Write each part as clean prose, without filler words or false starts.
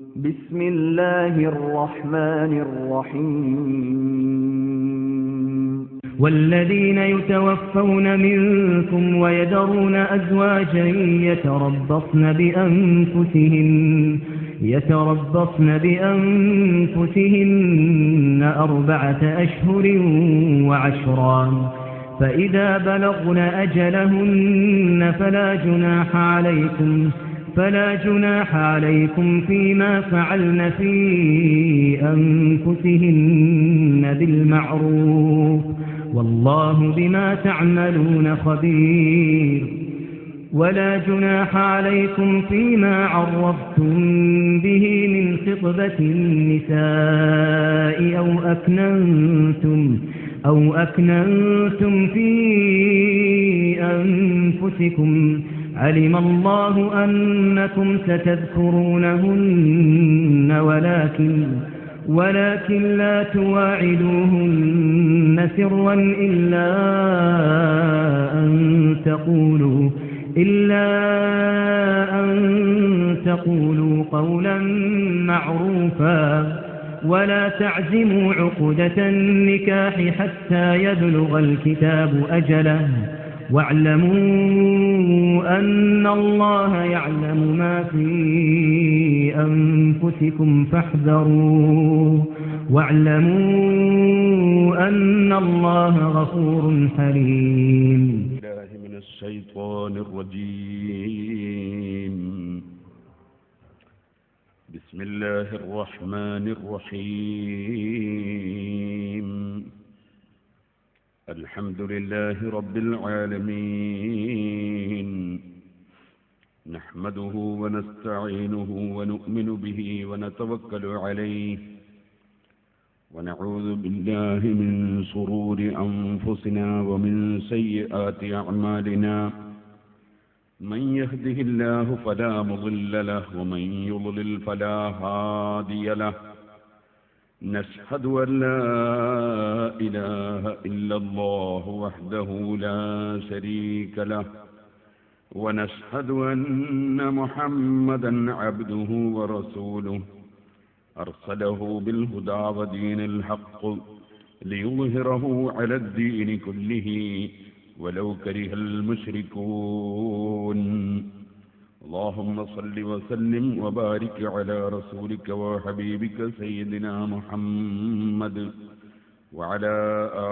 بسم الله الرحمن الرحيم والذين يتوفون منكم ويذرون أزواجا يتربصن بأنفسهن 4 أشهر وعشرا فإذا بلغن أجلهن فلا جناح عليكم فيما فعلن في أنفسهن بالمعروف والله بما تعملون خبير ولا جناح عليكم فيما عرضتم به من خطبة النساء أو أكننتم في أنفسكم علم الله أنكم ستذكرونهن ولكن لا تواعدوهن سرا إلا أن تقولوا قولا معروفا ولا تعزموا عقدة النكاح حتى يبلغ الكتاب أجله واعلموا أن الله يعلم ما في أنفسكم فاحذروه واعلموا أن الله غفور حليم. الله من الشيطان الرجيم. بسم الله الرحمن الرحيم. الحمد لله رب العالمين نحمده ونستعينه ونؤمن به ونتوكل عليه ونعوذ بالله من شرور أنفسنا ومن سيئات أعمالنا من يهده الله فلا مضل له ومن يضلل فلا هادي له نشهد أن لا إله إلا الله وحده لا شريك له ونشهد أن محمدا عبده ورسوله أرسله بالهدى ودين الحق ليظهره على الدين كله ولو كره المشركون. اللهم صل وسلم وبارك على رسولك وحبيبك سيدنا محمد وعلى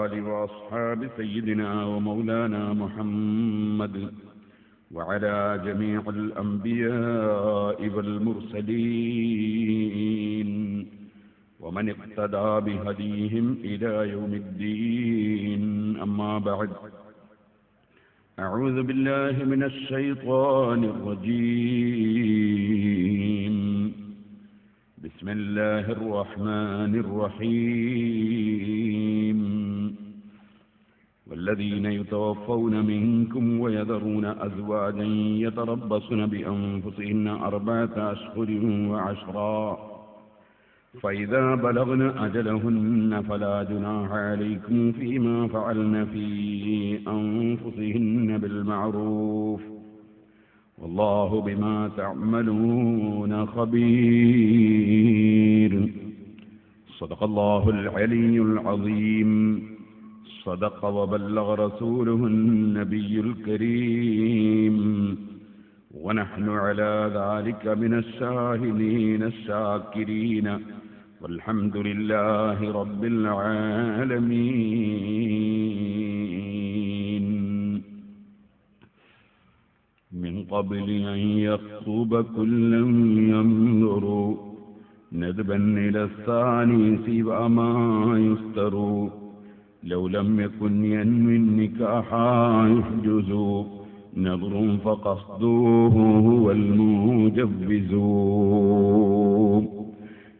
آل وأصحاب سيدنا ومولانا محمد وعلى جميع الأنبياء والمرسلين ومن اقتدى بهديهم إلى يوم الدين. أما بعد أعوذ بالله من الشيطان الرجيم. بسم الله الرحمن الرحيم. والذين يتوفون منكم ويذرون أزواجا يتربصن بأنفسهن 4 أشهر وعشرا فإذا بلغن أجلهن فلا جناح عليكم فيما فعلن في أنفسهن بالمعروف والله بما تعملون خبير. صدق الله العلي العظيم. صدق وبلغ رسوله النبي الكريم ونحن على ذلك من الشاهدين الشاكرين والحمد لله رب العالمين. من قبل أن يخطب كلا ينظر ندبا إلى الثاني سوى ما يستر لو لم يكن ينوي النكاح يحجز نظر فقصده هو المجوز.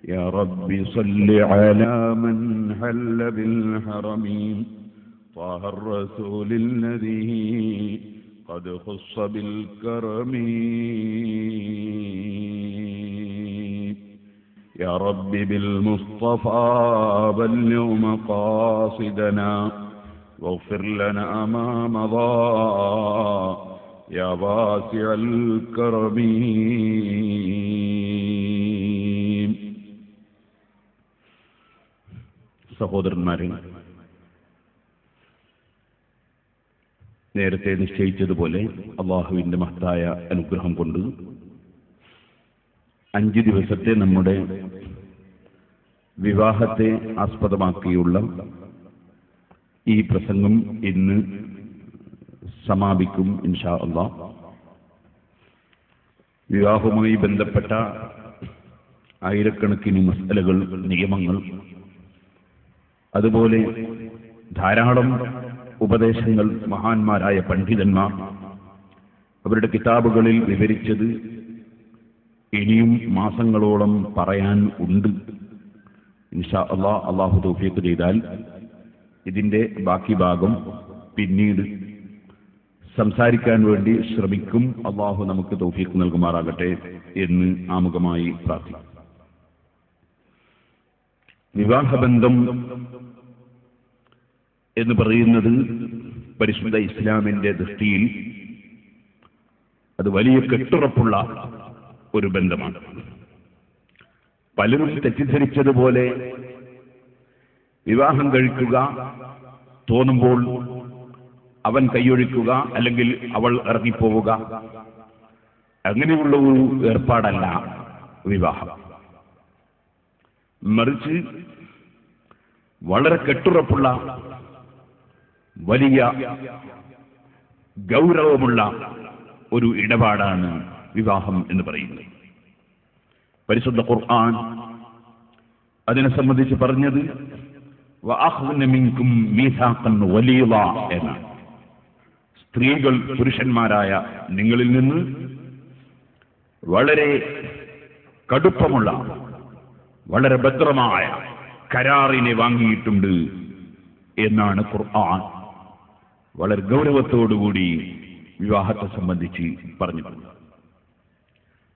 يا رب صل على من حل بالحرم طه الرسول الذي قد خص بالكرم. يا رب بالمصطفى بلغ مقاصدنا واغفر لنا ما مضى يا واسع الكرم. സഹോദരന്മാരെ, നേരത്തെ നിശ്ചയിച്ചതുപോലെ അള്ളാഹുവിൻ്റെ മഹത്തായ അനുഗ്രഹം കൊണ്ട് 5 ദിവസത്തെ നമ്മുടെ വിവാഹത്തെ ആസ്പദമാക്കിയുള്ള ഈ പ്രസംഗം ഇന്ന് സമാപിക്കും ഇൻഷാ അല്ലാഹ്. വിവാഹവുമായി ബന്ധപ്പെട്ട ആയിരക്കണക്കിന് മസലകൾ, നിയമങ്ങൾ, അതുപോലെ ധാരാളം ഉപദേശങ്ങൾ മഹാന്മാരായ പണ്ഡിതന്മാർ അവരുടെ കിതാബുകളിൽ വിവരിച്ചത് ഇനിയും മാസങ്ങളോളം പറയാൻ ഉണ്ട്. ഇൻഷാ അല്ലാഹ്, അല്ലാഹു തൗഫീഖ് ചെയ്താൽ ഇതിന്റെ ബാക്കി ഭാഗം പിന്നീട് സംസാരിക്കാൻ വേണ്ടി ശ്രമിക്കും. അല്ലാഹു നമുക്ക് തൗഫീഖ് നൽകുമാറാകട്ടെ എന്ന് ആമുഖമായി പ്രാർത്ഥിക്കും. വിവാഹബന്ധം എന്ന് പറയുന്നത് പരിശുദ്ധ ഇസ്ലാമിന്റെ ദൃഷ്ടിയിൽ അത് വലിയ കെട്ടുറപ്പുള്ള ഒരു ബന്ധമാണ്. പലരും തെറ്റിദ്ധരിച്ചതുപോലെ വിവാഹം കഴിക്കുക, തോന്നുമ്പോൾ അവൻ കൈയൊഴിക്കുക, അല്ലെങ്കിൽ അവൾ ഇറങ്ങിപ്പോവുക, അങ്ങനെയുള്ള ഒരു ഏർപ്പാടല്ല വിവാഹം. മറിച്ച് വളരെ കെട്ടുറപ്പുള്ള വലിയ ഗൗരവമുള്ള ഒരു ഇടപാടാണ് വിവാഹം എന്ന് പറയുന്നത്. പരിശുദ്ധ ഖുർആൻ അതിനെ സംബന്ധിച്ച് പറഞ്ഞത് വഅഖ്ദന മിൻകും മീസാഖൻ വലീള എന്നാണ്. സ്ത്രീകൾ പുരുഷന്മാരായ നിങ്ങളിൽ നിന്ന് വളരെ കടുപ്പമുള്ള, വളരെ ഭദ്രമായ കരാറിനെ വാങ്ങിയിട്ടുണ്ട് എന്നാണ് ഖുർആൻ വളരെ ഗൗരവത്തോടുകൂടി വിവാഹത്തെ സംബന്ധിച്ച് പറഞ്ഞിട്ടുണ്ട്.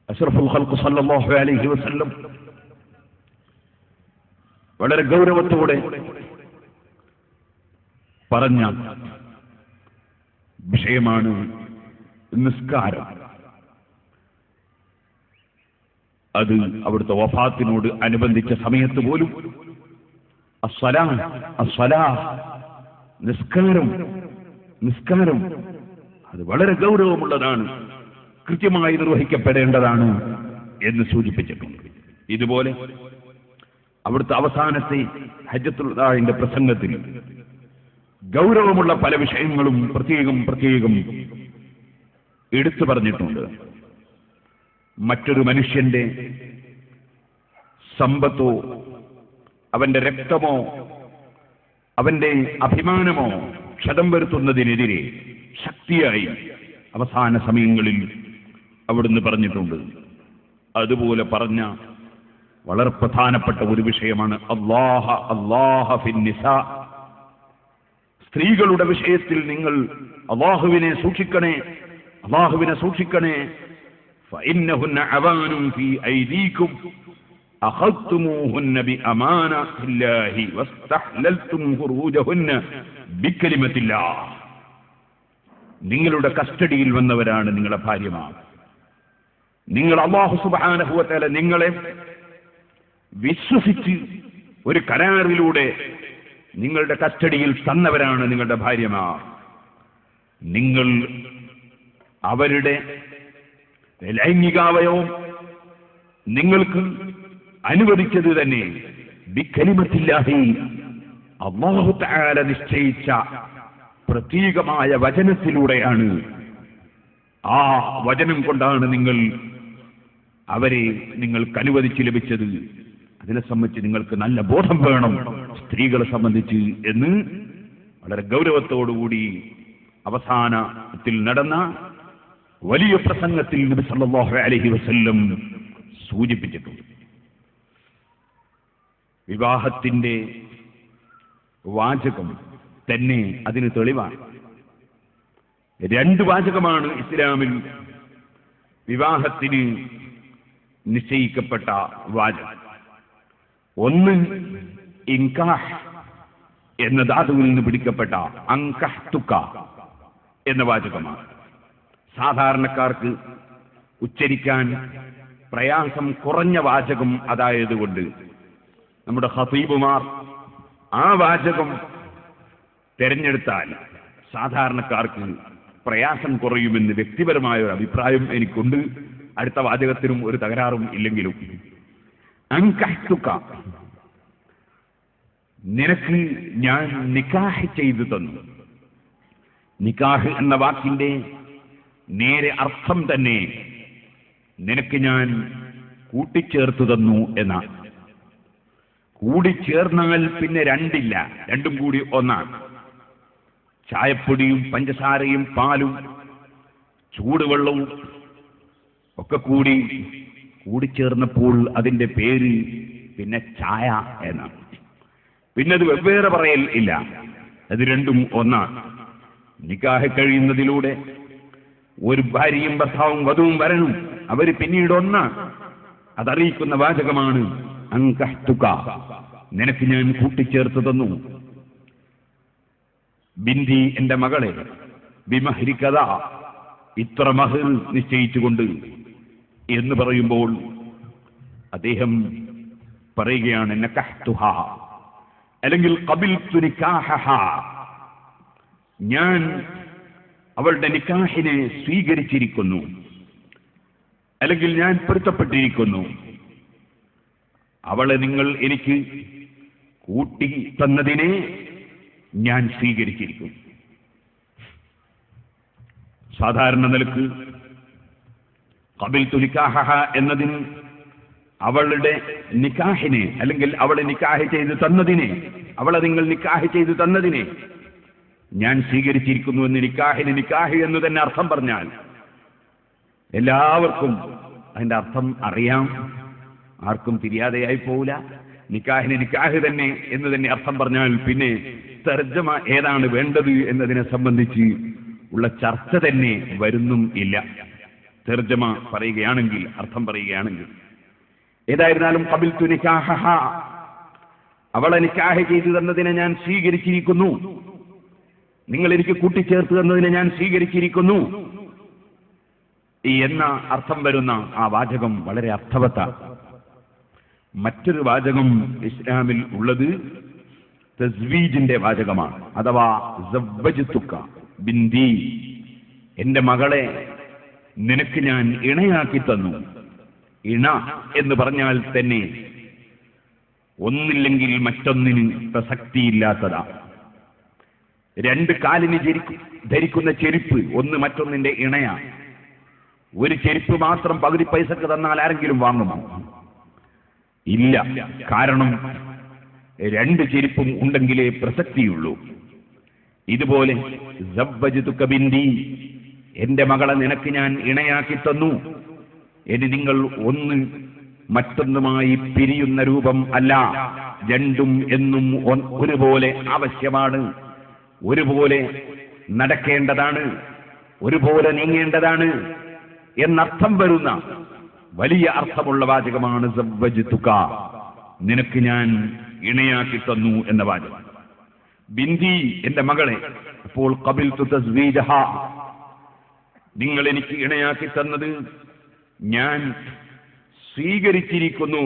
അഷ്റഫുൽ ഖൽഖ് സല്ലല്ലാഹു അലൈഹി വസല്ലം വളരെ ഗൗരവത്തോടെ പറഞ്ഞ വിഷയമാണ് നിസ്കാരം. അത് അവിടുത്തെ വഫാത്തിനോട് അനുബന്ധിച്ച സമയത്ത് പോലും നിസ്കാരം അത് വളരെ ഗൗരവമുള്ളതാണ്, കൃത്യമായി നിർവഹിക്കപ്പെടേണ്ടതാണ് എന്ന് സൂചിപ്പിച്ചിട്ടുണ്ട്. ഇതുപോലെ അവിടുത്തെ അവസാനത്തെ ഹജ്ജത്തുൽ വദാഇന്റെ പ്രസംഗത്തിൽ ഗൗരവമുള്ള പല വിഷയങ്ങളും പ്രത്യേകം എടുത്തു പറഞ്ഞിട്ടുണ്ട്. മറ്റൊരു മനുഷ്യന്റെ സമ്പത്തോ അവന്റെ രക്തമോ അവന്റെ അഭിമാനമോ ക്ഷതം വരുത്തുന്നതിനെതിരെ ശക്തിയായി അവസാന സമയങ്ങളിൽ അവിടുന്ന് പറഞ്ഞിട്ടുണ്ട്. അതുപോലെ പറഞ്ഞ വളരെ പ്രധാനപ്പെട്ട ഒരു വിഷയമാണ് അല്ലാഹ ഫിൻ നിസാ. സ്ത്രീകളുടെ വിഷയത്തിൽ നിങ്ങൾ അല്ലാഹുവിനെ സൂക്ഷിക്കണേ. ഫഇന്നഹുന്ന അവാനും ഫീ ഐദീകും അഖദ്തുമൂഹുന്ന ബിഅമാനത്തില്ലാഹി വസ്തഹ്ലൽതും ഫുറൂജഹുന്ന ബികലിമത്തില്ലാഹ്. നിങ്ങളുടെ കസ്റ്റഡിയിൽ വന്നവരാണ് നിങ്ങളുടെ ഭാര്യമാർ. നിങ്ങൾ അല്ലാഹു സുബ്ഹാനഹു വ തആല നിങ്ങളെ വിശ്വസിച്ച് ഒരു കരാറിലൂടെ നിങ്ങളുടെ കസ്റ്റഡിയിൽ തന്നവരാണ് നിങ്ങളുടെ ഭാര്യമാർ. നിങ്ങൾ അവരുടെ ലൈംഗികാവയവം നിങ്ങൾക്ക് അനുവദിച്ചത് തന്നെ ബികലിമത്തില്ലാഹി, അല്ലാഹു തആല നിശ്ചയിച്ച പ്രത്യേകമായ വചനത്തിലൂടെയാണ്. ആ വചനം കൊണ്ടാണ് അവരെ നിങ്ങൾക്ക് അനുവദിച്ച് ലഭിച്ചത്. അതിനെ സംബന്ധിച്ച് നിങ്ങൾക്ക് നല്ല ബോധം വേണം സ്ത്രീകളെ സംബന്ധിച്ച് എന്ന് വളരെ ഗൗരവത്തോടുകൂടി അവസാനത്തിൽ നടന്ന വലിയ പ്രസംഗത്തിൽ നബി സല്ലല്ലാഹു അലൈഹി വസല്ലം സൂചിപ്പിച്ചിട്ടുണ്ട്. വിവാഹത്തിന്റെ വാചകം തന്നെ അതിന് തെളിവാണ്. 2 വാചകമാണ് ഇസ്ലാമിൽ വിവാഹത്തിന് നിശ്ചയിക്കപ്പെട്ട വാചകം. ഒന്ന് ഇൻകാഹ് എന്ന ധാതുവിൽ നിന്ന് പിടിക്കപ്പെട്ട അൻകഹ്തുക എന്ന വാചകമാണ്. സാധാരണക്കാർക്ക് ഉച്ചരിക്കാൻ പ്രയാസം കുറഞ്ഞ വാചകം അതായതുകൊണ്ട് നമ്മുടെ ഖതീബുമാർ ആ വാചകം തെരഞ്ഞെടുത്താൽ സാധാരണക്കാർക്ക് പ്രയാസം കുറയുമെന്ന് വ്യക്തിപരമായ ഒരു അഭിപ്രായം എനിക്കുണ്ട്. അടുത്ത വാചകത്തിനും ഒരു തകരാറും ഇല്ലെങ്കിലും അൻകഹ്തുക, നിനക്ക് ഞാൻ നിക്കാഹ് ചെയ്തു തന്നു. നിക്കാഹ് എന്ന വാക്കിന്റെ നേരെ അർത്ഥം തന്നെ നിനക്ക് ഞാൻ കൂട്ടിച്ചേർത്തു തന്നു എന്നാണ്. കൂടിച്ചേർന്നാൽ പിന്നെ രണ്ടില്ല, രണ്ടും കൂടി ഒന്നാണ്. ചായപ്പൊടിയും പഞ്ചസാരയും പാലും ചൂടുവെള്ളവും ഒക്കെ കൂടിച്ചേർന്നപ്പോൾ അതിന്റെ പേര് പിന്നെ ചായ എന്നാണ്. പിന്നെ അത് വെവ്വേറെ പറയൽ ഇല്ല, അത് രണ്ടും ഒന്നാണ്. നിക്കാഹ് കഴിയുന്നതിലൂടെ ഒരു ഭാര്യയും ഭർത്താവും വധുവും വരനും അവർ പിന്നീട് ഒന്നാണ്. അതറിയിക്കുന്ന വാചകമാണ് അൻകഹ്തുക, നിനക്ക് ഞാൻ കൂട്ടിച്ചേർത്ത് തന്നു. ബിന്ദി, എന്റെ മകളെ, ബിമഹ്രികദ, ഇത്ര മഹർ നിശ്ചയിച്ചുകൊണ്ട് എന്ന് പറയുമ്പോൾ അദ്ദേഹം പറയുകയാണ് നകഹ്തുഹ, അല്ലെങ്കിൽ ഖബിൽതു നികാഹഹ, ഞാൻ അവളുടെ നിക്കാഹിനെ സ്വീകരിച്ചിരിക്കുന്നു, അല്ലെങ്കിൽ ഞാൻ പൊരുത്തപ്പെട്ടിരിക്കുന്നു. അവളെ നിങ്ങൾ എനിക്ക് കൂട്ടി തന്നതിനെ ഞാൻ സ്വീകരിച്ചിരിക്കും. സാധാരണ നിലക്ക് ഖബിൽതു നികാഹഹ എന്നതിന് അവളുടെ നിക്കാഹിനെ, അല്ലെങ്കിൽ അവളെ നിക്കാഹ് ചെയ്ത് തന്നതിനെ, അവളെ നിങ്ങൾ നിക്കാഹ് ചെയ്ത് തന്നതിനെ ഞാൻ സ്വീകരിച്ചിരിക്കുന്നു എന്ന് നിക്കാഹ് എന്ന് തന്നെ അർത്ഥം പറഞ്ഞാൽ എല്ലാവർക്കും അതിന്റെ അർത്ഥം അറിയാം, ആർക്കും തിരിയാതെയായി പോവില്ല. നിക്കാഹ് തന്നെ എന്ന് തന്നെ അർത്ഥം പറഞ്ഞാൽ പിന്നെ തർജ്ജമ ഏതാണ് വേണ്ടത് എന്നതിനെ സംബന്ധിച്ച് ഉള്ള ചർച്ച തന്നെ വരുന്നും ഇല്ല. തർജ്ജമ പറയുകയാണെങ്കിൽ, അർത്ഥം പറയുകയാണെങ്കിൽ, ഏതായിരുന്നാലും ഖബിൽതു നികാഹഹ, അവളെ നിക്കാഹ് ചെയ്തു തന്നതിനെ ഞാൻ സ്വീകരിച്ചിരിക്കുന്നു, നിങ്ങൾ എനിക്ക് കൂട്ടിച്ചേർത്ത് തന്നതിനെ ഞാൻ സ്വീകരിച്ചിരിക്കുന്നു എന്ന അർത്ഥം വരുന്ന ആ വാചകം വളരെ അർത്ഥവത്താണ്. മറ്റൊരു വാചകം ഇസ്ലാമിൽ ഉള്ളത് തസ്വീജിന്റെ വാചകമാണ്, അഥവാ സവ്വജ്തുക ബിന്ദി, എന്റെ മകളെ നിനക്ക് ഞാൻ ഇണയാക്കി തന്നു. ഇണ എന്ന് പറഞ്ഞാൽ തന്നെ ഒന്നില്ലെങ്കിൽ മറ്റൊന്നിന് പ്രസക്തിയില്ലാത്തതാ. രണ്ട് കാലിന് ധരിക്കുന്ന ചെരുപ്പ് ഒന്ന് മറ്റൊന്നിന്റെ ഇണയാ. ഒരു ചെരുപ്പ് മാത്രം പകുതി പൈസക്ക് തന്നാൽ ആരെങ്കിലും വാങ്ങുമോ? ഇല്ല. കാരണം രണ്ട് ചെരുപ്പും ഉണ്ടെങ്കിലേ പ്രസക്തിയുള്ളൂ. ഇതുപോലെ സവ്വജ്തുക ബിന്ദി, എന്റെ മകളെ നിനക്ക് ഞാൻ ഇണയാക്കി തന്നു. ഇനി നിങ്ങൾ ഒന്ന് മറ്റൊന്നുമായി പിരിയുന്ന രൂപം അല്ല, രണ്ടും എന്നും ഒരുപോലെ ആവശ്യമാണ്, ഒരുപോലെ നടക്കേണ്ടതാണ്, ഒരുപോലെ നീങ്ങേണ്ടതാണ് എന്നർത്ഥം വരുന്ന വലിയ അർത്ഥമുള്ള വാചകമാണ് സവ്വജ്തുക, നിനക്ക് ഞാൻ ഇണയാക്കി തന്നു എന്ന വാചകം. ബിന്ദി, എന്റെ മകളെ, അപ്പോൾ ഖബിൽതു തസ്വീജഹ, നിങ്ങൾ എനിക്ക് ഇണയാക്കി തന്നത് ഞാൻ സ്വീകരിച്ചിരിക്കുന്നു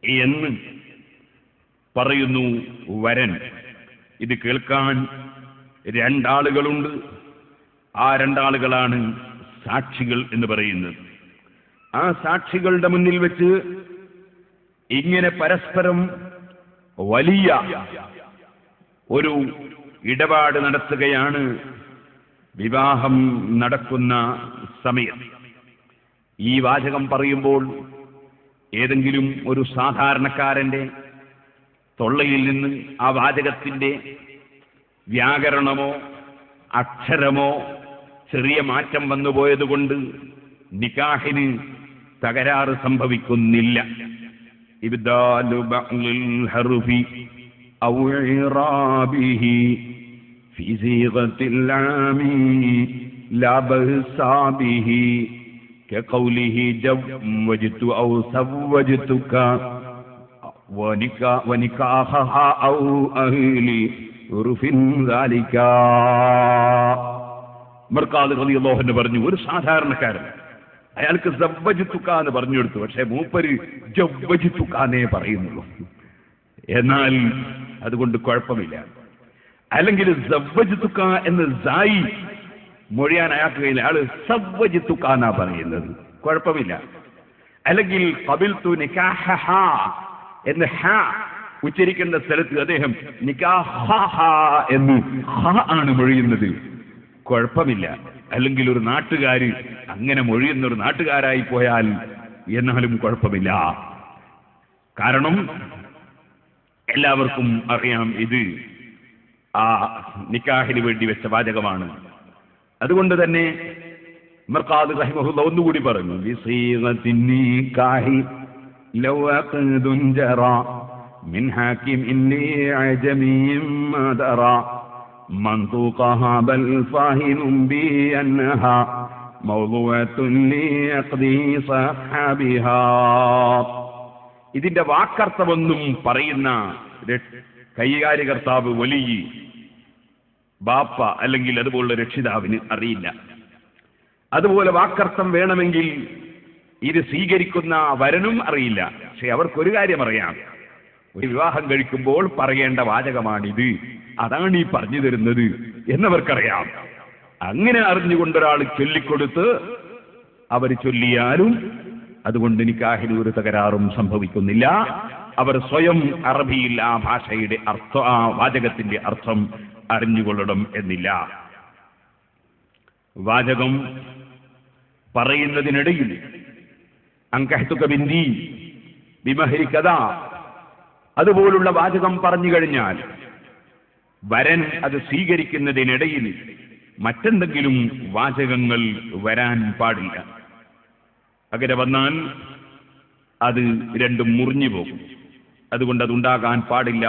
എന്ന് പറയുന്നു വരൻ. ഇത് കേൾക്കാൻ രണ്ടാളുകളുണ്ട്. ആ രണ്ടാളുകളാണ് സാക്ഷികൾ എന്ന് പറയുന്നത്. ആ സാക്ഷികളുടെ മുന്നിൽ വെച്ച് ഇങ്ങനെ പരസ്പരം വലിയ ഒരു ഇടപാട് നടത്തുകയാണ് വിവാഹം നടക്കുന്ന സമയം. ഈ വാചകം പറയുമ്പോൾ ഏതെങ്കിലും ഒരു സാധാരണക്കാരന്റെ തൊള്ളയിൽ നിന്ന് ആ വാചകത്തിന്റെ വ്യാകരണമോ അക്ഷരമോ ചെറിയ മാറ്റം വന്നുപോയതുകൊണ്ട് നിക്കാഹിന് തകരാറ് സംഭവിക്കുന്നില്ല. ഇബ്ദാലു ബഅ്ലിൽ ഹർഫി ഔ ഇറാബിഹി ഫീ സീഗത്തിൽ ആമി ലാ ബഅ്സാ ബിഹി കഖൗലിഹി ജവ്വജ്തു ഔ സവ്വജ്തുക വനികാഹഹ ഔ അഹ്ലി ഉർഫിൻ ദാലിക. മർഖാദ് റളിയല്ലാഹു അൻഹു പറഞ്ഞു, ഒരു സാധാരണക്കാരൻ അയാൾക്ക് സവ്വജ്തുക എന്ന് പറഞ്ഞു കൊടുത്തു, പക്ഷെ മൂപ്പര് ജവ്വജ്തുക എന്നേ പറയുന്നുള്ളൂ. എന്നാൽ അതുകൊണ്ട് കുഴപ്പമില്ല. അല്ലെങ്കിൽ സവ്വജ്തുക എന്ന് സായി മൊഴിയാൻ അയാൾക്ക് കഴിയില്ല, ആള് സവ്വജ്തുക എന്നാ പറയുന്നത്, കുഴപ്പമില്ല. അല്ലെങ്കിൽ ഖബിൽതു നികാഹഹ എന്ന് ഹ ഉച്ചരിക്കേണ്ട സ്ഥലത്ത് അദ്ദേഹം നികാഹഹ എന്ന് ഹ ആണ് മൊഴിയുന്നത്, കുഴപ്പമില്ല. അല്ലെങ്കിൽ ഒരു നാട്ടുകാര് അങ്ങനെ മൊഴിയുന്ന ഒരു നാട്ടുകാരായി പോയാൽ എന്നാലും കുഴപ്പമില്ല. കാരണം എല്ലാവർക്കും അറിയാം ഇത് ആ നിക്കാഹിന് വേണ്ടി വെച്ച വാചകമാണ്. അതുകൊണ്ട് തന്നെ മർഖാദി റഹിമഹുല്ലാ ഒന്നുകൂടി പറഞ്ഞു, ബിസീഗത്തിൻ നിക്കാഹി ലൗ അഖദുൻ ജറാ മിൻ ഹാകിമിൻ ലിഅജമിൻ മദറാ മൻതുഖഹാ ബൽ ഫാഹിനും ബി അൻഹാ മൗദൂഅത്തുൻ ലിഅഖദി സഹബിഹാ. ഇതിന്റെ വാക്കർത്ഥമൊന്നും പറയുന്ന കൈകാര്യകർത്താവ് വലി ബാപ്പ അല്ലെങ്കിൽ അതുപോലുള്ള രക്ഷിതാവിന് അറിയില്ല. അതുപോലെ വാക്കർത്ഥം വേണമെങ്കിൽ ഇത് സ്വീകരിക്കുന്ന വരനും അറിയില്ല. പക്ഷെ അവർക്കൊരു കാര്യം അറിയാം, ഒരു വിവാഹം കഴിക്കുമ്പോൾ പറയേണ്ട വാചകമാണിത്, അതാണ് ഈ പറഞ്ഞു തരുന്നത് എന്നവർക്കറിയാം. അങ്ങനെ അറിഞ്ഞുകൊണ്ടൊരാൾ ചൊല്ലിക്കൊടുത്ത് അവർ ചൊല്ലിയാലും അതുകൊണ്ട് നിക്കാഹിന് ഒരു തകരാറും സംഭവിക്കുന്നില്ല. അവർ സ്വയം അറബിയിൽ ആ ഭാഷയുടെ അർത്ഥം, ആ വാചകത്തിന്റെ അർത്ഥം അറിഞ്ഞുകൊള്ളണം എന്നില്ല. വാചകം പറയുന്നതിനിടയിൽ അൻകഹ്തുക ബിന്തി ബിമഹരി കദാ അതുപോലുള്ള വാചകം പറഞ്ഞു കഴിഞ്ഞാൽ വരൻ അത് സ്വീകരിക്കുന്നതിനിടയിൽ മറ്റെന്തെങ്കിലും വാചകങ്ങൾ വരാൻ പാടില്ല. അങ്ങനെ വന്നാൽ അത് രണ്ടും മുറിഞ്ഞു പോകും. അതുകൊണ്ട് അതുണ്ടാകാൻ പാടില്ല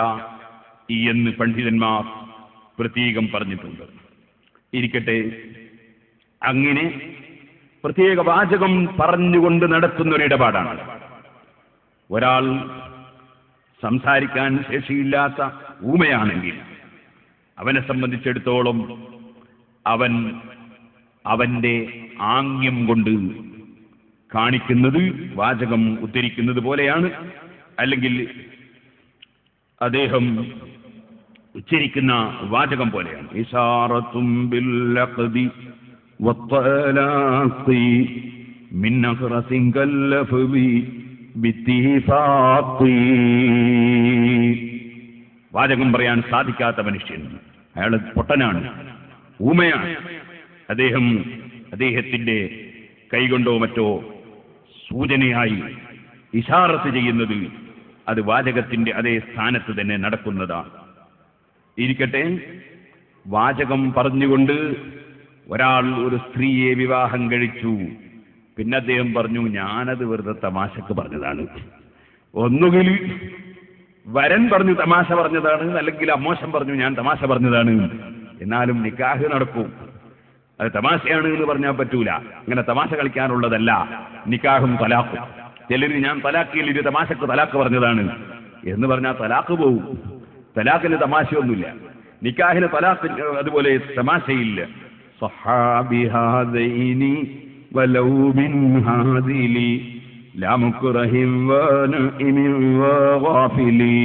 എന്ന് പണ്ഡിതന്മാർ പ്രത്യേകം പറഞ്ഞിട്ടുണ്ട്. ഇരിക്കട്ടെ, അങ്ങനെ പ്രത്യേക വാചകം പറഞ്ഞുകൊണ്ട് നടത്തുന്ന ഒരിടപാടാണ്. ഒരാൾ സംസാരിക്കാൻ ശേഷിയില്ലാത്ത ഊമയാണെങ്കിൽ അവനെ സംബന്ധിച്ചിടത്തോളം അവന്റെ ആംഗ്യം കൊണ്ട് കാണിക്കുന്നത് വാചകം ഉദ്ധരിക്കുന്നത് പോലെയാണ്. അല്ലെങ്കിൽ അദ്ദേഹം ഉച്ചരിക്കുന്ന വാചകം പോലെയാണ്. ഇശാറത്തും ബിൽ അഖദി വത്തലാഖി മിൻ അഖറസിൻ കല്ലഫി ബിത്തിഫാഖി. വാചകം പറയാൻ സാധിക്കാത്ത മനുഷ്യൻ, അയാൾ പൊട്ടനാണ്, ഊമയാണ്. അദ്ദേഹത്തിന്റെ കൈകൊണ്ടോ മറ്റോ സൂചനയായി ഇശാറത്ത് ചെയ്യുന്നത് അത് വാചകത്തിന്റെ അതേ സ്ഥാനത്ത് തന്നെ നടക്കുന്നതാണ്. ഇരിക്കട്ടെ, വാചകം പറഞ്ഞുകൊണ്ട് ഒരാൾ ഒരു സ്ത്രീയെ വിവാഹം കഴിച്ചു, പിന്നെ അദ്ദേഹം പറഞ്ഞു ഞാനത് വെറുതെ തമാശക്ക് പറഞ്ഞതാണ്. ഒന്നുകിൽ വരൻ പറഞ്ഞു തമാശ പറഞ്ഞതാണ്, അല്ലെങ്കിൽ അമ്മോശം പറഞ്ഞു ഞാൻ തമാശ പറഞ്ഞതാണ്, എന്നാലും നിക്കാഹ് നടക്കും. അത് തമാശയാണ് എന്ന് പറഞ്ഞാൽ പറ്റൂല. അങ്ങനെ തമാശ കളിക്കാനുള്ളതല്ല നിക്കാഹും തലാഖും. ചിലർ ഞാൻ തലാഖിൽ ഇത് തമാശക്ക് തലാഖ് പറഞ്ഞതാണ് എന്ന് പറഞ്ഞാൽ തലാഖ് പോവും. തലാഖിന് തമാശയൊന്നുമില്ല, നിക്കാഹിന് തലാഖ് അതുപോലെ തമാശയില്ല. സഹാബിഹാദൈനി വലൗ മിൻ ഹാദിലി ലാ മുക്റഹിൻ വനഇമിൻ വഗാഫിലി.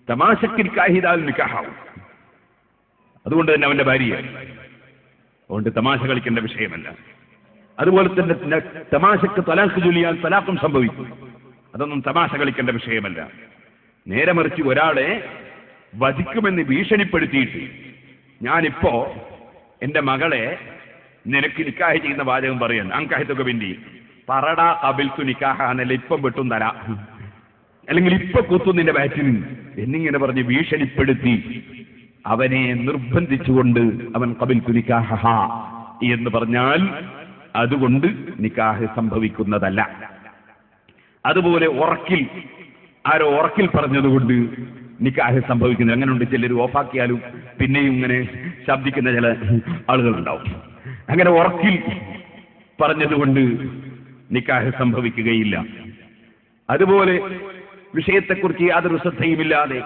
തമാശക്ക് നിക്കാഹിദാൽ നിക്കാഹാവും. അതുകൊണ്ട് തന്നെ അവന്റെ ഭാര്യ, അതുകൊണ്ട് തമാശ കളിക്കേണ്ട വിഷയമല്ല. അതുപോലെ തന്നെ തമാശക്ക് തലാഖ് ചൊല്ലിയാൽ തലാഖും സംഭവിക്കും. അതൊന്നും തമാശ കളിക്കേണ്ട വിഷയമല്ല. നേരെ മറിച്ച് ഒരാളെ വധിക്കുമെന്ന് ഭീഷണിപ്പെടുത്തിയിട്ട് ഞാനിപ്പോ എന്റെ മകളെ നിനക്ക് നിക്കാഹ് ചെയ്യുന്ന വാചകം പറയാൻ അൻകഹ്തുക ബിന്തി പറടാ ഖബിൽതു നിക്കാഹ എന്നല്ല ഇപ്പം വെട്ടും തരാ, അല്ലെങ്കിൽ ഇപ്പൊ കുത്തും നിന്റെ ബാറ്റിൽ എന്നിങ്ങനെ പറഞ്ഞ് ഭീഷണിപ്പെടുത്തി അവനെ നിർബന്ധിച്ചുകൊണ്ട് അവൻ ഖബിൽതു നിക്കാഹ എന്ന് പറഞ്ഞാൽ അതുകൊണ്ട് നിക്കാഹ് സംഭവിക്കുന്നതല്ല. അതുപോലെ ആരോ ഉറക്കിൽ പറഞ്ഞതുകൊണ്ട് നിക്കാഹ് സംഭവിക്കുന്നത്. അങ്ങനെ ഉണ്ട്, ചിലർ ഓഫാക്കിയാലും പിന്നെയും ഇങ്ങനെ ശബ്ദിക്കുന്ന ചില ആളുകളുണ്ടാവും. അങ്ങനെ ഉറക്കിൽ പറഞ്ഞതുകൊണ്ട് നിക്കാഹ് സംഭവിക്കുകയില്ല. അതുപോലെ വിഷയത്തെക്കുറിച്ച് യാതൊരു ശ്രദ്ധയുമില്ലാതെ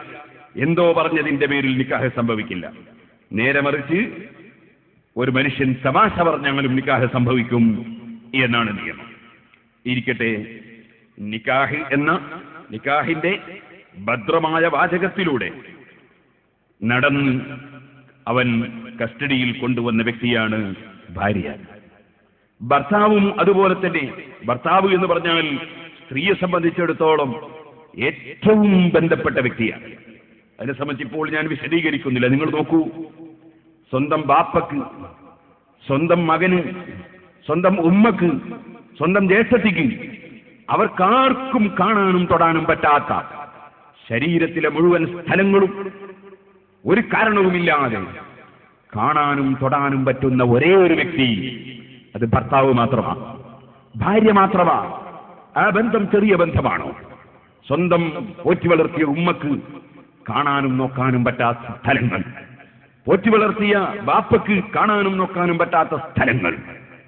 എന്തോ പറഞ്ഞതിന്റെ പേരിൽ നിക്കാഹ് സംഭവിക്കില്ല. നേരെ മറിച്ച് ഒരു മനുഷ്യൻ തമാശ പറഞ്ഞാലും നിക്കാഹ് സംഭവിക്കും എന്നാണ് നിയമം. ഇരിക്കട്ടെ, നിക്കാഹിന്റെ ഭദ്രമായ വാചകത്തിലൂടെ നടന്ന് അവൻ കസ്റ്റഡിയിൽ കൊണ്ടുവന്ന വ്യക്തിയാണ് ഭാര്യ. ഭർത്താവും അതുപോലെ തന്നെ. ഭർത്താവ് എന്ന് പറഞ്ഞാൽ സ്ത്രീയെ സംബന്ധിച്ചിടത്തോളം ഏറ്റവും ബന്ധപ്പെട്ട വ്യക്തിയാണ്. അതിനെ സംബന്ധിച്ച് ഇപ്പോൾ ഞാൻ വിശദീകരിക്കുന്നില്ല. നിങ്ങൾ നോക്കൂ, സ്വന്തം ബാപ്പക്ക്, സ്വന്തം മകന്, സ്വന്തം ഉമ്മക്ക്, സ്വന്തം ജ്യേഷ്ഠത്തിക്ക്, അവർക്കാർക്കും കാണാനും തൊടാനും പറ്റാത്ത ശരീരത്തിലെ മുഴുവൻ സ്ഥലങ്ങളും ഒരു കാരണവുമില്ലാതെ കാണാനും തൊടാനും പറ്റുന്ന ഒരേ ഒരു വ്യക്തി അത് ഭർത്താവ് മാത്രമാണ്, ഭാര്യ മാത്രമാണ്. ആ ബന്ധം ചെറിയ ബന്ധമാണോ? സ്വന്തം പോറ്റി വളർത്തിയ ഉമ്മക്ക് കാണാനും നോക്കാനും പറ്റാത്ത സ്ഥലങ്ങൾ, പോറ്റി വളർത്തിയ ബാപ്പക്ക് കാണാനും നോക്കാനും പറ്റാത്ത സ്ഥലങ്ങൾ.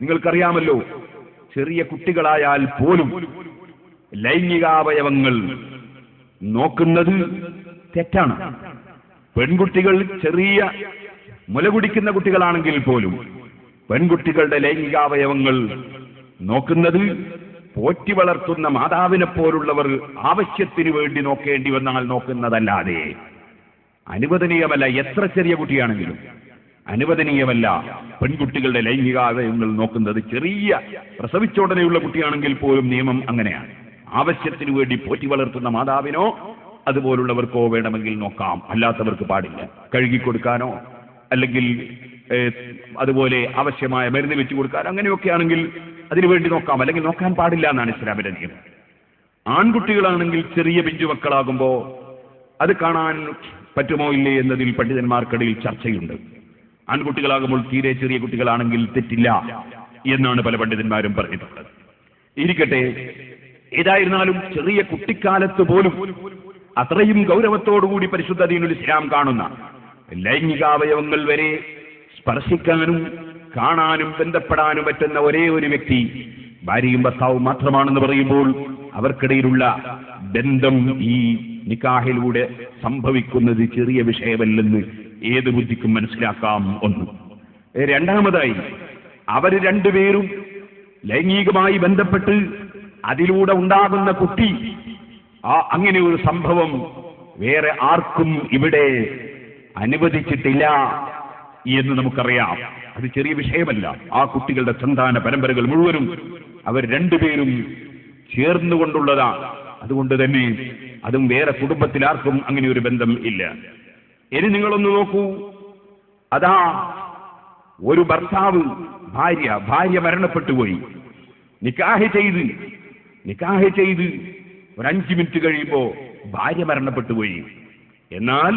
നിങ്ങൾക്കറിയാമല്ലോ, ചെറിയ കുട്ടികളായാൽ പോലും ലൈംഗികാവയവങ്ങൾ നോക്കുന്നത് തെറ്റാണ്. പെൺകുട്ടികൾ ചെറിയ മുല കുടിക്കുന്ന കുട്ടികളാണെങ്കിൽ പോലും പെൺകുട്ടികളുടെ ലൈംഗികാവയവങ്ങൾ നോക്കുന്നത് പോറ്റി വളർത്തുന്ന മാതാവിനെ പോലുള്ളവർ ആവശ്യത്തിന് വേണ്ടി നോക്കേണ്ടി വന്നാൽ നോക്കുന്നതല്ലാതെ അനുവദനീയമല്ല. എത്ര ചെറിയ കുട്ടിയാണെങ്കിലും അനുവദനീയമല്ല പെൺകുട്ടികളുടെ ലൈംഗികാവയവങ്ങൾ നോക്കുന്നത്. ചെറിയ പ്രസവിച്ചോടനെയുള്ള കുട്ടിയാണെങ്കിൽ പോലും നിയമം അങ്ങനെയാണ്. ആവശ്യത്തിന് വേണ്ടി പോറ്റി വളർത്തുന്ന മാതാവിനോ അതുപോലുള്ളവർക്കോ വേണമെങ്കിൽ നോക്കാം, അല്ലാത്തവർക്ക് പാടില്ല. കഴുകിക്കൊടുക്കാനോ അല്ലെങ്കിൽ അതുപോലെ ആവശ്യമായ മരുന്ന് വെച്ച് കൊടുക്കാൻ അങ്ങനെയൊക്കെ ആണെങ്കിൽ അതിനുവേണ്ടി നോക്കാം, അല്ലെങ്കിൽ നോക്കാൻ പാടില്ല എന്നാണ് ഇസ്ലാമിന്റെ നിയമം. ആൺകുട്ടികളാണെങ്കിൽ ചെറിയ പിഞ്ചുമക്കളാകുമ്പോൾ അത് കാണാൻ പറ്റുമോ ഇല്ലേ എന്നതിൽ പണ്ഡിതന്മാർക്കിടയിൽ ചർച്ചയുണ്ട്. ആൺകുട്ടികളാകുമ്പോൾ തീരെ ചെറിയ കുട്ടികളാണെങ്കിൽ തെറ്റില്ല എന്നാണ് പല പണ്ഡിതന്മാരും പറഞ്ഞിട്ടുള്ളത്. ഇരിക്കട്ടെ, ഏതായിരുന്നാലും ചെറിയ കുട്ടിക്കാലത്ത് പോലും അത്രയും ഗൗരവത്തോടുകൂടി പരിശുദ്ധ ദീനുൽ ഇസ്ലാം കാണുന്ന ലൈംഗികാവയവങ്ങൾ വരെ സ്പർശിക്കാനും കാണാനും ബന്ധപ്പെടാനും പറ്റുന്ന ഒരേ ഒരു വ്യക്തി ഭാര്യയും ഭർത്താവും മാത്രമാണെന്ന് പറയുമ്പോൾ അവർക്കിടയിലുള്ള ബന്ധം ഈ നിക്കാഹിലൂടെ സംഭവിക്കുന്നത് ചെറിയ വിഷയമല്ലെന്ന് ഏത് ബുദ്ധിക്കും മനസ്സിലാക്കാം. ഒന്ന്. രണ്ടാമതായി, അവർ രണ്ടുപേരും ലൈംഗികമായി ബന്ധപ്പെട്ട് അതിലൂടെ ഉണ്ടാകുന്ന കുട്ടി, അങ്ങനെ ഒരു സംഭവം വേറെ ആർക്കും ഇവിടെ അനുവദിച്ചിട്ടില്ല എന്ന് നമുക്കറിയാം. അത് ചെറിയ വിഷയമല്ല. ആ കുട്ടികളുടെ സന്താന പരമ്പരകൾ മുഴുവനും അവർ രണ്ടുപേരും ചേർന്നുകൊണ്ടുള്ളതാണ്. അതുകൊണ്ട് തന്നെ അതും വേറെ കുടുംബത്തിൽ ആർക്കും അങ്ങനെ ഒരു ബന്ധം ഇല്ല. ഇനി നിങ്ങളൊന്ന് നോക്കൂ, അതാ ഒരു ഭർത്താവ്, ഭാര്യ മരണപ്പെട്ടുപോയി, നിക്കാഹ് ചെയ്ത് ഒരു 5 മിനിറ്റ് കഴിയുമ്പോൾ ഭാര്യ മരണപ്പെട്ടുപോയി. എന്നാൽ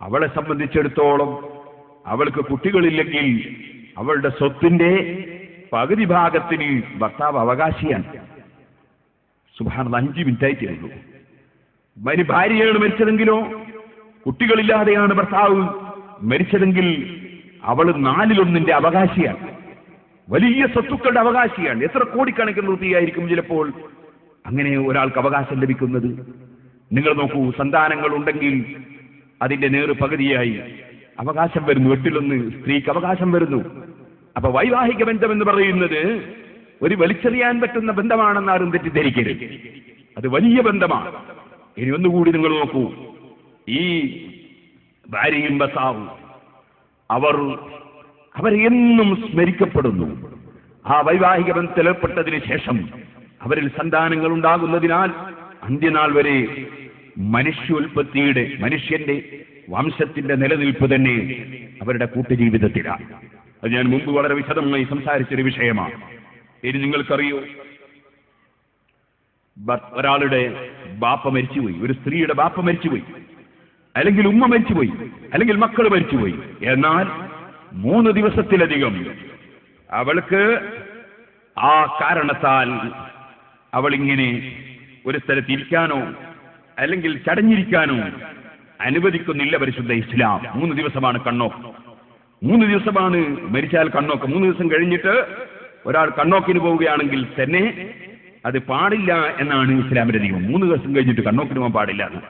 അവളെ സംബന്ധിച്ചിടത്തോളം അവൾക്ക് കുട്ടികളില്ലെങ്കിൽ അവളുടെ സ്വത്തിന്റെ പകുതി ഭാഗത്തിന് ഭർത്താവ് അവകാശിയാണ്. സുബ്ഹാനല്ലാഹ്, 5 മിനിറ്റായിട്ടേ ഉള്ളൂ. ഭാര്യയാണ് മരിച്ചതെങ്കിലോ, കുട്ടികളില്ലാതെയാണ് ഭർത്താവ് മരിച്ചതെങ്കിൽ അവൾ 4/1 അവകാശിയാണ്, വലിയ സ്വത്തുക്കളുടെ അവകാശിയാണ്. എത്ര കോടിക്കണക്കിന് റുപ്പിയായിരിക്കും ചിലപ്പോൾ അങ്ങനെ ഒരാൾക്ക് അവകാശം ലഭിക്കുന്നത്. നിങ്ങൾ നോക്കൂ, സന്താനങ്ങൾ ഉണ്ടെങ്കിൽ അതിന്റെ നേർ പകുതിയായി അവകാശം വരുന്നു. 8/1 സ്ത്രീക്ക് അവകാശം വരുന്നു. അപ്പൊ വൈവാഹിക ബന്ധം എന്ന് പറയുന്നത് ഒരു വലിച്ചെറിയാൻ പറ്റുന്ന ബന്ധമാണെന്ന് ആരും തെറ്റിദ്ധരിക്കരുത്. അത് വലിയ ബന്ധമാണ്. ഇനി ഒന്നുകൂടി നിങ്ങൾ നോക്കൂ, ഈ ഭാര്യയും ഭർത്താവും അവർ എന്നും സ്മരിക്കപ്പെടുന്നു. ആ വൈവാഹിക ബന്ധത്തിലേർപ്പെട്ടതിന് ശേഷം അവരിൽ സന്താനങ്ങൾ ഉണ്ടാകുന്നതിനാൽ അന്ത്യനാൾ വരെ മനുഷ്യന്റെ വംശത്തിന്റെ നിലനിൽപ്പ് തന്നെ അവരുടെ കൂട്ടുജീവിതത്തിലാണ്. അത് ഞാൻ മുമ്പ് വളരെ വിശദമായി സംസാരിച്ചൊരു വിഷയമാണ്. ഇനി നിങ്ങൾക്കറിയോ, ഒരാളുടെ ബാപ്പ മരിച്ചുപോയി, ഒരു സ്ത്രീയുടെ ബാപ്പ മരിച്ചുപോയി, അല്ലെങ്കിൽ ഉമ്മ മരിച്ചുപോയി, അല്ലെങ്കിൽ മക്കൾ മരിച്ചുപോയി. എന്നാൽ 3 ദിവസത്തിലധികം അവൾക്ക് ആ കാരണത്താൽ അവളിങ്ങനെ ഒരു സ്ഥലത്ത് ഇരിക്കാനോ അല്ലെങ്കിൽ ചടഞ്ഞിരിക്കാനോ അനുവദിക്കുന്നില്ല പരിശുദ്ധ ഇസ്ലാം. 3 ദിവസമാണ് കണ്ണോക്ക്. 3 ദിവസമാണ് മരിച്ചാൽ കണ്ണോക്ക്. 3 ദിവസം കഴിഞ്ഞിട്ട് ഒരാൾ കണ്ണോക്കിന് പോവുകയാണെങ്കിൽ തന്നെ അത് പാടില്ല എന്നാണ് ഇസ്ലാമിന്റെ നിയമം. 3 ദിവസം കഴിഞ്ഞിട്ട് കണ്ണോക്കിന് പോകാൻ പാടില്ല എന്ന്.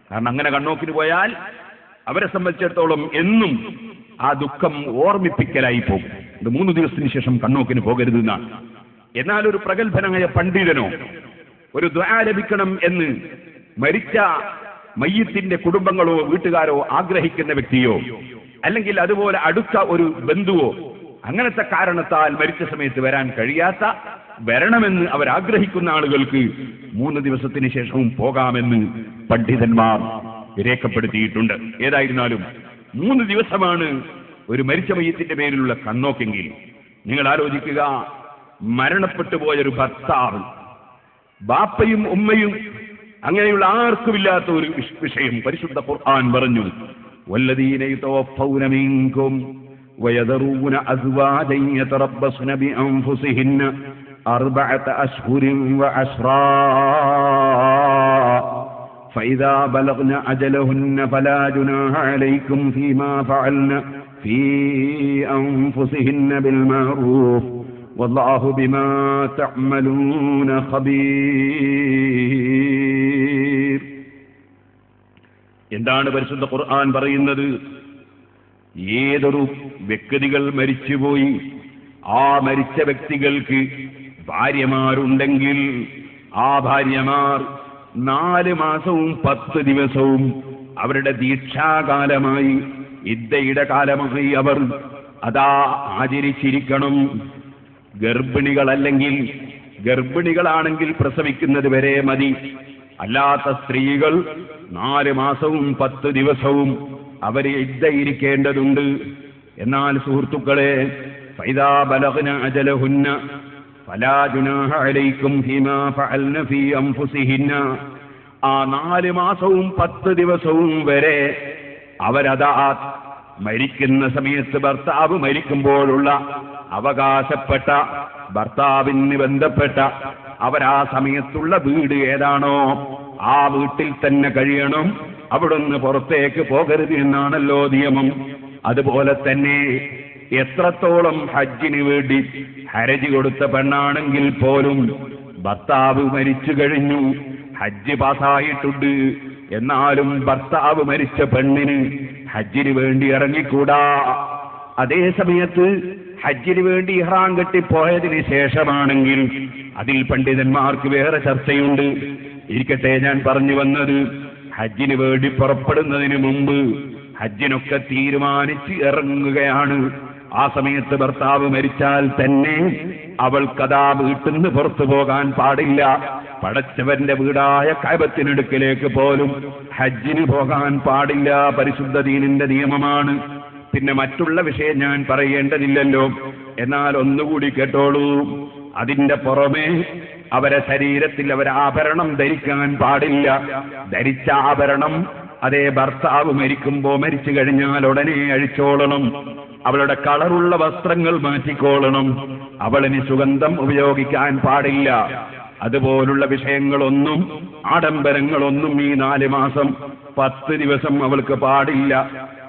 കാരണം അങ്ങനെ കണ്ണോക്കിന് പോയാൽ അവരെ സംബന്ധിച്ചിടത്തോളം എന്നും ആ ദുഃഖം ഓർമ്മിപ്പിക്കലായി പോകും. ഇത് 3 ദിവസത്തിന് ശേഷം കണ്ണോക്കിന് പോകരുത് എന്നാണ്. എന്നാൽ ഒരു പ്രഗത്ഭനായ പണ്ഡിതനോ ഒരു ദുആ ലഭിക്കണം എന്ന് മരിച്ച മയ്യത്തിന്റെ കുടുംബങ്ങളോ വീട്ടുകാരോ ആഗ്രഹിക്കുന്ന വ്യക്തിയോ അല്ലെങ്കിൽ അതുപോലെ അടുത്ത ഒരു ബന്ധുവോ അങ്ങനത്തെ കാരണത്താൽ മരിച്ച സമയത്ത് വരാൻ കഴിയാത്ത, വരണമെന്ന് അവരാഗ്രഹിക്കുന്ന ആളുകൾക്ക് 3 ദിവസത്തിന് ശേഷവും പോകാമെന്ന് പണ്ഡിതന്മാർ രേഖപ്പെടുത്തിയിട്ടുണ്ട്. ഏതായിരുന്നാലും 3 ദിവസമാണ് ഒരു മരിച്ച മയ്യത്തിന്റെ പേരിലുള്ള കണ്ണോക്കെങ്കിൽ നിങ്ങൾ ആലോചിക്കുക, മരണപ്പെട്ടു പോയൊരു ഭർത്താവ്, ബാപ്പയും ഉമ്മയും അങ്ങനെയുള്ള ആർക്കുമില്ലാത്ത ഒരു വിഷയം പരിശുദ്ധ ഖുർആൻ പറഞ്ഞു, വല്ലദീന യതവഫൗന മിൻകും വയദറൂന അസ്വാജൻ യതറബ്ബസ്ന ബിഅൻഫുസിഹിന്ന 4 അശ്ഹുരിൻ വഅശ്റാ فإذا بلغن أجلهن فلا جناح عليكم فيما فعلن في أنفسهن بالمعروف والله بما تعملون خبير. എന്താണ് പരിശുദ്ധ ഖുർആൻ പറയുന്നത്? ഏതൊരു വ്യക്തികൾ മരിച്ചുപോയി ആ മരിച്ച വ്യക്തികൾക്ക് ഭാര്യമാരുണ്ടെങ്കിൽ ആ ഭാര്യമാർ 4 മാസവും 10 ദിവസവും അവരുടെ ദീക്ഷാകാലമായി, ഇദ്ദയുടെ കാലമായി അവർ അതാ ആചരിച്ചിരിക്കണം. ഗർഭിണികളാണെങ്കിൽ പ്രസവിക്കുന്നത് വരെ മതി. അല്ലാത്ത സ്ത്രീകൾ 4 മാസവും 10 ദിവസവും അവർ ഇദ്ദയിരിക്കേണ്ടതുണ്ട്. എന്നാൽ സുഹൃത്തുക്കളെ, ഫൈദാ ബലഗ്ന അജലഹുന്ന ഫലാ ജുനാഹ അലൈക്കും ഫീമാ ഫഅൽന ഫീ അൻഫുസിഹിന്ന, ആ 4 മാസവും 10 ദിവസവും വരെ അവരതാ മരിക്കുന്ന സമയത്ത് ഭർത്താവ് മരിക്കുമ്പോഴുള്ള അവകാശപ്പെട്ട ഭർത്താവിന് ബന്ധപ്പെട്ട അവരാ സമയത്തുള്ള വീട് ഏതാണോ ആ വീട്ടിൽ തന്നെ കഴിയണം. അവിടുന്ന് പുറത്തേക്ക് പോകരുത് എന്നാണല്ലോ നിയമം. അതുപോലെ തന്നെ എത്രത്തോളം ഹജ്ജിന് വേണ്ടി ഹരജ് കൊടുത്ത പെണ്ണാണെങ്കിൽ പോലും ഭർത്താവ് മരിച്ചു കഴിഞ്ഞു, ഹജ്ജ് പാസ്സായിട്ടുണ്ട്, എന്നാലും ഭർത്താവ് മരിച്ച പെണ്ണിന് ഹജ്ജിന് വേണ്ടി ഇറങ്ങിക്കൂടാ. അതേ സമയത്ത് ഹജ്ജിന് വേണ്ടി ഇഹ്റാം കെട്ടിപ്പോയതിന് ശേഷമാണെങ്കിൽ അതിൽ പണ്ഡിതന്മാർക്ക് വേറെ ചർച്ചയുണ്ട്. ഇരിക്കട്ടെ, ഞാൻ പറഞ്ഞു വന്നത്, ഹജ്ജിന് വേണ്ടി പുറപ്പെടുന്നതിന് മുമ്പ് ഹജ്ജിനൊക്കെ തീരുമാനിച്ച് ഇറങ്ങുകയാണ്. ആ സമയത്ത് ഭർത്താവ് മരിച്ചാൽ തന്നെ അവൾക്കതാ വീട്ടിൽ നിന്ന് പുറത്തു പോകാൻ പാടില്ല. പടച്ചവന്റെ വീടായ കഅബത്തിനടുക്കിലേക്ക് പോലും ഹജ്ജിന് പോകാൻ പാടില്ല. പരിശുദ്ധ ദീനിന്റെ നിയമമാണ്. പിന്നെ മറ്റുള്ള വിഷയം ഞാൻ പറയേണ്ടതില്ലല്ലോ. എന്നാൽ ഒന്നുകൂടി കേട്ടോളൂ, അതിന്റെ പുറമെ അവരെ ശരീരത്തിൽ ആഭരണം ധരിക്കാൻ പാടില്ല. ധരിച്ച ആഭരണം അതേ ഭർത്താവ് മരിച്ചു കഴിഞ്ഞാൽ ഉടനെ അഴിച്ചോളണം. അവളുടെ കളറുള്ള വസ്ത്രങ്ങൾ മാറ്റിക്കോളണം. അവളിന് സുഗന്ധം ഉപയോഗിക്കാൻ പാടില്ല. അതുപോലുള്ള വിഷയങ്ങളൊന്നും, ആഡംബരങ്ങളൊന്നും ഈ 4 മാസം 10 ദിവസം അവൾക്ക് പാടില്ല.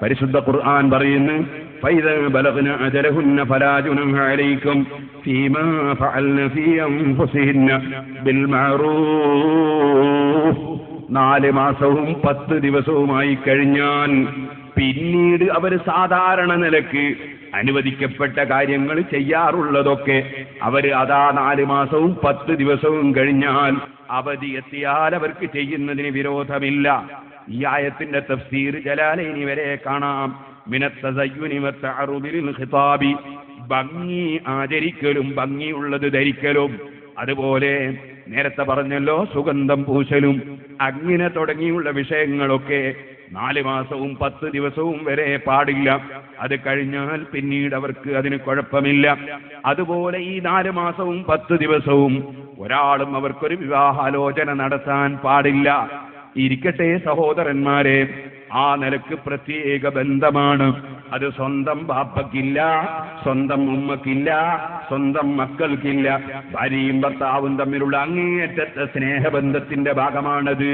പരിശുദ്ധ ഖുർആൻ പറയുന്നു, ഫൈദാ ബലഗ്ന അജലഹുന്ന ഫലാ ജുനാഹ അലൈക്കും ഫീമാ ഫഅൽന ഫീ അൻഫുസിഹിന്ന ബിൽ മഅറൂഫ്. 4 മാസവും 10 ദിവസവുമായി കഴിഞ്ഞാൽ പിന്നീട് അവർ സാധാരണ നിലക്ക് അനുവദിക്കപ്പെട്ട കാര്യങ്ങൾ ചെയ്യാറുള്ളതൊക്കെ അവർ അതാ 4 മാസവും 10 ദിവസവും കഴിഞ്ഞാൽ അവധി എത്തിയാൽ അവർക്ക് ചെയ്യുന്നതിന് വിരോധമില്ല. ഈ ആയത്തിന്റെ തഫ്സീർ ജലാലൈനി വരെ കാണാം. മിനത്ത് തസയ്യുനി വത്തഅറുദി ലിൽ ഖിതാബി, ഭംഗി ആചരിക്കലും ഭംഗിയുള്ളത് ധരിക്കലും, അതുപോലെ നേരത്തെ പറഞ്ഞല്ലോ സുഗന്ധം പൂശലും, അങ്ങനെ തുടങ്ങിയുള്ള വിഷയങ്ങളൊക്കെ 4 മാസവും 10 ദിവസവും വരെ പാടില്ല. അത് കഴിഞ്ഞാൽ പിന്നീട് അവർക്ക് അതിന് കുഴപ്പമില്ല. അതുപോലെ ഈ 4 മാസവും 10 ദിവസവും ഒരാളും അവർക്കൊരു വിവാഹാലോചന നടത്താൻ പാടില്ല. ഇരിക്കട്ടെ സഹോദരന്മാരെ, ആ നിലക്ക് പ്രത്യേക ബന്ധമാണ്. അത് സ്വന്തം ബാപ്പയ്ക്കില്ല, സ്വന്തം ഉമ്മക്കില്ല, സ്വന്തം മക്കൾക്കില്ല. ഭാര്യയും ഭർത്താവും തമ്മിലുള്ള അങ്ങേയറ്റത്തെ സ്നേഹബന്ധത്തിന്റെ ഭാഗമാണത്.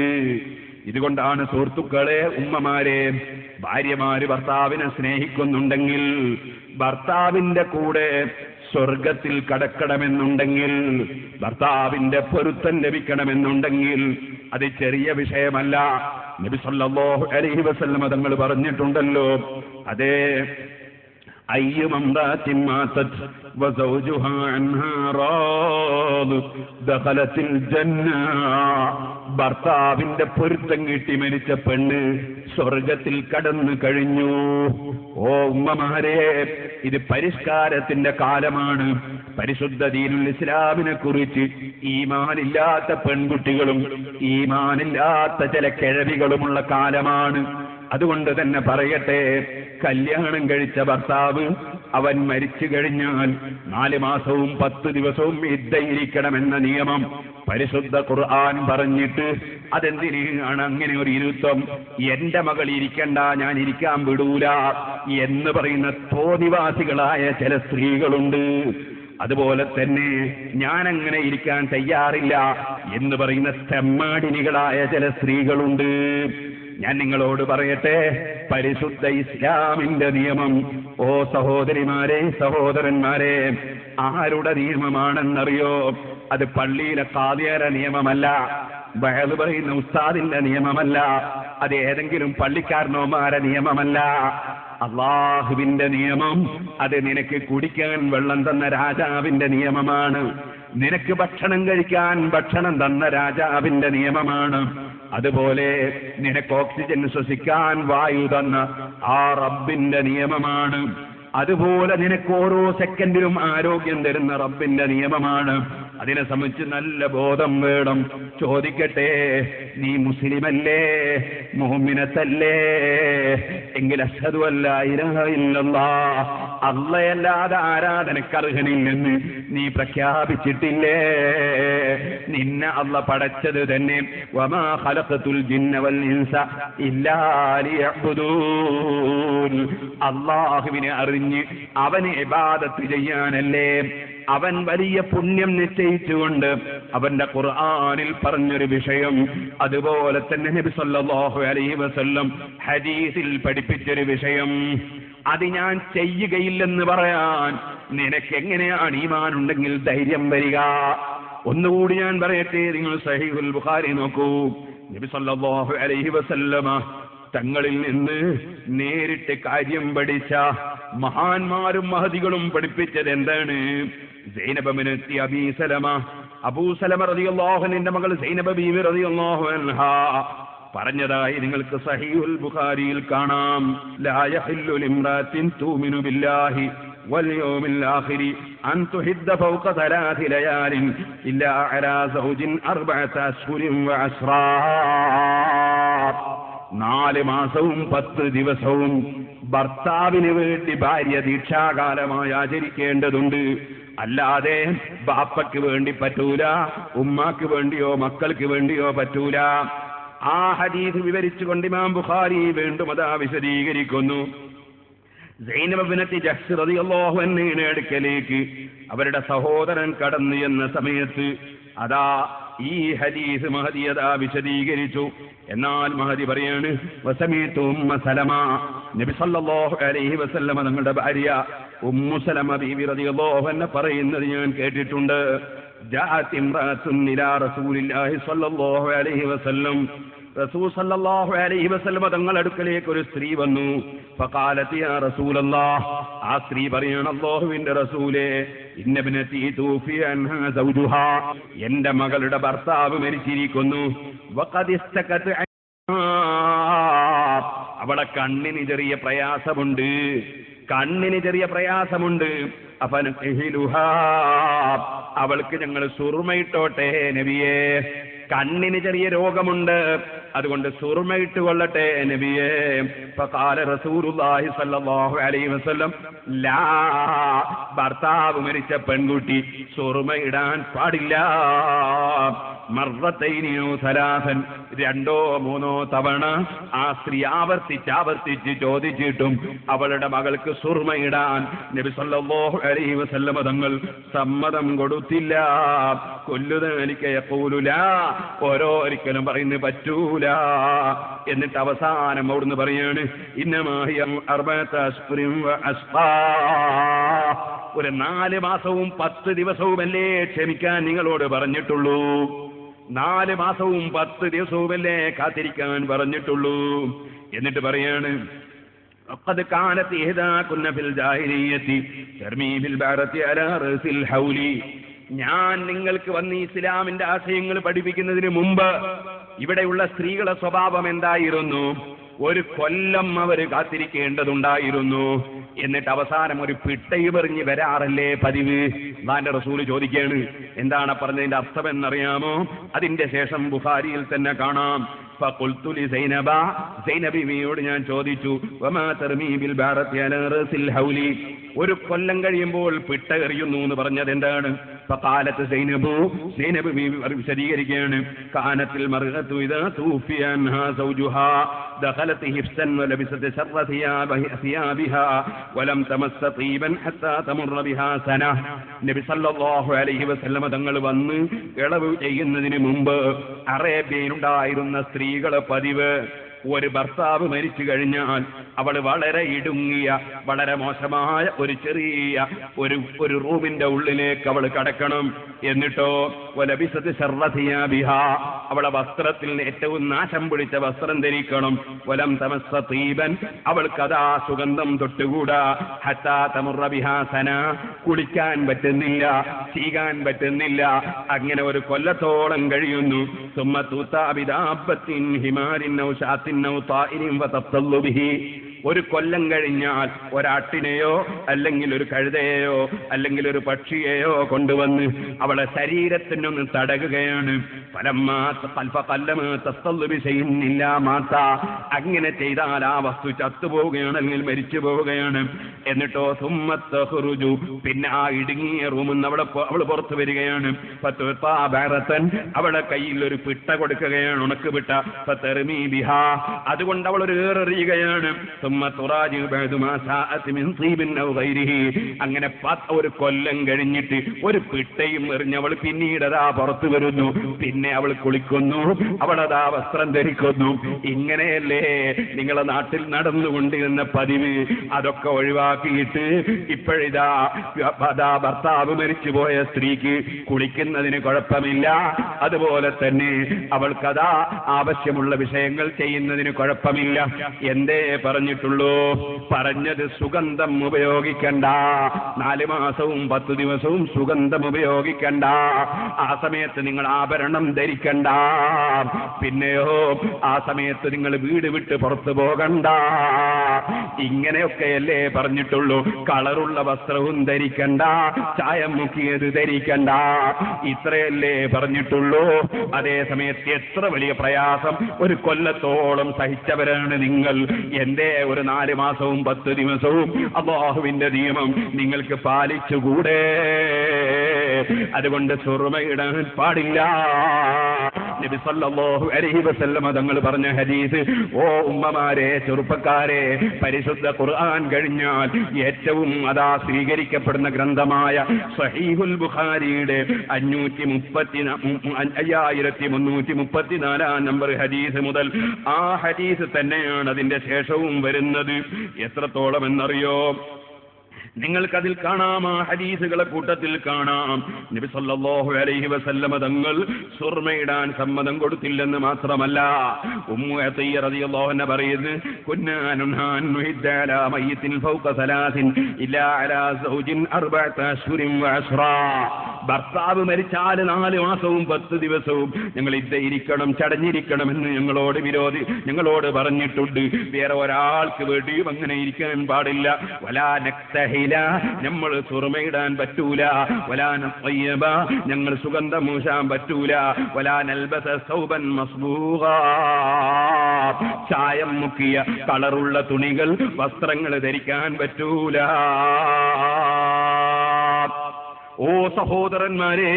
ഇതുകൊണ്ടാണ് സുഹൃത്തുക്കളെ, ഉമ്മമാരെ, ഭാര്യമാര് ഭർത്താവിനെ സ്നേഹിക്കുന്നുണ്ടെങ്കിൽ, ഭർത്താവിന്റെ കൂടെ സ്വർഗത്തിൽ കടക്കണമെന്നുണ്ടെങ്കിൽ, ഭർത്താവിന്റെ പൊരുത്തം ലഭിക്കണമെന്നുണ്ടെങ്കിൽ അത് ചെറിയ വിഷയമല്ല. നബി സല്ലല്ലാഹു അലൈഹി വസല്ലം തങ്ങൾ പറഞ്ഞിട്ടുണ്ടല്ലോ, അതേ അയ്യുമംറാത്തിൻ മാതത് വസൗജുഹാ അൻഹാ റാദ് ദഖലത്തിൽ ജന്ന. ഭർത്താവിന്റെ പൊരുത്തം കിട്ടി മരിച്ച പെണ്ണ് സ്വർഗത്തിൽ കടന്നു കഴിഞ്ഞു. ഓ ഉമ്മമാരെ, ഇത് പരിഷ്കാരത്തിന്റെ കാലമാണ്. പരിശുദ്ധ ദീനുൽ ഇസ്ലാമിനെ കുറിച്ച് ഈമാനില്ലാത്ത പെൺകുട്ടികളും ഈമാനില്ലാത്ത ചില കിഴവികളുമുള്ള കാലമാണ്. അതുകൊണ്ട് തന്നെ പറയട്ടെ, കല്യാണം കഴിച്ച ഭർത്താവ് അവൻ മരിച്ചു കഴിഞ്ഞാൽ 4 മാസവും 10 ദിവസവും ഇദ്ദയിരിക്കണമെന്ന നിയമം പരിശുദ്ധ ഖുർആൻ പറഞ്ഞിട്ട് അതെന്തിനാണ് അങ്ങനെ ഒരു ഇരുത്തം? എന്റെ മകൾ ഇരിക്കണ്ട, ഞാൻ ഇരിക്കാൻ വിടൂല എന്ന് പറയുന്ന തോന്നിവാസികളായ ചില സ്ത്രീകളുണ്ട്. അതുപോലെ തന്നെ ഞാൻ അങ്ങനെ ഇരിക്കാൻ തയ്യാറില്ല എന്ന് പറയുന്ന തെമ്മാടിനികളായ ചില സ്ത്രീകളുണ്ട്. ഞാൻ നിങ്ങളോട് പറയട്ടെ, പരിശുദ്ധ ഇസ്ലാമിന്റെ നിയമം, ഓ സഹോദരിമാരെ സഹോദരന്മാരെ, ആരുടെ നിയമമാണെന്നറിയോ? അത് പള്ളിയിലെ ഖാദിയുടെ നിയമമല്ല, ബഹള് പറയുന്ന ഉസ്താദിന്റെ നിയമമല്ല, അത് ഏതെങ്കിലും പള്ളിക്കാരനോമാരെ നിയമമല്ല. അള്ളാഹുവിന്റെ നിയമം. അത് നിനക്ക് കുടിക്കാൻ വെള്ളം തന്ന രാജാവിന്റെ നിയമമാണ്. നിനക്ക് ഭക്ഷണം കഴിക്കാൻ ഭക്ഷണം തന്ന രാജാവിന്റെ നിയമമാണ്. അതുപോലെ നിനക്ക് ഓക്സിജൻ ശ്വസിക്കാൻ വായു തന്ന ആ റബ്ബിന്റെ നിയമമാണ്. അതുപോലെ നിനക്ക് ഓരോ സെക്കൻഡിലും ആരോഗ്യം തരുന്ന റബ്ബിന്റെ നിയമമാണ്. അതിനെ സംബന്ധിച്ച് നല്ല ബോധം വേണം. ചോദിക്കട്ടെ, നീ മുസ്ലിമല്ലേ, മുഅ്മിനത്തല്ലേ? എങ്കിൽ അശ്ഹദു അല്ലാ ഇലാഹ ഇല്ലല്ലാഹ്, അല്ലാഹുവല്ലാതെ ആരാധനക്ക് അർഹനില്ലെന്ന് നീ പ്രഖ്യാപിച്ചിട്ടില്ലേ? നിന്നെ അല്ലാഹ് പടച്ചത് തന്നെ വമാ ഖലഖതുൽ ജിന്ന വൽ ഇൻസ ഇല്ലാ ലിയഅ്ബുദൂൻ, അല്ലാഹുവിനെ അറിഞ്ഞ് അവനെ ഇബാദത്ത് ചെയ്യാനല്ലേ. അവൻ വലിയ പുണ്യം നിശ്ചയിച്ചുകൊണ്ട് അവന്റെ ഖുർആനിൽ പറഞ്ഞൊരു വിഷയം, അതുപോലെ തന്നെ നബി സല്ലല്ലാഹു അലൈഹി വസല്ലം ഹദീസിൽ പഠിപ്പിച്ചൊരു വിഷയം, അത് ഞാൻ ചെയ്യുകയില്ലെന്ന് പറയാൻ നിനക്ക് എങ്ങനെയാണ് ഈമാനുണ്ടെങ്കിൽ ധൈര്യം വരിക? ഒന്നുകൂടി ഞാൻ പറയട്ടെ, നിങ്ങൾ സഹീഹുൽ ബുഖാരി നോക്കൂ. നബി സല്ലല്ലാഹു അലൈഹി വസല്ലമ തങ്ങളിൽ നിന്ന് നേരിട്ട് കാര്യം പഠിച്ച മഹാന്മാരും മഹദികളും പഠിപ്പിച്ചത് എന്താണ്? സൈനബ ബിൻതി അബീ സലമ, അബൂ സലമ റളിയല്ലാഹു അൻഹുവിന്റെ മകൾ സൈനബ ബീവി റളിയല്ലാഹു അൻഹാ പറഞ്ഞതായി നിങ്ങൾക്ക് സഹീഹുൽ ബുഖാരിയിൽ കാണാം. ലാ യഹില്ലു ലിംറാത്തിൻ തുമിനു ബില്ലാഹി വൽ യൗമിൽ ആഖിരി അൻ തുഹിദ്ദ ഫൗക 3 ലയാലിൻ ഇല്ലാ അലാ സൗജിൻ 4 അശ്ഹുരിൻ വ അശ്റാ. 4 മാസവും 10 ദിവസവും ഭർത്താവിന് വേണ്ടി ഭാര്യ ദീക്ഷാകാലമായി ആചരിക്കേണ്ടതുണ്ട്. അല്ലാതെ ബാപ്പയ്ക്ക് വേണ്ടി പറ്റൂല, ഉമ്മാക്ക് വേണ്ടിയോ മക്കൾക്ക് വേണ്ടിയോ പറ്റൂല. ആ ഹദീസ് വിവരിച്ചുകൊണ്ട് ഇമാം ബുഖാരി വീണ്ടും അതാ വിശദീകരിക്കുന്നു. സൈനബ ബിൻതി ജഹ്ശ് റളിയല്ലാഹു അൻഹയുടെ അടുക്കലേക്ക് അവരുടെ സഹോദരൻ കടന്നു എന്ന സമയത്ത് അതാ ഈ ഹദീസ് മഹദി അതാ വിശദീകരിച്ചു. എന്നാൽ മഹദി പറയാണ്, വസമീതു ഉമ്മ സലമ, നബി സല്ലല്ലാഹു അലൈഹി വസല്ലമ തങ്ങളുടെ ഭാര്യ ഉമ്മു സലമ ബീവി റളിയല്ലാഹു അൻഹ പറയുന്നത് ഞാൻ കേട്ടിട്ടുണ്ട്. ജാഅത് ഇംറാത്തുൻ ഇലാ റസൂലില്ലാഹി സല്ലല്ലാഹു അലൈഹി വസല്ലം, റസൂൽ സല്ലല്ലാഹു അലൈഹി വസല്ലമ തങ്ങളുടെ അടുക്കലേക്ക് ഒരു സ്ത്രീ വന്നു. ഫഖാലത് യാ റസൂലല്ലാഹ്, ആ സ്ത്രീ പറയാണ്, അല്ലാഹുവിന്റെ റസൂലേ, ഇന്ന ഇബ്നതി തൂഫി അൻഹാ സൗജുഹാ, എന്റെ മകളുടെ ഭർത്താവ് മരിച്ചിരിക്കുന്നു. വഖദ് ഇസ്തകത്, അവളെ കണ്ണിന് ചെറിയ പ്രയാസമുണ്ട്, കണ്ണിന് ചെറിയ പ്രയാസമുണ്ട്. അഫനഹിലുഹാ, അവൾക്ക് ഞങ്ങൾ സുറുമയിട്ടോട്ടെ നബിയേ, കണ്ണിന് ചെറിയ രോഗമുണ്ട്, അതുകൊണ്ട് സുറുമയിട്ട് കൊള്ളട്ടെ നബിയേ. ഫഖാല റസൂലുള്ളാഹി സ്വല്ലല്ലാഹു അലൈഹി വസല്ലം, ലാ, ഭർത്താവ് മരിച്ച പെൺകുട്ടി സുറുമയിടാൻ പാടില്ല. മർറത്തൈനിയോ സലാസൻ, 2 or 3 തവണ ആ സ്ത്രീ ആവർത്തിച്ച് ചോദിച്ചിട്ടും അവളുടെ മകൾക്ക് സുറുമയിടാൻ നബി സല്ലല്ലാഹു അലൈഹി വസല്ലം തങ്ങൾ സമ്മതം കൊടുത്തില്ല. കുല്ലുദാലിക യഖൂലു ലാ, ഓരോരിക്കലും പറയുന്നു പറ്റൂല. എന്നിട്ട് അവസാനം അവിടുന്ന് പറയാണ്, ഇന്നമാ ഹിയ 4 അശ്ഹുരിൻ വ അശ്ഖാ, ഒരു 4 മാസവും 10 ദിവസവുമല്ലേ ക്ഷമിക്കാൻ നിങ്ങളോട് പറഞ്ഞിട്ടുള്ളൂ. 4 മാസവും 10 ദിവസവുമല്ലേ കാത്തിരിക്കാൻ പറഞ്ഞിട്ടുള്ളൂ. എന്നിട്ട് പറയാണ്, ഖദ് കാനത് ഇഹ്ദാകുന്ന ഫിൽ ജാഹിലിയ്യത്തി തർമീ ബിൽ ബഅറത്തി അലാ റഅസിൽ ഹൗലി, ഞാൻ നിങ്ങൾക്ക് വന്ന് ഇസ്ലാമിന്റെ ആശയങ്ങൾ പഠിപ്പിക്കുന്നതിന് മുമ്പ് ഇവിടെയുള്ള സ്ത്രീകളുടെ സ്വഭാവം എന്തായിരുന്നു? ഒരു കൊല്ലം അവര് കാത്തിരിക്കേണ്ടതുണ്ടായിരുന്നു. എന്നിട്ട് അവസാനം ഒരു പിട്ടയുമെറിഞ്ഞ് വരാറല്ലേ പതിവ്? അല്ലാഹുവിന്റെ റസൂല് ചോദിക്കുകയാണ്, എന്താണ് പറഞ്ഞതിന്റെ അർത്ഥം എന്നറിയാമോ? അതിന്റെ ശേഷം ബുഖാരിയിൽ തന്നെ കാണാം, فقلت لزينب സൈനബിയോട് ഞാൻ ചോദിച്ചു, വമാ തർമീ ബിൽ ബാറത്തി അലാ റസിൽ ഹൗലി, ഒരു കൊല്ലം കഴിയുമ്പോൾ പിട്ട എറിയുന്നു എന്ന് പറഞ്ഞത് എന്താണ്? ഫഖാലത്ത് സൈനബ് വിശദീകരിക്കുകയാണ്, കാനത്തിൽ മർഅതു ഇദാ തൂഫിയ അൻഹാ സൗജുഹാ ദഖലത് ഹിഫ്സൻ വലബിസത് ശർറ സിയാബിഹാ വലം തമസ്സ തീബൻ ഹത്താ തമുറ ബിഹാ സന. നബി സല്ലല്ലാഹു അലൈഹി വസല്ലം തങ്ങൾ വന്ന് ഇളവ് ചെയ്യുന്നതിന് മുമ്പ് അറേബ്യയിലുണ്ടായിരുന്ന സ്ത്രീകളെ പതിവ്, ഒരു ഭർത്താവ് മരിച്ചു കഴിഞ്ഞാൽ അവൾ വളരെ ഇടുങ്ങിയ വളരെ മോശമായ ഒരു ചെറിയ ഒരു റൂമിന്റെ ഉള്ളിലേക്ക് അവൾ കടക്കണം. എന്നിട്ടോ വലബിസത് ശർറതിയാബിഹ, അവളെ വസ്ത്രത്തിൽ ഏറ്റവും നാശം പിടിച്ച വസ്ത്രം ധരിക്കണം. വലം തമസ്സ തീബൻ, അവൾക്കതാ സുഗന്ധം തൊട്ടുകൂടാ. ഹത്താ തമുറ ബിഹാ സന, കുളിക്കാൻ പറ്റുന്നില്ല, ചീകാൻ പറ്റുന്നില്ല. അങ്ങനെ ഒരു കൊല്ലത്തോളം കഴിയുന്നു. സുമ്മ തൂതാ ബിദാബത്തിൻ ഹിമാരിൻ ഔ ശാത്തിൻ ഔ താഇരിൻ വതഫ്തല്ലു ബിഹി, ഒരു കൊല്ലം കഴിഞ്ഞാൽ ഒരാട്ടിനെയോ അല്ലെങ്കിൽ ഒരു കഴുതയെയോ അല്ലെങ്കിൽ ഒരു പക്ഷിയെയോ കൊണ്ടുവന്ന് അവളെ ശരീരത്തിനൊന്ന് തടകുകയാണ്. അങ്ങനെ ചെയ്താൽ ആ വസ്തു ചത്തുപോവുകയാണ് അല്ലെങ്കിൽ മരിച്ചു പോവുകയാണ്. എന്നിട്ടോ സുമ്മത്തഹ്റുജു, പിന്നെ ആ ഇടുങ്ങിയ റൂമിൽ നിന്ന് അവള് പുറത്തു വരികയാണ്. അവളെ കയ്യിൽ ഒരു പിട്ട കൊടുക്കുകയാണ്, ഉണക്ക് പിട്ട. അതുകൊണ്ട് അവൾ ഒരു ഏറെറിയുകയാണ്. അങ്ങനെ ഒരു കൊല്ലം കഴിഞ്ഞിട്ട് ഒരു പിട്ടയും എറിഞ്ഞവൾ പിന്നീട് അതാ പുറത്തു വരുന്നു. പിന്നെ അവൾ കുളിക്കുന്നു, അവളതാ വസ്ത്രം ധരിക്കുന്നു. ഇങ്ങനെയല്ലേ നിങ്ങളെ നാട്ടിൽ നടന്നുകൊണ്ടിരുന്ന പതിവ്? അതൊക്കെ ഒഴിവാക്കിയിട്ട് ഇപ്പോഴിതാ ഭർത്താവ് മരിച്ചുപോയ സ്ത്രീക്ക് കുളിക്കുന്നതിന് കുഴപ്പമില്ല, അതുപോലെ തന്നെ അവൾക്കതാ ആവശ്യമുള്ള വിഷയങ്ങൾ ചെയ്യുന്നതിന് കുഴപ്പമില്ല. എന്തേ പറഞ്ഞിട്ടുള്ളൂ? പറഞ്ഞത് സുഗന്ധം ഉപയോഗിക്കണ്ട, 4 മാസവും 10 ദിവസവും സുഗന്ധം ഉപയോഗിക്കണ്ട. ആ സമയത്ത് നിങ്ങൾ ആഭരണം ധരിക്കണ്ട. പിന്നെയോ ആ സമയത്ത് നിങ്ങൾ വീട് വിട്ട് പുറത്തു പോകണ്ട. ഇങ്ങനെയൊക്കെയല്ലേ പറഞ്ഞിട്ടുള്ളൂ. കളറുള്ള വസ്ത്രവും ധരിക്കണ്ട, ചായം മുക്കിയത് ധരിക്കണ്ട, ഇത്രയല്ലേ പറഞ്ഞിട്ടുള്ളൂ. അതേ സമയത്ത് എത്ര വലിയ പ്രയാസം ഒരു കൊല്ലത്തോളം സഹിച്ചവരാണ് നിങ്ങൾ. എന്റെ ഒരു 4 മാസവും 10 ദിവസവും അല്ലാഹുവിന്റെ നിയമം നിങ്ങൾക്ക് പാലിച്ചുകൂടെ? അതുകൊണ്ട് സുറുമയിടാൻ പാടില്ല. നബി സല്ലല്ലാഹു അലൈഹി വസല്ലം തങ്ങൾ പറഞ്ഞ ഹദീസ്, ഓ ഉമ്മമാരെ, ചെറുപ്പക്കാരെ, പരിശുദ്ധ ഖുർആൻ കഴിഞ്ഞാൽ ഏറ്റവും അതാ സ്വീകരിക്കപ്പെടുന്ന ഗ്രന്ഥമായ സഹീഹുൽ ബുഖാരിയുടെ 5334 നമ്പർ ഹദീസ് മുതൽ ആ ഹദീസ് തന്നെയാണ് അതിന്റെ ശേഷവും വരുന്നത്. എത്രത്തോളം എന്നറിയോ? നിങ്ങൾക്കതിൽ കാണാം, ആ ഹദീസുകളെ കൂട്ടത്തിൽ കാണാം, നബി സല്ലല്ലാഹു അലൈഹി വസല്ലം തങ്ങൾ സുർമയിടാൻ സമ്മതം കൊടുത്തില്ലെന്ന് മാത്രമല്ല, ഉമ്മു അത്തിയ്യ റളിയല്ലാഹു അൻഹ പറയുന്നു, കുന്നാ നുൻഹാ അൻ നുഹിദ്ദ അലാ മയ്യിത്തിൻ ഫൗക സലാസിൻ ഇല്ലാ അലാ സൗജിൻ 4 അശ്ഹുരിൻ വഅശ്റാ. ഭർത്താവ് മരിച്ചാൽ 4 മാസവും 10 ദിവസവും ഞങ്ങൾ ഇരിക്കണം, ചടഞ്ഞിരിക്കണമെന്ന് ഞങ്ങളോട് പറഞ്ഞിട്ടുണ്ട്. വേറെ ഒരാൾക്ക് വേണ്ടിയും അങ്ങനെ ഇരിക്കാൻ പാടില്ല. വലാ നക്തഹി, നമ്മൾ സുറുമയിടാൻ പറ്റൂല. വലാ നത്തയ്യബ, ഞങ്ങൾ സുഗന്ധം മൂശാൻ പറ്റൂല. വലാ നൽബസ സൗബൻ മസ്ബൂഗാ, ചായം മുക്കിയ കളറുള്ള തുണികൾ, വസ്ത്രങ്ങൾ ധരിക്കാൻ പറ്റൂല. ഓ സഹോദരന്മാരെ,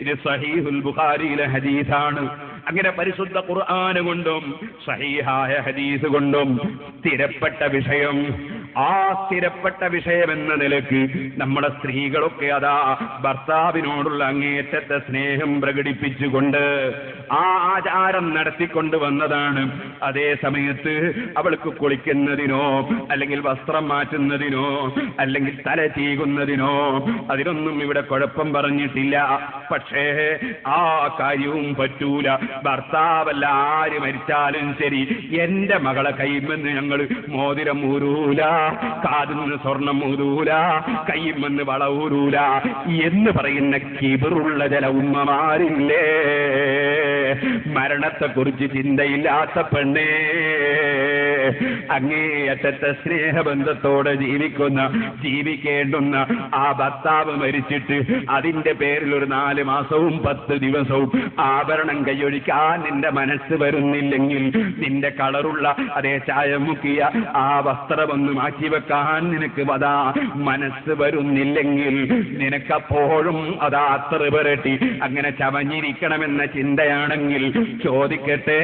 ഇത് സഹീഹുൽ ബുഖാരിയിലെ ഹദീസാണ്. അങ്ങനെ പരിശുദ്ധ ഖുർആൻ കൊണ്ടും സഹീഹായ ഹദീസ് കൊണ്ടും സ്ഥിരപ്പെട്ട വിഷയം, ആ സ്ഥിരപ്പെട്ട വിഷയം എന്ന നിലക്ക് നമ്മുടെ സ്ത്രീകളൊക്കെ അതാ ഭർത്താവിനോടുള്ള അങ്ങേയറ്റത്തെ സ്നേഹം പ്രകടിപ്പിച്ചുകൊണ്ട് ആ ആചാരം നടത്തിക്കൊണ്ട് വന്നതാണ്. അതേ സമയത്ത് അവൾക്ക് കുളിക്കുന്നതിനോ അല്ലെങ്കിൽ വസ്ത്രം മാറ്റുന്നതിനോ അല്ലെങ്കിൽ തല ചീകുന്നതിനോ അതിനൊന്നും ഇവിടെ കുഴപ്പം പറഞ്ഞിട്ടില്ല. പക്ഷേ ആ കാര്യവും പറ്റൂല. ഭർത്താവല്ല ആര് മരിച്ചാലും ശരി, എന്റെ മകളെ കൈമെന്ന് ഞങ്ങൾ മോതിരം ഊരൂല. കാതിന്ന് സ്വർണം ഊരൂല, കയ്യുമെന്ന് വള ഊരൂല എന്ന് പറയുന്ന കിബറുള്ള ചില ഉമ്മമാരില്ലേ? മരണത്തെക്കുറിച്ച് ചിന്തയില്ലാത്ത പെണ്ണേ, അങ്ങേയറ്റത്തെ സ്നേഹബന്ധത്തോടെ ജീവിക്കേണ്ടുന്ന ആ ഭർത്താവ് മരിച്ചിട്ട് അതിന്റെ പേരിൽ ഒരു 4 മാസവും 10 ദിവസവും ആഭരണം കൈയൊഴിക്കാൻ നിന്റെ മനസ്സ് വരുന്നില്ലെങ്കിൽ, നിന്റെ കളറുള്ള അതേ ചായം മുക്കിയ ആ വസ്ത്രമൊന്ന് മാറ്റിവെക്കാൻ നിനക്ക് അതാ മനസ്സ് വരുന്നില്ലെങ്കിൽ, നിനക്കപ്പോഴും അതാ അത്ര പുരട്ടി അങ്ങനെ ചമഞ്ഞിരിക്കണമെന്ന ചിന്തയാണെങ്കിൽ ചോദിക്കട്ടെ,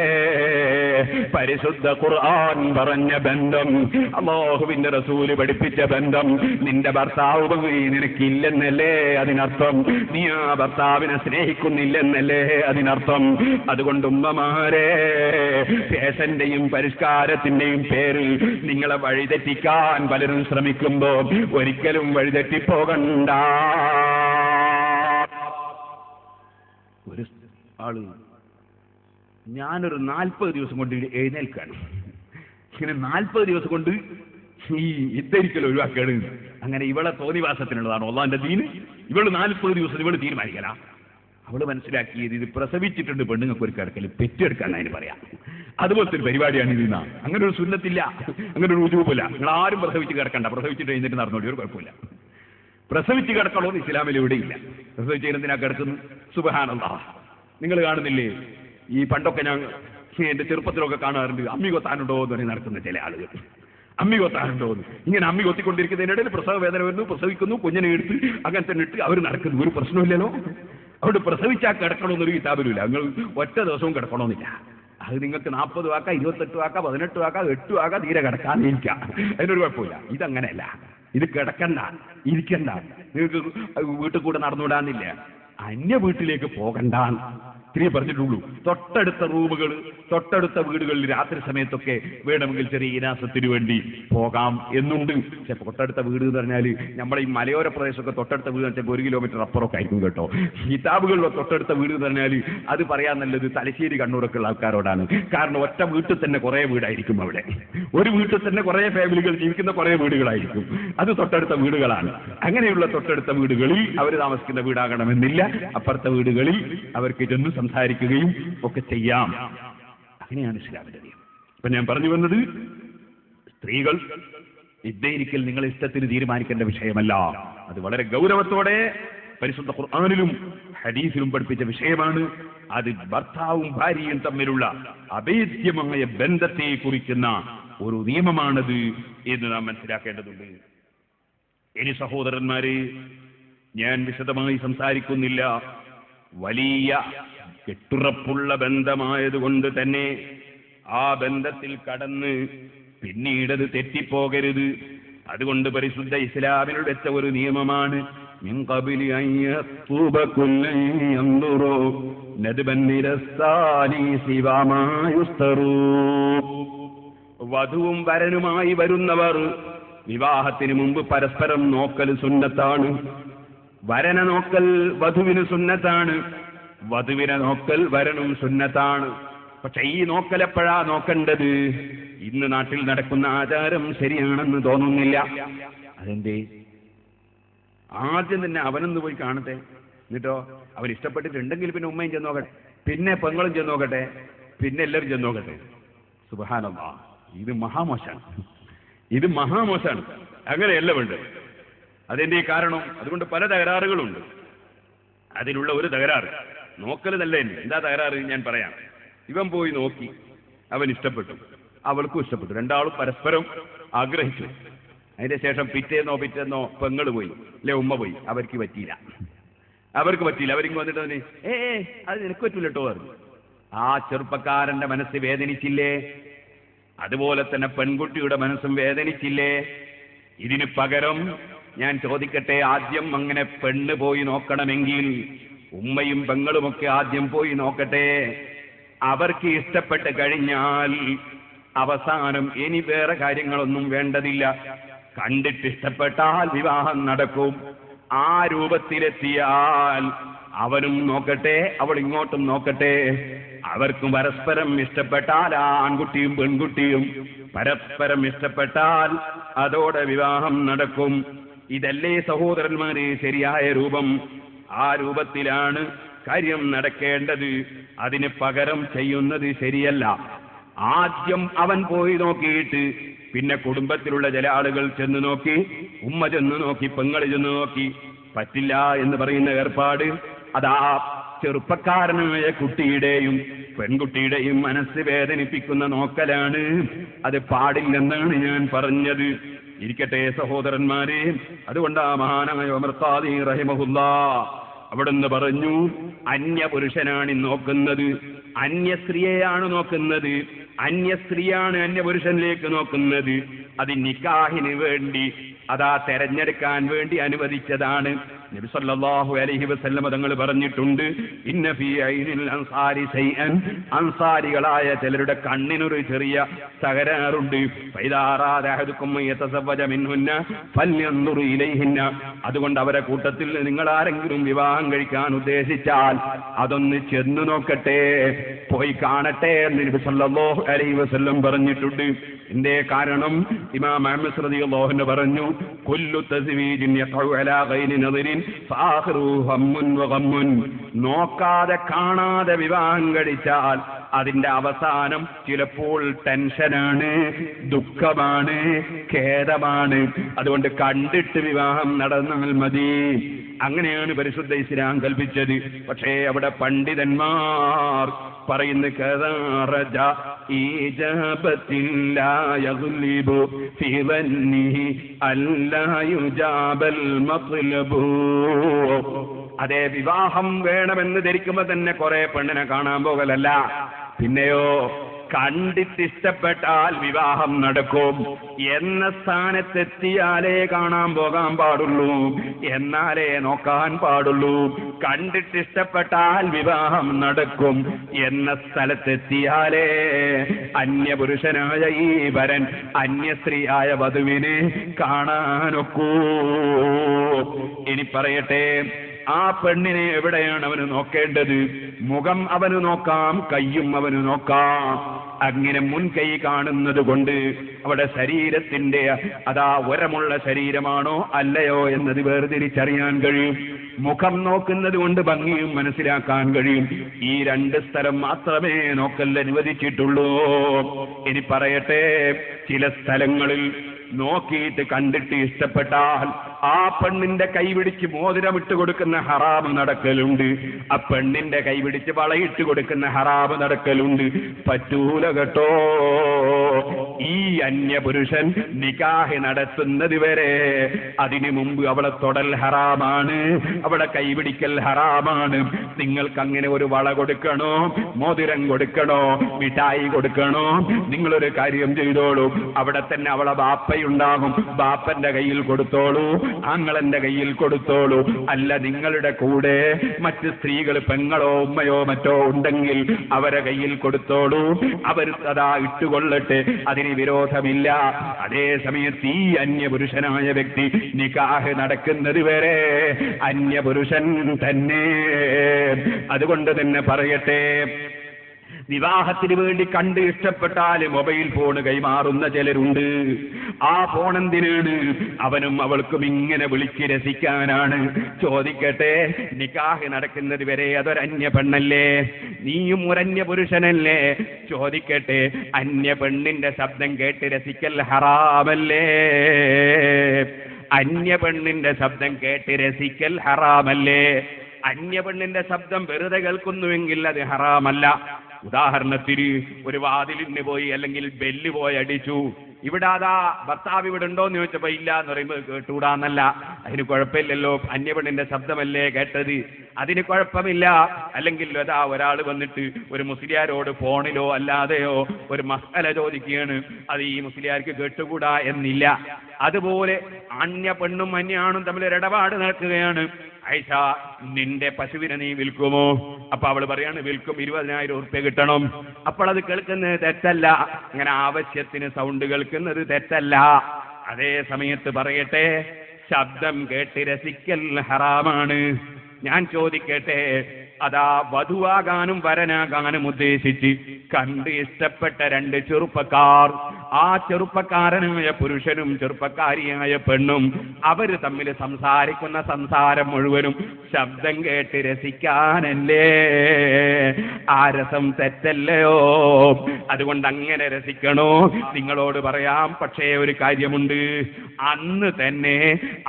പരിശുദ്ധ ഖുർആൻ പറഞ്ഞ ബന്ധം, അല്ലാഹുവിന്റെ റസൂല് പഠിപ്പിച്ച ബന്ധം നിന്റെ ഭർത്താവുമായി നിനക്കില്ലെന്നല്ലേ അതിനർത്ഥം? നീ ആ ഭർത്താവിനെ സ്നേഹിക്കുന്നില്ലെന്നല്ലേ അതിനർത്ഥം? അതുകൊണ്ട് ഉമ്മമാരെ, ഫാഷന്റെയും പരിഷ്കാരത്തിന്റെയും പേരിൽ നിങ്ങളെ വഴിതെറ്റിക്കാൻ പലരും ശ്രമിക്കുമ്പോ ഒരിക്കലും വഴിതെറ്റിപ്പോകണ്ട. ഒരു ആള് ഞാനൊരു 40 ദിവസം കൊണ്ട് എഴുന്നേൽക്കാണ്, ഇങ്ങനെ 40 ദിവസം കൊണ്ട് ഈ ഇദ്ധരിക്കൽ ഒഴിവാക്കാണ്. അങ്ങനെ ഇവളെ തോന്നിവാസത്തിനുള്ളതാണ് അല്ലാഹുവിന്റെ ദീന്. ഇവള് 40 ദിവസം ഇവള് തീരുമാനിക്കല. അവള് മനസ്സിലാക്കിയത് ഇത് പ്രസവിച്ചിട്ടുണ്ട് പെണ്ണുങ്ങൾക്ക് ഒരു കിടക്കൽ പെറ്റെടുക്കാൻ അതിന് പറയാം. അതുപോലത്തെ ഒരു പരിപാടിയാണ് ഇതിന്ന. അങ്ങനെ ഒരു സുന്നത്തില്ല, അങ്ങനെ ഒരു രുചൂപ്പില്ല. നിങ്ങൾ ആരും പ്രസവിച്ച് കിടക്കണ്ട, പ്രസവിച്ചിട്ട് എഴുന്നേറ്റ് നടന്നോളി, ഒരു കുഴപ്പമില്ല. പ്രസവിച്ച് കിടക്കണോന്ന് ഇസ്ലാമിൽ എവിടെയില്ല. പ്രസവിച്ച് എന്തിനാ കിടക്കുന്നു? സുബ്ഹാനല്ലാഹ്. നിങ്ങൾ കാണുന്നില്ലേ ഈ പണ്ടൊക്കെ ഞാൻ എന്റെ ചെറുപ്പത്തിലൊക്കെ കാണാറുണ്ട്, അമ്മി കൊത്താനുണ്ടോ എന്ന് പറഞ്ഞ് നടക്കുന്ന ചില ആളുകൾ. അമ്മി കൊത്താനുണ്ടോ എന്ന് ഇങ്ങനെ അമ്മി കൊത്തിക്കൊണ്ടിരിക്കുന്നതിനിടയിൽ പ്രസവ വേദന വരുന്നു, പ്രസവിക്കുന്നു, കുഞ്ഞിനെ എടുത്ത് അങ്ങനെ തന്നെ ഇട്ട് അവർ നടക്കുന്നു. ഒരു പ്രശ്നമില്ലല്ലോ. അവിടെ പ്രസവിച്ചാൽ കിടക്കണമെന്നൊരു കിതാബിലുമില്ല. നിങ്ങൾ ഒറ്റ ദിവസവും കിടക്കണമെന്നില്ല. അത് നിങ്ങൾക്ക് 40 ആക്കാം, 28 ആക്കാം, 18 ആക്കാം, 8 ആക്കാം, തീരെ കിടക്കാതിരിക്കാം, അതിനൊരു കുഴപ്പമില്ല. ഇതങ്ങനെയല്ല. ഇത് കിടക്കണ്ട, ഇരിക്കണ്ട, നിങ്ങൾക്ക് വീട്ടിൽ കൂടെ നടന്നുവിടാന്നില്ല, അന്യ വീട്ടിലേക്ക് പോകണ്ട ഇത്രയേ പറഞ്ഞിട്ടുള്ളൂ. തൊട്ടടുത്ത റൂമുകൾ, തൊട്ടടുത്ത വീടുകളിൽ രാത്രി സമയത്തൊക്കെ വേണമെങ്കിൽ ചെറിയ ഇനാസത്തിന് വേണ്ടി പോകാം എന്നുണ്ട്. പക്ഷെ തൊട്ടടുത്ത വീട് എന്ന് പറഞ്ഞാൽ നമ്മുടെ ഈ മലയോര പ്രദേശമൊക്കെ തൊട്ടടുത്ത വീട് വെച്ചാൽ 1 കിലോമീറ്റർ അപ്പുറമൊക്കെ ആയിരിക്കും കേട്ടോ. കിതാബുകളിലോ തൊട്ടടുത്ത വീട് എന്ന് പറഞ്ഞാൽ അത് പറയാൻ നല്ലത് തലശ്ശേരി കണ്ണൂരൊക്കെ ഉള്ള ആൾക്കാരോടാണ്. കാരണം ഒറ്റ വീട്ടിൽ തന്നെ കുറേ വീടായിരിക്കും. അവിടെ ഒരു വീട്ടിൽ തന്നെ കുറേ ഫാമിലികൾ ജീവിക്കുന്ന കുറേ വീടുകളായിരിക്കും. അത് തൊട്ടടുത്ത വീടുകളാണ്. അങ്ങനെയുള്ള തൊട്ടടുത്ത വീടുകളിൽ അവർ താമസിക്കുന്ന വീടാകണമെന്നില്ല. അപ്പുറത്തെ വീടുകളിൽ അവർക്ക് ചെന്ന് സംസാരിക്കുകയും ഒക്കെ ചെയ്യാം. അങ്ങനെയാണ് ഇസ്ലാമിന്റെ നിയമം. അപ്പൊ ഞാൻ പറഞ്ഞു വന്നത്, സ്ത്രീകൾ ഇദ്ദേരിക്കൽ നിങ്ങൾ ഇഷ്ടത്തിന് തീരുമാനിക്കേണ്ട വിഷയമല്ല. അത് വളരെ ഗൗരവത്തോടെ പരിശുദ്ധ ഖുർആനിലും ഹദീസിലും പഠിപ്പിച്ച വിഷയമാണ്. അത് ഭർത്താവും ഭാര്യയും തമ്മിലുള്ള അഭേദ്യമായ ബന്ധത്തെ കുറിക്കുന്ന ഒരു നിയമമാണത് എന്ന് നാം മനസ്സിലാക്കേണ്ടതുണ്ട്. ഇനി സഹോദരന്മാരെ, ഞാൻ വിശദമായി സംസാരിക്കുന്നില്ല. വലിയ കെട്ടുറപ്പുള്ള ബന്ധമായതുകൊണ്ട് തന്നെ ആ ബന്ധത്തിൽ കടന്ന് പിന്നീടത് തെറ്റിപ്പോകരുത്. അതുകൊണ്ട് പരിശുദ്ധ ഇസ്ലാമിൽ വെച്ച ഒരു നിയമമാണ്, മിൻ ഖബലി അൻ യഖൂബ കുല്ലൻ യൻദുറു നദ്ബൻ നിരസ്സാനി സിവാ മാ യുസ്തറൂ. വധുവും വരനുമായി വരുന്നവർ വിവാഹത്തിന് മുമ്പ് പരസ്പരം നോക്കൽ സുന്നത്താണ്. വരനെ നോക്കൽ വധുവിന് സുന്നത്താണ്, വധുവിനെ നോക്കൽ വരനും സുന്നത്താണ്. പക്ഷെ ഈ നോക്കൽ എപ്പോഴാ നോക്കേണ്ടത്? ഇന്ന് നാട്ടിൽ നടക്കുന്ന ആചാരം ശരിയാണെന്ന് തോന്നുന്നില്ല. അതെന്തേ? ആദ്യം തന്നെ അവനൊന്ന് പോയി കാണട്ടെ, എന്നിട്ടോ അവൻ ഇഷ്ടപ്പെട്ടിട്ടുണ്ടെങ്കിൽ പിന്നെ ഉമ്മയും ചെന്ന് നോക്കട്ടെ, പിന്നെ പെങ്ങളും ചെന്ന് നോക്കട്ടെ, പിന്നെ എല്ലാവരും ചെന്ന് നോക്കട്ടെ. സുബ്ഹാനല്ലാഹ്, ഇത് മഹാമോശാണ്. ഇത് മഹാമോശാണ്. അങ്ങനെയല്ല വേണ്ടത്. അതിന്റെ കാരണം അതുകൊണ്ട് പല തകരാറുകളുണ്ട്. അതിലുള്ള ഒരു തകരാറ് നോക്കൽ നല്ല തന്നെ. എന്താ തകരാറ്? ഞാൻ പറയാം. ഇവൻ പോയി നോക്കി, അവൻ ഇഷ്ടപ്പെട്ടു, അവൾക്കും ഇഷ്ടപ്പെട്ടു, രണ്ടാളും പരസ്പരം ആഗ്രഹിച്ചു. അതിന്റെ ശേഷം പിറ്റേന്നോ പെങ്ങൾ പോയി, അല്ലെ ഉമ്മ പോയി, അവർക്ക് പറ്റിയില്ല. അവരിങ്ങ് വന്നിട്ട് അത് നിനക്ക് പറ്റൂല കേട്ടോ പറഞ്ഞു. ആ ചെറുപ്പക്കാരന്റെ മനസ്സ് വേദനിച്ചില്ലേ? അതുപോലെ തന്നെ പെൺകുട്ടിയുടെ മനസ്സും വേദനിച്ചില്ലേ? ഇതിന് പകരം ഞാൻ ചോദിക്കട്ടെ, ആദ്യം അങ്ങനെ പെണ്ണ് പോയി നോക്കണമെങ്കിൽ ഉമ്മയും പെങ്ങളുമൊക്കെ ആദ്യം പോയി നോക്കട്ടെ. അവർക്ക് ഇഷ്ടപ്പെട്ട് കഴിഞ്ഞാൽ അവസാനം ഇനി വേറെ കാര്യങ്ങളൊന്നും വേണ്ടതില്ല. കണ്ടിട്ട് ഇഷ്ടപ്പെട്ടാൽ വിവാഹം നടക്കും. ആ രൂപത്തിലെത്തിയാൽ അവനും നോക്കട്ടെ, അവൾ ഇങ്ങോട്ടും നോക്കട്ടെ. അവർക്കും പരസ്പരം ഇഷ്ടപ്പെട്ടാൽ, ആ ആൺകുട്ടിയും പെൺകുട്ടിയും പരസ്പരം ഇഷ്ടപ്പെട്ടാൽ അതോടെ വിവാഹം നടക്കും. ഇതല്ലേ സഹോദരന്മാരെ ശരിയായ രൂപം? ആ രൂപത്തിലാണ് കാര്യം നടക്കേണ്ടത്. അതിന് പകരം ചെയ്യുന്നത് ശരിയല്ല. ആദ്യം അവൻ പോയി നോക്കിയിട്ട് പിന്നെ കുടുംബത്തിലുള്ള ചില ആളുകൾ ചെന്ന് നോക്കി, ഉമ്മ ചെന്ന് നോക്കി, പെങ്ങൾ ചെന്ന് നോക്കി, പറ്റില്ല എന്ന് പറയുന്ന ഏർപ്പാട് അതാ ചെറുപ്പക്കാരനായ കുട്ടിയുടെയും പെൺകുട്ടിയുടെയും മനസ്സ് വേദനിപ്പിക്കുന്ന നോക്കലാണ്. അത് പാടില്ലെന്നാണ് ഞാൻ പറഞ്ഞത്. ഇരിക്കട്ടെ സഹോദരന്മാരെ, അതുകൊണ്ടാ മഹാനായ ഉമർ ഖാദി റഹിമഹുല്ലാഹ് അവിടുന്ന് പറഞ്ഞു, അന്യപുരുഷനാണ് നോക്കുന്നത്, അന്യസ്ത്രീയെയാണ് നോക്കുന്നത്, അന്യസ്ത്രീയാണ് അന്യപുരുഷനിലേക്ക് നോക്കുന്നത്. അത് നിക്കാഹിന് വേണ്ടി അതാ തെരഞ്ഞെടുക്കാൻ വേണ്ടി അനുവദിച്ചതാണ്. നബി സല്ലല്ലാഹു അലൈഹി വസല്ലം തങ്ങൾ പറഞ്ഞിട്ടുണ്ട്, ഇന്ന ഫീ ഐനിൽ അൻസാരി ശൈഅൻ, അൻസാരികളായ ചിലരുടെ കണ്ണിനൊരു ചെറിയ തകരാറുണ്ട്. ഫൈദാ അറാദ അഹദുക്കും യതസവ്വജ മിൻഹുന്ന ഫൽയൻദുർ ഇലൈഹിന്ന, അതുകൊണ്ട് അവരെ കൂട്ടത്തിൽ നിങ്ങൾ ആരെങ്കിലും വിവാഹം കഴിക്കാൻ ഉദ്ദേശിച്ചാൽ അതൊന്ന് ചെന്നു നോക്കട്ടെ, പോയി കാണട്ടെ എന്ന് നബി സല്ലല്ലാഹു അലൈഹി വസല്ലം പറഞ്ഞിട്ടുണ്ട്. എന്തേ കാരണം? ഇമാം അഹ്മദ് റളിയല്ലാഹു അൻഹു പറഞ്ഞു, കുല്ലു തസ്വീജിൻ യഖഉ അലാ ഗൈരി നദരിൻ ഫആഖിറു ഹമ്മുൻ വഗമ്മുൻ, നോക്കാതെ കാണാതെ വിവാഹം കഴിച്ചാൽ അതിന്റെ അവസാനം ചിലപ്പോൾ ടെൻഷനാണ്, ദുഃഖമാണ്, ഖേദമാണ്. അതുകൊണ്ട് കണ്ടിട്ട് വിവാഹം നടന്നാൽ മതി. അങ്ങനെയാണ് പരിശുദ്ധ ഇസ്ലാം കൽപ്പിച്ചത്. പക്ഷേ അവിടെ പണ്ഡിതന്മാർ പറയുന്ന അതേ, വിവാഹം വേണമെന്ന് ധരിക്കുമ്പോ തന്നെ കുറെ പെണ്ണിനെ കാണാൻ പോകലല്ല. പിന്നെയോ കണ്ടിട്ടിഷ്ടപ്പെട്ടാൽ വിവാഹം നടക്കും എന്ന സ്ഥാനത്തെത്തിയാലേ കാണാൻ പോകാൻ പാടുള്ളൂ, എന്നാലേ നോക്കാൻ പാടുള്ളൂ. കണ്ടിട്ടിഷ്ടപ്പെട്ടാൽ വിവാഹം നടക്കും എന്ന സ്ഥലത്തെത്തിയാലേ അന്യപുരുഷനായ ഈ വരൻ അന്യസ്ത്രീയായ വധുവിനെ കാണാനൊക്കൂ. ഇനി പറയട്ടെ, ആ പെണ്ണിനെ എവിടെയാണ് അവന് നോക്കേണ്ടത്? മുഖം അവന് നോക്കാം, കയ്യും അവന് നോക്കാം. അങ്ങനെ മുൻകൈ കാണുന്നത് കൊണ്ട് അവിടെ ശരീരത്തിന്റെ അതാ ഉരമുള്ള ശരീരമാണോ അല്ലയോ എന്നത് വേർതിരിച്ചറിയാൻ കഴിയും. മുഖം നോക്കുന്നത് കൊണ്ട് ഭംഗിയും മനസ്സിലാക്കാൻ കഴിയും. ഈ രണ്ട് സ്ഥലം മാത്രമേ നോക്കൽ അനുവദിച്ചിട്ടുള്ളൂ. ഇനി പറയട്ടെ, ചില സ്ഥലങ്ങളിൽ നോക്കിയിട്ട് കണ്ടിട്ട് ഇഷ്ടപ്പെട്ടാൽ ആ പെണ്ണിന്റെ കൈപിടിച്ച് മോതിരമിട്ട് കൊടുക്കുന്ന ഹറാമ് നടക്കലുണ്ട്, ആ പെണ്ണിന്റെ കൈപിടിച്ച് വളയിട്ട് കൊടുക്കുന്ന ഹറാമ് നടക്കലുണ്ട്. പറ്റൂല കേട്ടോ. ഈ അന്യപുരുഷൻ നിക്കാഹ് നടത്തുന്നത് വരെ അതിനു മുമ്പ് അവളെ തൊടൽ ഹറാമാണ്, അവളെ കൈപിടിക്കൽ ഹറാമാണ്. നിങ്ങൾക്ക് അങ്ങനെ ഒരു വള കൊടുക്കണോ, മോതിരം കൊടുക്കണോ, മിഠായി കൊടുക്കണോ, നിങ്ങളൊരു കാര്യം ചെയ്തോളൂ. അവിടെ തന്നെ അവളെ ബാപ്പയുണ്ടാകും, ബാപ്പന്റെ കയ്യിൽ കൊടുത്തോളൂ, ആങ്ങളന്റെ കയ്യിൽ കൊടുത്തോളൂ. അല്ല, നിങ്ങളുടെ കൂടെ മറ്റ് സ്ത്രീകൾ, പെങ്ങളോ ഉമ്മയോ മറ്റോ ഉണ്ടെങ്കിൽ അവരെ കയ്യിൽ കൊടുത്തോളൂ, അവർ അതാ ഇട്ടുകൊള്ളട്ടെ, അതിന് വിരോധമില്ല. അതേ സമയത്ത് ഈ അന്യപുരുഷനായ വ്യക്തി നിക്കാഹ് നടക്കുന്നത് വരെ അന്യപുരുഷൻ തന്നെ. അതുകൊണ്ട് തന്നെ പറയട്ടെ, വിവാഹത്തിന് വേണ്ടി കണ്ട് ഇഷ്ടപ്പെട്ടാൽ മൊബൈൽ ഫോൺ കൈമാറുന്ന ചിലരുണ്ട്. ആ ഫോൺ എന്തിനാണ്? അവനും അവൾക്കും ഇങ്ങനെ വിളിച്ച് രസിക്കാനാണ്. ചോദിക്കട്ടെ, നിക്കാഹ് നടക്കുന്നത് വരെ അതൊരന്യ പെണ്ണല്ലേ? നീയും ഒരന്യ പുരുഷനല്ലേ? ചോദിക്കട്ടെ, അന്യ പെണ്ണിന്റെ ശബ്ദം കേട്ട് രസിക്കൽ ഹറാമല്ലേ? അന്യ പെണ്ണിന്റെ ശബ്ദം കേട്ട് രസിക്കൽ ഹറാമല്ലേ? അന്യ പെണ്ണിന്റെ ശബ്ദം വെറുതെ കേൾക്കുന്നുവെങ്കിൽ അത് ഹറാമല്ല. ഉദാഹരണത്തിന് ഒരു വാതിലിന് പോയി അല്ലെങ്കിൽ ബെല്ല് പോയി അടിച്ചു, ഇവിടെ അതാ ഭർത്താവ് ഇവിടെ ഉണ്ടോ എന്ന് ചോദിച്ചപ്പോ ഇല്ല എന്ന് പറയുമ്പോൾ കേട്ടൂടാന്നല്ല, അതിന് കുഴപ്പമില്ലല്ലോ, അന്യപെണ്ണിന്റെ ശബ്ദമല്ലേ കേട്ടത്, അതിന് കുഴപ്പമില്ല. അല്ലെങ്കിൽ അതാ ഒരാൾ വന്നിട്ട് ഒരു മുസ്ലിയാരോട് ഫോണിലോ അല്ലാതെയോ ഒരു മസ്അല ചോദിക്കുകയാണ്, അത് ഈ മുസ്ലിയാർക്ക് കേട്ടുകൂടാ എന്നില്ല. അതുപോലെ അന്യ പെണ്ണും അന്യാണും തമ്മിൽ ഒരു ഇടപാട് നടക്കുകയാണ്. ആയിഷ, നിന്റെ പശുവിനെ നീ വിൽക്കുമോ? അപ്പൊ അവള് പറയാണ്, വിൽക്കും, 20,000 ഉറുപ്യ കിട്ടണം. അപ്പോൾ അത് കേൾക്കുന്നത് തെറ്റല്ല, അങ്ങനെ ആവശ്യത്തിന് സൗണ്ട് കേൾക്കുന്നത് തെറ്റല്ല. അതേ സമയത്ത് പറയട്ടെ, ശബ്ദം കേട്ട് രസിക്കൽ ഹറാമാണ്. ഞാൻ ചോദിക്കട്ടെ, അതാ വധുവാകാനും വരനാകാനും ഉദ്ദേശിച്ച് കണ്ട് ഇഷ്ടപ്പെട്ട രണ്ട് ചെറുപ്പക്കാർ, ആ ചെറുപ്പക്കാരനായ പുരുഷനും ചെറുപ്പക്കാരിയായ പെണ്ണും അവർ തമ്മിൽ സംസാരിക്കുന്ന സംസാരം മുഴുവനും ശബ്ദം കേട്ട് രസിക്കാനല്ലേ? ആ രസം തെറ്റല്ലയോ? അതുകൊണ്ട് അങ്ങനെ രസിക്കണോ? നിങ്ങളോട് പറയാം. പക്ഷേ ഒരു കാര്യമുണ്ട്, അന്ന് തന്നെ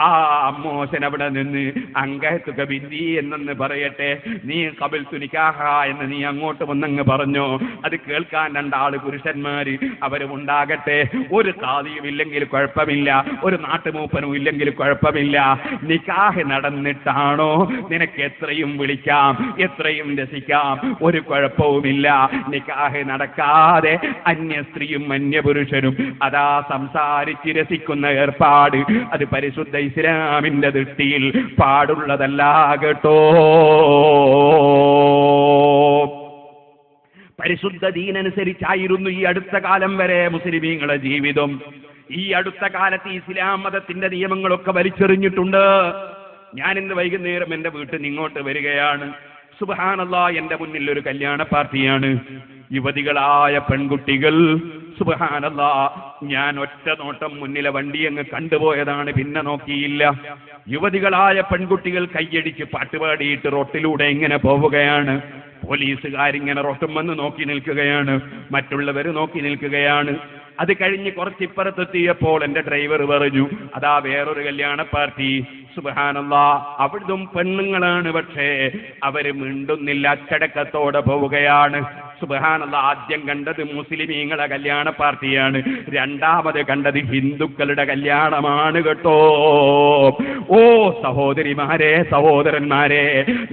ആ അമ്മോശൻ അവിടെ നിന്ന് അങ്കത്തുക ബിന്ദി എന്നെന്ന് പറയട്ടെ, നീ കബിൽ തുനിക്കാഹ എന്ന് നീ അങ്ങോട്ട് വന്നങ്ങ് പറഞ്ഞോ. അത് കേൾക്കാൻ രണ്ടാള് പുരുഷന്മാര് അവരും ഉണ്ടാകട്ടെ. ഒരു താലിയും ഇല്ലെങ്കിൽ കുഴപ്പമില്ല, ഒരു നാട്ടുമൂപ്പനും ഇല്ലെങ്കിൽ കുഴപ്പമില്ല. നിക്കാഹ് നടന്നിട്ടാണോ നിനക്ക് എത്രയും വിളിക്കാം, എത്രയും രസിക്കാം, ഒരു കുഴപ്പവുമില്ല. നിക്കാഹ് നടക്കാതെ അന്യ സ്ത്രീയും അന്യ പുരുഷനും അതാ സംസാരിച്ച് രസിക്കുന്ന ഏർപ്പാട് അത് പരിശുദ്ധ ഇസ്ലാമിന്റെ ദൃഷ്ടിയിൽ പാടുള്ളതല്ല കേട്ടോ. പരിശുദ്ധ ദീനനുസരിച്ചായിരുന്നു ഈ അടുത്ത കാലം വരെ മുസ്ലിമീങ്ങളുടെ ജീവിതം. ഈ അടുത്ത കാലത്ത് ഇസ്ലാം മതത്തിന്റെ നിയമങ്ങളൊക്കെ വലിച്ചെറിഞ്ഞിട്ടുണ്ട്. ഞാൻ ഇന്ന് വൈകുന്നേരം എന്റെ വീട്ടിൽ നിന്ന് ഇങ്ങോട്ട് വരികയാണ്. സുബ്ഹാനല്ലാഹ്, എന്റെ മുന്നിൽ ഒരു കല്യാണ പാർട്ടിയാണ്. യുവതികളായ പെൺകുട്ടികൾ. സുബ്ഹാനല്ലാഹ്, ഞാൻ ഒറ്റ നോട്ടം മുന്നിലെ വണ്ടി അങ്ങ് കണ്ടുപോയതാണ്, പിന്നെ നോക്കിയില്ല. യുവതികളായ പെൺകുട്ടികൾ കൈയടിച്ച് പാട്ടുപാടിയിട്ട് റോട്ടിലൂടെ ഇങ്ങനെ പോവുകയാണ്. പോലീസുകാരിങ്ങനെ റോട്ടും വന്ന് നോക്കി നിൽക്കുകയാണ്, മറ്റുള്ളവർ നോക്കി നിൽക്കുകയാണ്. അത് കഴിഞ്ഞ് കുറച്ചിപ്പുറത്തെത്തിയപ്പോൾ എന്റെ ഡ്രൈവർ പറഞ്ഞു, അതാ വേറൊരു കല്യാണ പാർട്ടി. സുബ്ഹാനല്ലാഹ്, അവിടും പെണ്ണുങ്ങളാണ്, പക്ഷേ അവര് മിണ്ടുന്നില്ല, അച്ചടക്കത്തോടെ പോവുകയാണ്. സുബ്ഹാനല്ലാഹ്, ആദ്യം കണ്ടത് മുസ്ലിമീങ്ങളെ കല്യാണ പാർട്ടിയാണ്, രണ്ടാമത് കണ്ടത് ഹിന്ദുക്കളുടെ കല്യാണമാണ് കേട്ടോ. ഓ സഹോദരിമാരെ, സഹോദരന്മാരെ,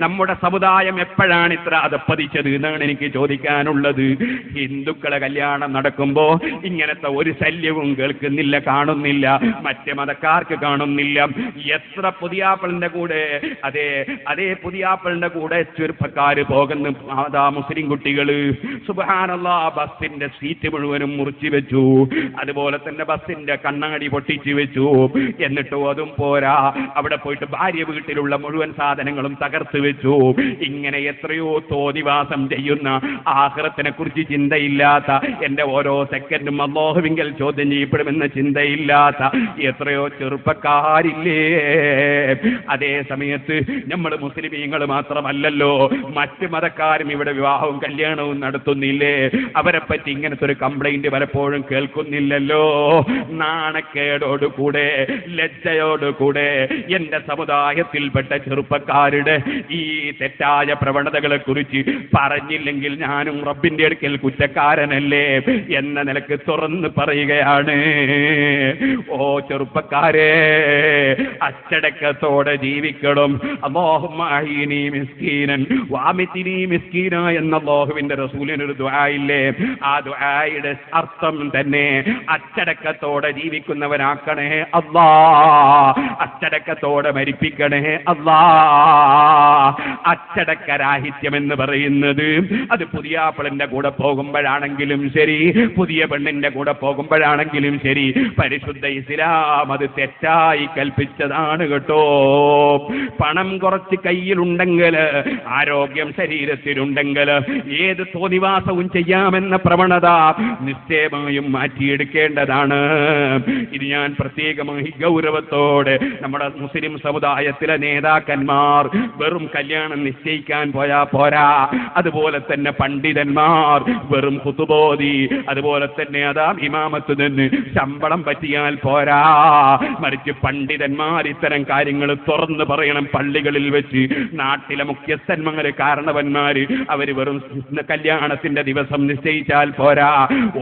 നമ്മുടെ സമുദായം എപ്പോഴാണ് ഇത്ര അധപ്പതിച്ചത് എന്നാണ് എനിക്ക് ചോദിക്കാനുള്ളത്. ഹിന്ദുക്കളെ കല്യാണം നടക്കുമ്പോ ഇങ്ങനത്തെ ഒരു ശല്യവും കേൾക്കുന്നില്ല, കാണുന്നില്ല, മറ്റേ മതക്കാർക്ക് കാണുന്നില്ല. എത്ര പുതിയാപ്പിളിന്റെ കൂടെ, അതേ പുതിയാപ്പിളിന്റെ കൂടെ ചെറുപ്പക്കാര് പോകുന്ന അതാ മുസ്ലിം കുട്ടികള്. സുബ്ഹാനല്ലാഹ്, ബസ്സിന്റെ സീറ്റ് മുഴുവനും മുറിച്ചു വെച്ചു, അതുപോലെ തന്നെ ബസ്സിന്റെ കണ്ണാടി പൊട്ടിച്ചു വെച്ചു. എന്നിട്ടോ അതും പോരാ, അവിടെ പോയിട്ട് ഭാര്യ വീട്ടിലുള്ള മുഴുവൻ സാധനങ്ങളും തകർത്ത് വെച്ചു. ഇങ്ങനെ എത്രയോ തോന്നിവാസം ചെയ്യുന്ന, ആഖിറത്തിനെ കുറിച്ച് ചിന്തയില്ലാത്ത, എന്റെ ഓരോ സെക്കൻഡും അല്ലാഹുവിങ്കൽ ചോദ്യം ചെയ്യപ്പെടുമെന്ന ചിന്തയില്ലാത്ത എത്രയോ ചെറുപ്പക്കാരില്ലേ? അതേ സമയത്ത് നമ്മൾ മുസ്ലിമീങ്ങൾ മാത്രമല്ലല്ലോ, മറ്റ് മതക്കാരും ഇവിടെ വിവാഹവും കല്യാണവും നടത്തുന്നില്ലേ? അവരെ പറ്റി ഇങ്ങനത്തെ ഒരു കംപ്ലൈന്റ് പലപ്പോഴും കേൾക്കുന്നില്ലല്ലോ. നാണക്കേടോടുകൂടെ, ലജ്ജയോടുകൂടെ എന്റെ സമുദായത്തിൽപ്പെട്ട ചെറുപ്പക്കാരുടെ ഈ തെറ്റായ പ്രവണതകളെ കുറിച്ച് പറഞ്ഞില്ലെങ്കിൽ ഞാനും റബ്ബിന്റെ അടുക്കൽ കുറ്റക്കാരനല്ലേ എന്ന നിലക്ക് തുറന്ന് പറയുകയാണ്. ഓ ചെറുപ്പക്കാരെ, അച്ചടക്കത്തോടെ ജീവിക്കണം. അല്ലാഹുമ്മ അഹ്യിനി മിസ്കീനൻ വഅമിത്നി മിസ്കീന എന്ന അല്ലാഹുവിന്റെ റസൂലിനൊരു ദുആ ഇല്ലേ? ആ ദുആയുടെ അർത്ഥം തന്നെ അച്ചടക്കത്തോടെ ജീവിക്കുന്നവനാക്കണേ അല്ലാ, അച്ചടക്കത്തോടെ മരിപ്പിക്കണേ അല്ലാ. അച്ചടക്കരാഹിത്യം എന്ന് പറയുന്നത് അത് പുതിയാപ്പിളിന്റെ കൂടെ പോകുമ്പോഴാണെങ്കിലും ശരി, പുതിയ പെണ്ണിന്റെ കൂടെ പോകുമ്പോഴാണെങ്കിലും ശരി, പരിശുദ്ധ ഇസ്ലാം അത് തെറ്റായി കൽപ്പിച്ചതാണ് കേട്ടോ. പണം കുറച്ച് കയ്യിലുണ്ടെങ്കിൽ, ആരോഗ്യം ശരീരത്തിലുണ്ടെങ്കിൽ ഏത് തോന്നിവാസവും ചെയ്യാമെന്ന പ്രവണത നിശ്ചയമായും മാറ്റിയെടുക്കേണ്ടതാണ്. ഇത് ഞാൻ പ്രത്യേകമായി ഗൗരവത്തോടെ നമ്മുടെ മുസ്ലിം സമുദായത്തിലെ നേതാക്കന്മാർ വെറും കല്യാണം നിശ്ചയിക്കാൻ പോയാ പോരാ, അതുപോലെ തന്നെ പണ്ഡിതന്മാർ വെറും ഖുതുബോദി, അതുപോലെ തന്നെ അതാ ഇമാമത്ത് നിന്ന് ശമ്പളം പറ്റിയാൽ പോരാ, മറിച്ച് പണ്ഡിതന്മാർ ഇത്തരം കാര്യങ്ങൾ തുറന്നു പറയണം പള്ളികളിൽ വെച്ച്. നാട്ടിലെ മുഖ്യസ്ഥന്മാര്, കാരണവന്മാര് അവര് വെറും കല്യാണത്തിന്റെ ദിവസം നിശ്ചയിച്ചാൽ പോരാ,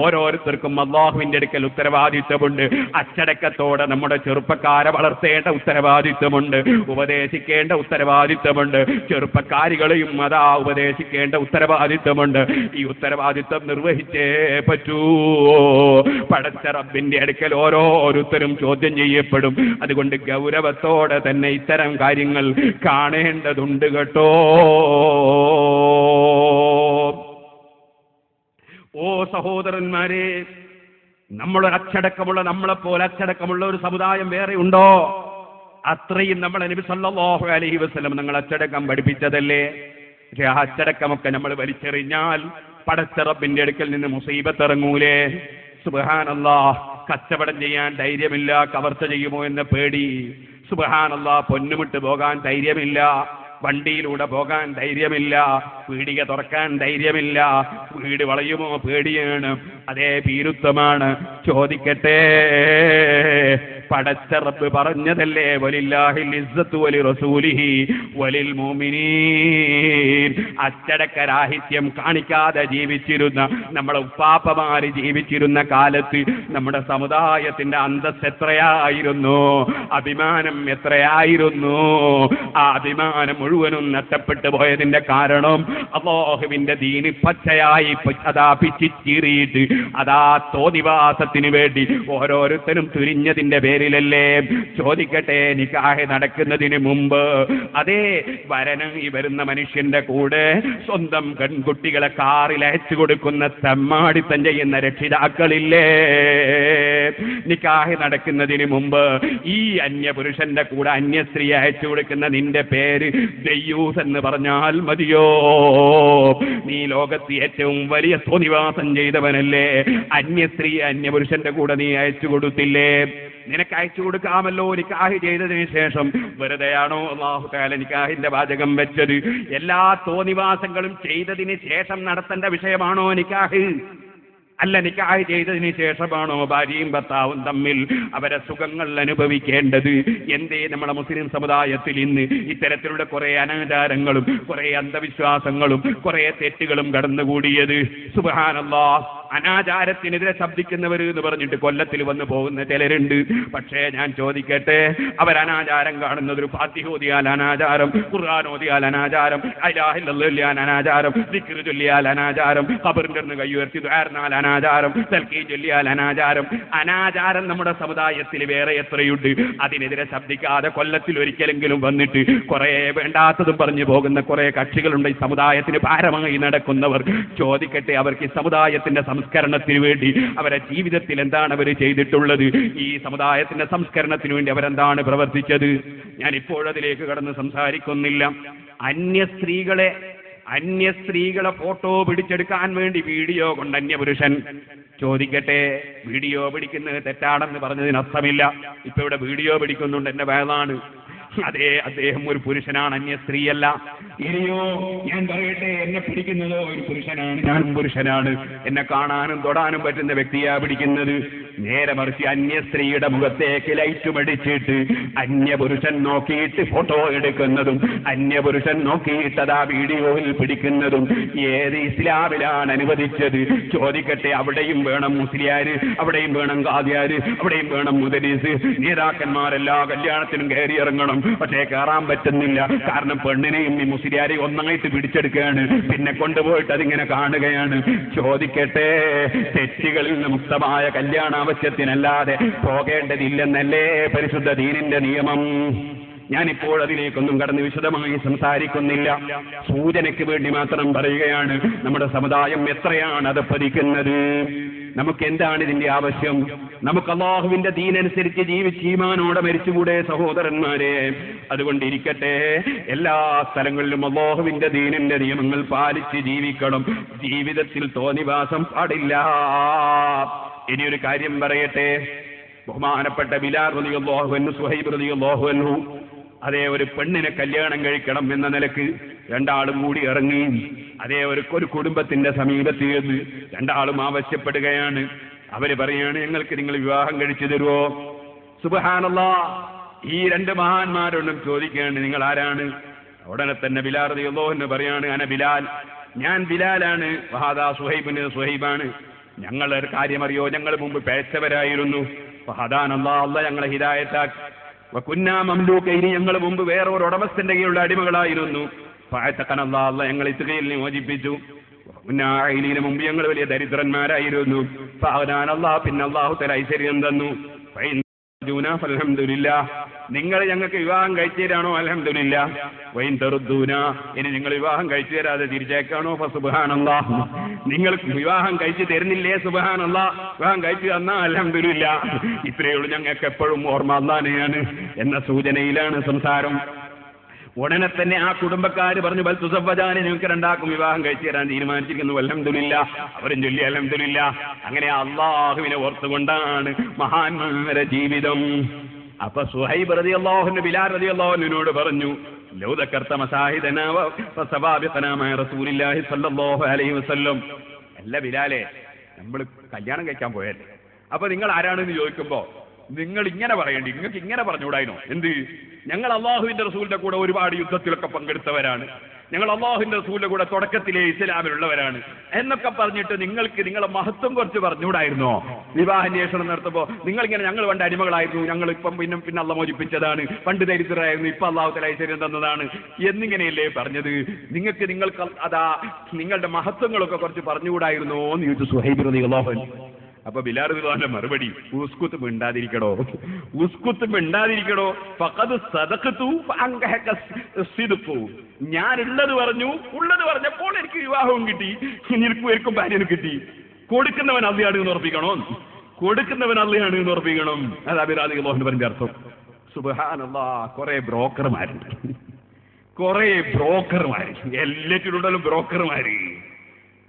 ഓരോരുത്തർക്കും അല്ലാഹുവിന്റെ അടുക്കൽ ഉത്തരവാദിത്വമുണ്ട്. അച്ചടക്കത്തോടെ നമ്മുടെ ചെറുപ്പക്കാരെ വളർത്തേണ്ട ഉത്തരവാദിത്വമുണ്ട്, ഉപദേശിക്കേണ്ട ഉത്തരവാദിത്വമുണ്ട്. ചെറുപ്പക്കാരികളെയും അതാ ഉപദേശിക്കേണ്ട ഉത്തരവാദിത്വമുണ്ട്. ഈ ഉത്തരവാദിത്വം നിർവഹിച്ചേ പറ്റൂ. പടച്ച റബ്ബിന്റെ അടുക്കൽ ഓരോരുത്തരും ചോദ്യം ചെയ്യപ്പെടും. അതുകൊണ്ട് ഗൗരവത്തോടെ തന്നെ ഇത്തരം കാര്യങ്ങൾ കാണേണ്ടതുണ്ട് കേട്ടോ. ഓ സഹോദരന്മാരെ, നമ്മളൊരു അച്ചടക്കമുള്ള, നമ്മളെപ്പോലെ അച്ചടക്കമുള്ള ഒരു സമുദായം വേറെ ഉണ്ടോ? അത്രയും നമ്മളെ നബി സല്ലല്ലാഹു അലൈഹി വസല്ലം നിങ്ങൾ അച്ചടക്കം പഠിപ്പിച്ചതല്ലേ. പക്ഷെ ആ അച്ചടക്കമൊക്കെ നമ്മൾ വലിച്ചെറിഞ്ഞാൽ പടച്ച റബ്ബിന്റെ അടുക്കൽ നിന്ന് മുസീബത്ത് ഇറങ്ങൂലേ? സുബ്ഹാനല്ലാഹ്. കച്ചവടം ചെയ്യാൻ ധൈര്യമില്ല, കവർച്ച ചെയ്യുമോ എന്ന പേടി. സുബ്ഹാനല്ലാഹ്. പൊന്നുമിട്ട് പോകാൻ ധൈര്യമില്ല, വണ്ടിയിലൂടെ പോകാൻ ധൈര്യമില്ല, പീടിക തുറക്കാൻ ധൈര്യമില്ല, വീട് വളയുമോ പേടിയാണ്. അതേ ഭീരുത്വമാണ്. ചോദിക്കട്ടെ, പടച്ച റബ്ബ് പറഞ്ഞതല്ലേ, വലില്ലാഹിൽ ഇസ്സത്തു വലി റസൂലിഹി വലിൽ മുഅ്മിനീൻ. അച്ചടക്കരാഹിത്യം കാണിക്കാതെ ജീവിച്ചിരുന്ന നമ്മുടെ ഉപ്പാപ്പമാര് ജീവിച്ചിരുന്ന കാലത്ത് നമ്മുടെ സമുദായത്തിന്റെ അന്തസ്സ് എത്രയായിരുന്നു, അഭിമാനം എത്രയായിരുന്നു. ആ അഭിമാനം മുഴുവനും നഷ്ടപ്പെട്ടു പോയതിന്റെ കാരണം അല്ലാഹുവിന്റെ ദീന് പച്ചയായി അതാ പിച്ചിച്ചീറിയിട്ട് അതാ തോന്നിവാസത്തിന് വേണ്ടി ഓരോരുത്തരും തുരിഞ്ഞതിന്റെ പേരിലല്ലേ. ചോദിക്കട്ടെ, നിക്കാഹ് നടക്കുന്നതിന് മുമ്പ് അതേ വരനായി വരുന്ന മനുഷ്യന്റെ കൂടെ സ്വന്തം പെൺകുട്ടികളെ കാറിൽ അയച്ചു കൊടുക്കുന്ന തെമ്മാടിത്തം ചെയ്യുന്ന രക്ഷിതാക്കളില്ലേ? നിക്കാഹ് നടക്കുന്നതിന് മുമ്പ് ഈ അന്യപുരുഷന്റെ കൂടെ അന്യസ്ത്രീ അയച്ചു കൊടുക്കുന്ന നിന്റെ പേര് ദയ്യൂസ് എന്ന് പറഞ്ഞാൽ മതിയോ? നീ ലോകത്ത് ഏറ്റവും വലിയ തോന്നിവാസം ചെയ്തവനല്ലേ? അന്യസ്ത്രീ അന്യപുരുഷന്റെ കൂടെ നീ അയച്ചു കൊടുത്തില്ലേ? നിനക്ക് അയച്ചു കൊടുക്കാമല്ലോ നിക്കാഹ് ചെയ്തതിന് ശേഷം. വെറുതെയാണോ അല്ലാഹു തആല നിക്കാഹിന്റെ വാചകം വെച്ചത്? എല്ലാ തോന്നിവാസങ്ങളും ചെയ്തതിന് ശേഷം നടത്തേണ്ട വിഷയമാണോ നിക്കാഹ്? അല്ല, നിക്കാഹ് ചെയ്തതിന് ശേഷമാണോ ഭാര്യയും ഭർത്താവും തമ്മിൽ അവരെ സുഖങ്ങൾ അനുഭവിക്കേണ്ടത്? എന്തേ നമ്മുടെ മുസ്ലിം സമുദായത്തിൽ ഇന്ന് ഇത്തരത്തിലുള്ള കുറെ അനാചാരങ്ങളും കുറെ അന്ധവിശ്വാസങ്ങളും കുറെ തെറ്റുകളും കടന്നുകൂടിയത്? സുബ്ഹാനല്ലാഹ്. അനാചാരത്തിനെതിരെ ശബ്ദിക്കുന്നവർ എന്ന് പറഞ്ഞിട്ട് കൊല്ലത്തിൽ വന്നു പോകുന്ന ചിലരുണ്ട്. പക്ഷേ ഞാൻ ചോദിക്കട്ടെ, അവർ അനാചാരം കാണുന്നത് ഒരു ഫാത്തിഹ ഓതിയാൽ അനാചാരം, ഖുർആൻ ഓതിയാൽ അനാചാരം, ലാ ഇലാഹ ഇല്ലല്ലാഹ് അനാചാരം, ദിക്ർ ചൊല്ലിയാൽ അനാചാരം, ഖബറിന്റെ അടുത്ത് കൈ ഉയർത്തി ദുആ ചെയ്താൽ അനാചാരം, തൽക്കീൻ ചൊല്ലിയാൽ അനാചാരം. അനാചാരം നമ്മുടെ സമുദായത്തിൽ വേറെ എത്രയുണ്ട്. അതിനെതിരെ ശബ്ദിക്കാതെ കൊല്ലത്തിൽ ഒരിക്കലെങ്കിലും വന്നിട്ട് കുറെ വേണ്ടാത്തതും പറഞ്ഞു പോകുന്ന കുറെ കക്ഷികളുണ്ട് ഈ സമുദായത്തിന് ഭാരമായി നടക്കുന്നവർ. ചോദിക്കട്ടെ, അവർക്ക് ഈ സമുദായത്തിന്റെ സംസ്കരണത്തിന് വേണ്ടി അവരുടെ ജീവിതത്തിൽ എന്താണ് അവർ ചെയ്തിട്ടുള്ളത്? ഈ സമുദായത്തിന്റെ സംസ്കരണത്തിന് വേണ്ടി അവരെന്താണ് പ്രവർത്തിച്ചത്? ഞാൻ ഇപ്പോഴതിലേക്ക് കടന്ന് സംസാരിക്കുന്നില്ല. അന്യസ്ത്രീകളെ ഫോട്ടോ പിടിച്ചെടുക്കാൻ വേണ്ടി വീഡിയോ കൊണ്ട് അന്യപുരുഷൻ. ചോദിക്കട്ടെ, വീഡിയോ പിടിക്കുന്നത് തെറ്റാണെന്ന് പറഞ്ഞതിന് അർത്ഥമില്ല. ഇപ്പൊ ഇവിടെ വീഡിയോ പിടിക്കുന്നുണ്ട്, എന്റെ വയലാണ്. അതേ, അദ്ദേഹം ഒരു പുരുഷനാണ്, അന്യ സ്ത്രീയല്ല. ഇനിയോ ഞാൻ പറയട്ടെ, എന്നെ പിടിക്കുന്നതോ ഒരു പുരുഷനാണ്, ഞാനും പുരുഷനാണ്. എന്നെ കാണാനും തൊടാനും പറ്റുന്ന വ്യക്തിയാ പിടിക്കുന്നത്. നേരെ മറിച്ച് അന്യ സ്ത്രീയുടെ മുഖത്തേക്ക് ലൈറ്റുമടിച്ചിട്ട് അന്യപുരുഷൻ നോക്കിയിട്ട് ഫോട്ടോ എടുക്കുന്നതും അന്യപുരുഷൻ നോക്കിയിട്ടതാ വീഡിയോയിൽ പിടിക്കുന്നതും ഏത് ഇസ്ലാമിലാണ് അനുവദിച്ചത്? ചോദിക്കട്ടെ, അവിടെയും വേണം മുസ്ലിയാര്, അവിടെയും വേണം ഖാദിയാര്, അവിടെയും വേണം മുദരീസ്. നേതാക്കന്മാരെല്ലാ കല്യാണത്തിനും കയറി ഇറങ്ങണം. പക്ഷേ കയറാൻ പറ്റുന്നില്ല. കാരണം പെണ്ണിനെയും ഈ മുസ്ലിയാരെയും ഒന്നായിട്ട് പിടിച്ചെടുക്കുകയാണ്, പിന്നെ കൊണ്ടുപോയിട്ട് അതിങ്ങനെ കാണുകയാണ്. ചോദിക്കട്ടെ, തെറ്റുകളിൽ നിന്ന് മുക്തമായ കല്യാണ ആവശ്യത്തിനല്ലാതെ പോകേണ്ടതില്ലെന്നല്ലേ പരിശുദ്ധ ദീനിന്റെ നിയമം? ഞാനിപ്പോൾ അതിലേക്കൊന്നും കടന്ന് വിശദമായി സംസാരിക്കുന്നില്ല. സൂചനയ്ക്ക് വേണ്ടി മാത്രം പറയുകയാണ്, നമ്മുടെ സമുദായം എത്രയാണ് അത് പതിക്കുന്നത്. നമുക്ക് എന്താണ് ഇതിന്റെ ആവശ്യം? നമുക്ക് അല്ലാഹുവിന്റെ ദീനനുസരിച്ച് ജീവിച്ച് ഈമാനോടെ മരിച്ചുകൂടെ സഹോദരന്മാരെ? അതുകൊണ്ടിരിക്കട്ടെ, എല്ലാ സ്ഥലങ്ങളിലും അല്ലാഹുവിന്റെ ദീനിന്റെ നിയമങ്ങൾ പാലിച്ച് ജീവിക്കണം. ജീവിതത്തിൽ തോന്നിവാസം പാടില്ല. ഇനിയൊരു കാര്യം പറയട്ടെ. ബഹുമാനപ്പെട്ട ബിലാൽ റളിയല്ലാഹു അൻഹു, സുഹൈബ് റളിയല്ലാഹു അൻഹു, അതേ ഒരു പെണ്ണിനെ കല്യാണം കഴിക്കണം എന്ന നിലക്ക് രണ്ടാളും കൂടി ഇറങ്ങി. അതേ ഒരു കുടുംബത്തിന്റെ സമീപത്ത് ചെന്ന് രണ്ടാളും ആവശ്യപ്പെടുകയാണ്. അവര് പറയാണ്, ഞങ്ങൾക്ക് നിങ്ങൾ വിവാഹം കഴിച്ചു തരുമോ? സുബ്ഹാനല്ലാഹ്. ഈ രണ്ട് മഹാന്മാരോടും ചോദിക്കുകയാണ്, നിങ്ങൾ ആരാണ്? ഉടനെ തന്നെ ബിലാൽ റളിയല്ലാഹു അൻഹു പറയാണ്, അന ബിലാൽ, ഞാൻ ബിലാലാണ്. വഹാദാ സുഹൈബിന്, സുഹൈബാണ്. ഞങ്ങളൊരു കാര്യം അറിയോ, ഞങ്ങൾ മുമ്പ് പേച്ചവരായിരുന്നു. അല്ലാഹ് ഞങ്ങളെ ഹിദായത്താക്കി. വകുന്നാ മംലൂകൈനി, ഞങ്ങൾ മുമ്പ് വേറെ ഒരു ഉടമസ്ഥന്റെ കീഴിലുള്ള അടിമകളായിരുന്നു. അല്ലാഹ് ഞങ്ങൾ ഇസ്കയിൽ മോചിപ്പിച്ചു. ഇതിന് മുമ്പ് ഞങ്ങൾ വലിയ ദരിദ്രന്മാരായിരുന്നു. അല്ലാഹ് പിന്നെ അല്ലാഹു തആല ഐശ്വര്യം തന്നു. അൽഹംദുലില്ലാഹ്, നിങ്ങൾ ഞങ്ങൾക്ക് വിവാഹം കഴിച്ചു തരാണോ അൽഹംദുലില്ലാഹ്, വൈൻ തറുദ്ദൂന, ഇനി നിങ്ങൾ വിവാഹം കഴിച്ചു തരാതെ തിരിച്ചേക്കാണോ ഫസുബ്ഹാനല്ലാഹ്, നിങ്ങൾ വിവാഹം കഴിച്ചു തരുന്നില്ലേ സുബ്ഹാനല്ലാഹ്, വിവാഹം കഴിച്ചു തന്നാ അൽഹംദുലില്ലാഹ്. ഇത്രയേ ഉള്ളൂ, ഞങ്ങൾക്ക് എപ്പോഴും ഓർമ്മ അല്ലാഹനെയാണ് എന്ന സൂചനയിലാണ് സംസാരം. ഉടനെ തന്നെ ആ കുടുംബക്കാർ പറഞ്ഞു, ബൽ തുസവ്വജാനി, നിങ്ങൾക്ക് രണ്ടാക്കും വിവാഹം കഴിച്ചു തരാൻ തീരുമാനിച്ചിരിക്കുന്നു, അൽഹംദുലില്ലാഹ്. അവരും ചൊല്ലി അൽഹംദുലില്ലാഹ്. അങ്ങനെ അള്ളാഹുവിനെ ഓർത്തുകൊണ്ടാണ് മഹാന്മാരുടെ ജീവിതം. അപ്പൊ സുഹൈബ് റളിയല്ലാഹു അൻഹു ബിലാൽ റളിയല്ലാഹു അൻഹുവിനോട് പറഞ്ഞു, ലൗ ദക്കർത മസാഹിദനാ വസവാബിഖനാ മഅ റസൂലില്ലാഹി സ്വല്ലല്ലാഹു അലൈഹി വസല്ലം. അല്ല ബിലാലെ, നമ്മൾ കല്യാണം കഴിക്കാൻ പോയല്ലേ, അപ്പൊ നിങ്ങൾ ആരാണെന്ന് ചോദിക്കുമ്പോ നിങ്ങൾ ഇങ്ങനെ പറയേണ്ടി, നിങ്ങൾക്ക് ഇങ്ങനെ പറഞ്ഞുകൂടായിനോ? എന്ത്, ഞങ്ങൾ അള്ളാഹുവിന്റെ റസൂലിന്റെ കൂടെ ഒരുപാട് യുദ്ധത്തിലൊക്കെ പങ്കെടുത്തവരാണ്, ഞങ്ങൾ അള്ളാഹുവിന്റെ റസൂലിന്റെ കൂടെ തുടക്കത്തിലെ ഇസ്ലാമിലുള്ളവരാണ് എന്നൊക്കെ പറഞ്ഞിട്ട് നിങ്ങൾക്ക് നിങ്ങളെ മഹത്വം കുറച്ച് പറഞ്ഞുകൂടായിരുന്നോ? വിവാഹാന്വേഷണം നടത്തുമ്പോൾ നിങ്ങളിങ്ങനെ, ഞങ്ങൾ പണ്ട് അടിമകളായിരുന്നു, ഞങ്ങൾ ഇപ്പം പിന്നെ അള്ള മോചിപ്പിച്ചതാണ്, പണ്ട് ദരിദ്രരായിരുന്നു, ഇപ്പൊ അള്ളാഹു തആല ഐശ്വര്യം തന്നതാണ് എന്നിങ്ങനെയല്ലേ പറഞ്ഞത്? നിങ്ങൾക്ക് അതാ നിങ്ങളുടെ മഹത്വങ്ങളൊക്കെ കുറച്ച് പറഞ്ഞുകൂടായിരുന്നോ എന്ന് ചോദിച്ചു സുഹൈബ് റളിയല്ലാഹു അൻഹു. അപ്പൊ ബിലാൽ റളിയല്ലാഹുവിന്റെ മറുപടി, ഉസ്കുത്ത് മിണ്ടാതിരിക്കടോ, ഉസ്കുത്ത് മിണ്ടാതിരിക്കടോ, ഫഖദ് സദഖതു ഫഅൻകഹക സിദ്ഖു. ഞാൻ ഉള്ളത് പറഞ്ഞു, ഉള്ളത് പറഞ്ഞപ്പോൾ എനിക്ക് വിവാഹവും കിട്ടി, എനിക്കും ഭാര്യനും കിട്ടി. കൊടുക്കുന്നവൻ അള്ളയാണ് എന്ന് ഉറപ്പിക്കണോ? കൊടുക്കുന്നവൻ അള്ളയാണ് എന്ന് ഉറപ്പിക്കണം. അതാ ബിലാൽ റളിയല്ലാഹു പറഞ്ഞ അർത്ഥം. സുബ്ഹാനല്ലാഹ്, കുറെ ബ്രോക്കർമാരുണ്ട്, കുറെ ബ്രോക്കർമാര്, എല്ലാറ്റിലുണ്ടല്ലോ ബ്രോക്കർമാര്.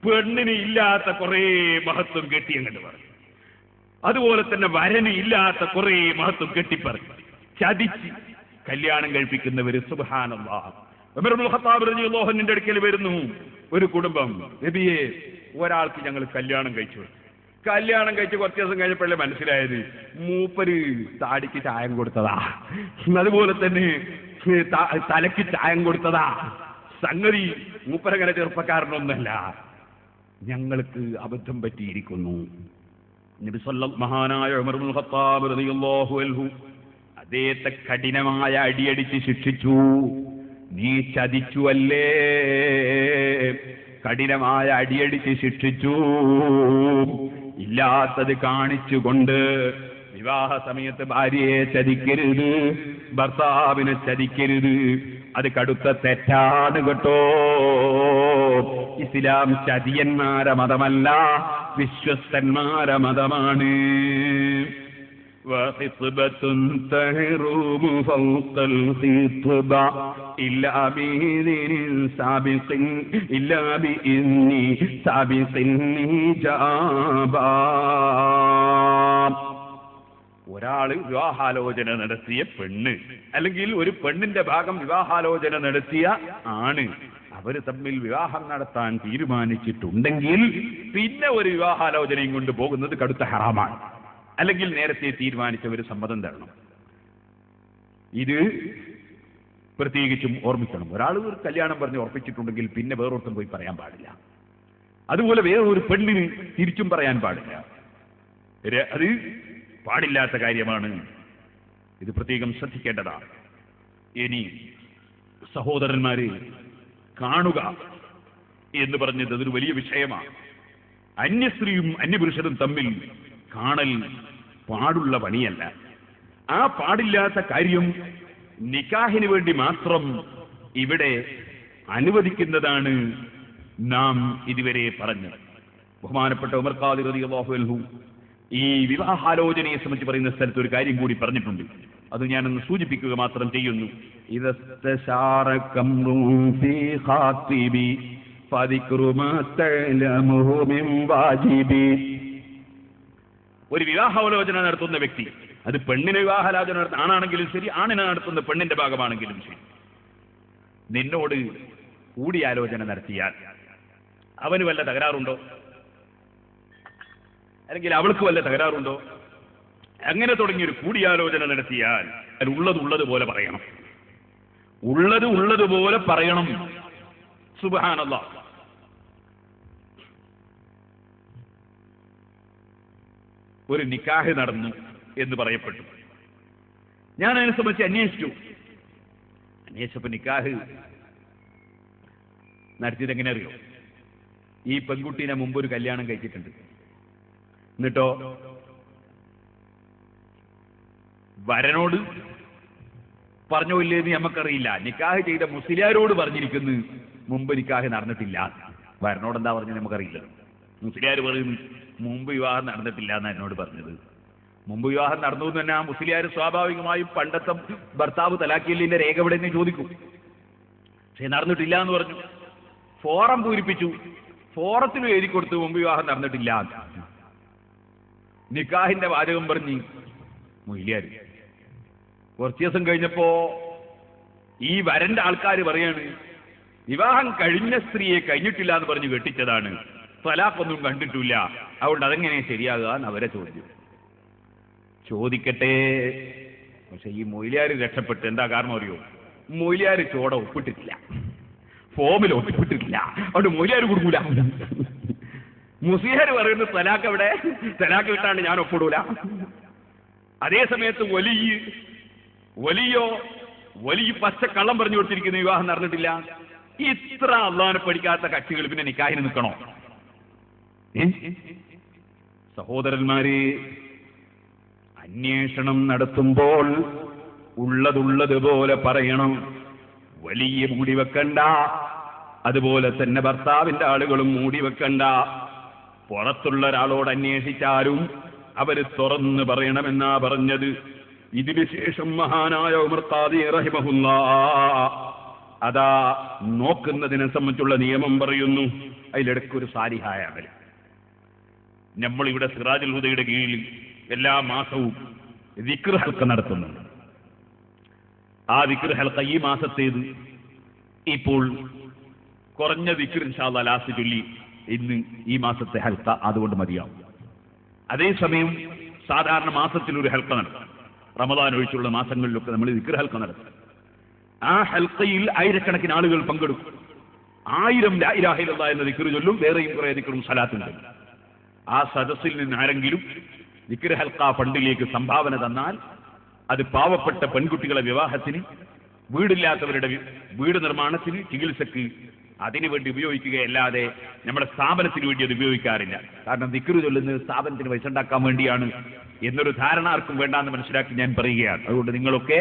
പെണ്ണിന് ഇല്ലാത്ത കുറെ മഹത്വം കെട്ടി അങ്ങോട്ട് പറഞ്ഞു, അതുപോലെ തന്നെ വരന് ഇല്ലാത്ത കുറെ മഹത്വം കെട്ടിപ്പറഞ്ഞു ചതിച്ച് കല്യാണം കഴിപ്പിക്കുന്നവര്. സുബ്ഹാനല്ലാഹ്. ഉമർ ഇബ്നുൽ ഖത്താബ് റളിയല്ലാഹു അൻഹുവിന്റെ അടുക്കൽ വരുന്നു ഒരു കുടുംബം, നബിയെ ഒരാൾക്ക് ഞങ്ങൾ കല്യാണം കഴിച്ചു. കല്യാണം കഴിച്ച് കുറച്ച് ദിവസം കഴിഞ്ഞപ്പോഴല്ലേ മനസ്സിലായത് മൂപ്പര് താടിക്ക് ചായം കൊടുത്തതാ, അതുപോലെ തന്നെ തലയ്ക്ക് ചായം കൊടുത്തതാ. സംഗതി മൂപ്പരങ്ങനെ ചെറുപ്പക്കാരനൊന്നല്ല, ഞങ്ങൾക്ക് അബദ്ധം പറ്റിയിരിക്കുന്നു. നബി മഹാനായ ഉമർ ഇബ്നുൽ ഖത്താബ് റളിയല്ലാഹു അൻഹു അദ്ദേഹത്തെ കഠിനമായ അടിയടിച്ച് ശിക്ഷിച്ചു. നീ ചതിച്ചു അല്ലേ? കഠിനമായ അടിയടിച്ച് ശിക്ഷിച്ചു. ഇല്ലാത്തത് കാണിച്ചുകൊണ്ട് വിവാഹ സമയത്ത് ഭാര്യയെ ചതിക്കരുത്, ഭർത്താവിനെ ചതിക്കരുത്. അത് കടുത്ത തെറ്റാണ് കേട്ടോ. ഇസ്ലാം ചതിയന്മാരെ മതമല്ല, വിശ്വസ്തന്മാരെ മതമാണ്. ഒരാള് വിവാഹാലോചന നടത്തിയ പെണ്ണ്, അല്ലെങ്കിൽ ഒരു പെണ്ണിന്റെ ഭാഗം വിവാഹാലോചന നടത്തിയ ആണ്, അവര് തമ്മിൽ വിവാഹം നടത്താൻ തീരുമാനിച്ചിട്ടുണ്ടെങ്കിൽ പിന്നെ ഒരു വിവാഹാലോചനയും കൊണ്ട് പോകുന്നത് കടുത്ത ഹറാമാണ്. അല്ലെങ്കിൽ നേരത്തെ തീരുമാനിച്ചവർ സമ്മതം തരണം. ഇത് പ്രത്യേകിച്ചും ഓർമ്മിക്കണം. ഒരാൾ ഒരു കല്യാണം പറഞ്ഞ് ഉറപ്പിച്ചിട്ടുണ്ടെങ്കിൽ പിന്നെ വേറൊരുത്തും പോയി പറയാൻ പാടില്ല. അതുപോലെ വേറൊരു പെണ്ണിന് തിരിച്ചും പറയാൻ പാടില്ല. അത് പാടില്ലാത്ത കാര്യമാണ്. ഇത് പ്രത്യേകം ശ്രദ്ധിക്കേണ്ടതാണ്. ഇനി സഹോദരന്മാരെ, കാണുക എന്ന് പറഞ്ഞത് അതൊരു വലിയ വിഷയമാണ്. അന്യസ്ത്രീയും അന്യപുരുഷനും തമ്മിൽ കാണൽ പാടുള്ള പണിയല്ല. ആ പാടില്ലാത്ത കാര്യം നിക്കാഹിന് വേണ്ടി മാത്രം ഇവിടെ അനുവദിക്കുന്നതാണ് നാം ഇതുവരെ പറഞ്ഞത്. ബഹുമാനപ്പെട്ട ഉമർ ഖാദി റളിയല്ലാഹു അൻഹു ഈ വിവാഹാലോചനയെ സംബന്ധിച്ച് പറയുന്ന സ്ഥലത്ത് ഒരു കാര്യം കൂടി പറഞ്ഞിട്ടുണ്ട്. അത് ഞാനൊന്ന് സൂചിപ്പിക്കുക മാത്രം ചെയ്യുന്നു. ഒരു വിവാഹാലോചന നടത്തുന്ന വ്യക്തി, അത് പെണ്ണിന് വിവാഹാലോചന ആണാണെങ്കിലും ശരി, ആണിനെ നടത്തുന്ന പെണ്ണിന്റെ ഭാഗമാണെങ്കിലും ശരി, നിന്നോട് കൂടിയാലോചന നടത്തിയാൽ അവന് വല്ല തകരാറുണ്ടോ? അല്ലെങ്കിൽ അവൾക്ക് വല്ല തകരാറുണ്ടോ? അങ്ങനെ തുടങ്ങിയൊരു കൂടിയാലോചന നടത്തിയാൽ ഉള്ളതുപോലെ പറയണം. ഉള്ളതുപോലെ പറയണം. സുബ്ഹാനല്ലാഹ്. ഒരു നിക്കാഹ് നടന്നു എന്ന് പറയപ്പെട്ടു. ഞാൻ അതിനെ സംബന്ധിച്ച് അന്വേഷിച്ചപ്പോൾ നിക്കാഹ് നടത്തിയത് എങ്ങനെ അറിയോ? ഈ പെൺകുട്ടീനെ മുമ്പ് ഒരു കല്യാണം കഴിച്ചിട്ടുണ്ട്. എന്നിട്ടോ വരനോട് പറഞ്ഞോ ഇല്ലേന്ന് നമുക്കറിയില്ല. നിക്കാഹ് ചെയ്ത മുസ്ലിയാരോട് പറഞ്ഞിരിക്കുന്നു മുമ്പ് നിക്കാഹ് നടന്നിട്ടില്ല. വരനോട് എന്താ പറഞ്ഞത് നമുക്കറിയില്ല. മുസ്ലിയാർ പറയുന്നു മുമ്പ് വിവാഹം നടന്നിട്ടില്ല എന്നാ എന്നോട് പറഞ്ഞത്. മുമ്പ് വിവാഹം നടന്നു എന്ന് തന്നെ ആ മുസ്ലിയാർ സ്വാഭാവികമായും പണ്ടത്തെ ഭർത്താവ് തലാക്കിയല്ലിന്റെ രേഖ ഇവിടെ നിന്ന് ചോദിക്കും. പക്ഷെ നടന്നിട്ടില്ല എന്ന് പറഞ്ഞു. ഫോറം പൂരിപ്പിച്ചു, ഫോറത്തിലും എഴുതി കൊടുത്തു മുമ്പ് വിവാഹം നടന്നിട്ടില്ല. നിക്കാഹിന്റെ വാചകം പറഞ്ഞ് മൊയ്ലിയാർ. കുറച്ചു ദിവസം കഴിഞ്ഞപ്പോ ഈ വരന്റെ ആൾക്കാർ പറയാണ് വിവാഹം കഴിഞ്ഞ സ്ത്രീയെ കഴിഞ്ഞിട്ടില്ല എന്ന് പറഞ്ഞ് കെട്ടിച്ചതാണ്, തലാഖൊന്നും കണ്ടിട്ടില്ല, അതുകൊണ്ട് അതെങ്ങനെ ശരിയാകുക എന്ന് അവരെ ചോദിക്കട്ടെ. പക്ഷെ ഈ മൊയ്ലിയാർ രക്ഷപ്പെട്ട്. എന്താ കാരണം അറിയോ? മൊയ്ലിയാർ ചോട ഒപ്പിട്ടിട്ടില്ല, ഫോമിൽ ഒപ്പിട്ടിട്ടില്ല, അതുകൊണ്ട് മൊയ്ലിയാർ കൊടുക്കൂല. മുസ്ലിയാർ പറയുന്നത് തലാഖ് എവിടെ, തലാഖ് കിട്ടാണ്ട് ഞാൻ ഒപ്പിടൂല. അതേ സമയത്ത് വലിയ പച്ച കള്ളം പറഞ്ഞു കൊടുത്തിരിക്കുന്ന വിവാഹം നടന്നിട്ടില്ല. ഇത്ര അള്ളാഹിനെ പഠിക്കാത്ത കക്ഷികൾ പിന്നെ നിക്കാഹിന് നിൽക്കണോ? സഹോദരന്മാരെ, അന്വേഷണം നടത്തുമ്പോൾ ഉള്ളതുള്ളതുപോലെ പറയണം. വലിയ മൂടി വെക്കണ്ട, അതുപോലെ തന്നെ ഭർത്താവിന്റെ ആളുകളും മൂടി വെക്കണ്ട. പുറത്തുള്ള ഒരാളോട് അന്വേഷിച്ചാലും അവര് തുറന്ന് പറയണമെന്നാ പറഞ്ഞത്. ഇതിനുശേഷം മഹാനായ ഉമർ ഖാദി റഹിമഹുല്ലാഹ് അതാ നോക്കുന്നതിനെ സംബന്ധിച്ചുള്ള നിയമം പറയുന്നു. അതിലിടയ്ക്കൊരു സാലിഹായ അമൽ. നമ്മളിവിടെ സിറാജുൽ ഹുദയുടെ കീഴിൽ എല്ലാ മാസവും ദിക്ർ ഹൽക്ക നടത്തുന്നുണ്ട്. ആ ദിക്ർ ഹൽക്ക ഈ മാസത്തേത് ഇപ്പോൾ കുറഞ്ഞ ദിക്ർ ഇൻഷാ അല്ലാഹ് ലാസ്റ്റ് ചൊല്ലി ഇന്ന് ഈ മാസത്തെ ഹൽക്ക അതുകൊണ്ട് മതിയാവും. അതേസമയം സാധാരണ മാസത്തിൽ ഒരു ഹൽക്ക നടത്തും. റമദാൻ ഒഴിച്ചുള്ള മാസങ്ങളിലൊക്കെ നമ്മൾ ദിക്ർ ഹൽക്ക നടത്തും. ആ ഹൽക്കയിൽ ആയിരക്കണക്കിന് ആളുകൾ പങ്കെടുക്കും. 1000 ലാ ഇലാഹ ഇല്ലല്ലാഹ് എന്ന ദിക്ർ ചൊല്ലും. വേറെയും കുറെ ദിക്റും സലാത്തും ചൊല്ലും. ആ സദസ്സിൽ നിന്ന് ആരെങ്കിലും ദിക്ർ ഹൽക്ക ഫണ്ടിലേക്ക് സംഭാവന തന്നാൽ അത് പാവപ്പെട്ട പെൺകുട്ടികളെ വിവാഹത്തിന്, വീടില്ലാത്തവരുടെ വീട് നിർമ്മാണത്തിന്, ചികിത്സക്ക് അതിനുവേണ്ടി ഉപയോഗിക്കുകയല്ലാതെ നമ്മുടെ സ്ഥാപനത്തിന് വേണ്ടി അത് ഉപയോഗിക്കാറില്ല. കാരണം ദിക്ർ ചൊല്ലുന്നത് സ്ഥാപനത്തിന് പൈസ ഉണ്ടാക്കാൻ വേണ്ടിയാണ് എന്നൊരു ധാരണ ആർക്കും വേണ്ടാന്ന് മനസ്സിലാക്കി ഞാൻ പറയുകയാണ്. അതുകൊണ്ട് നിങ്ങളൊക്കെ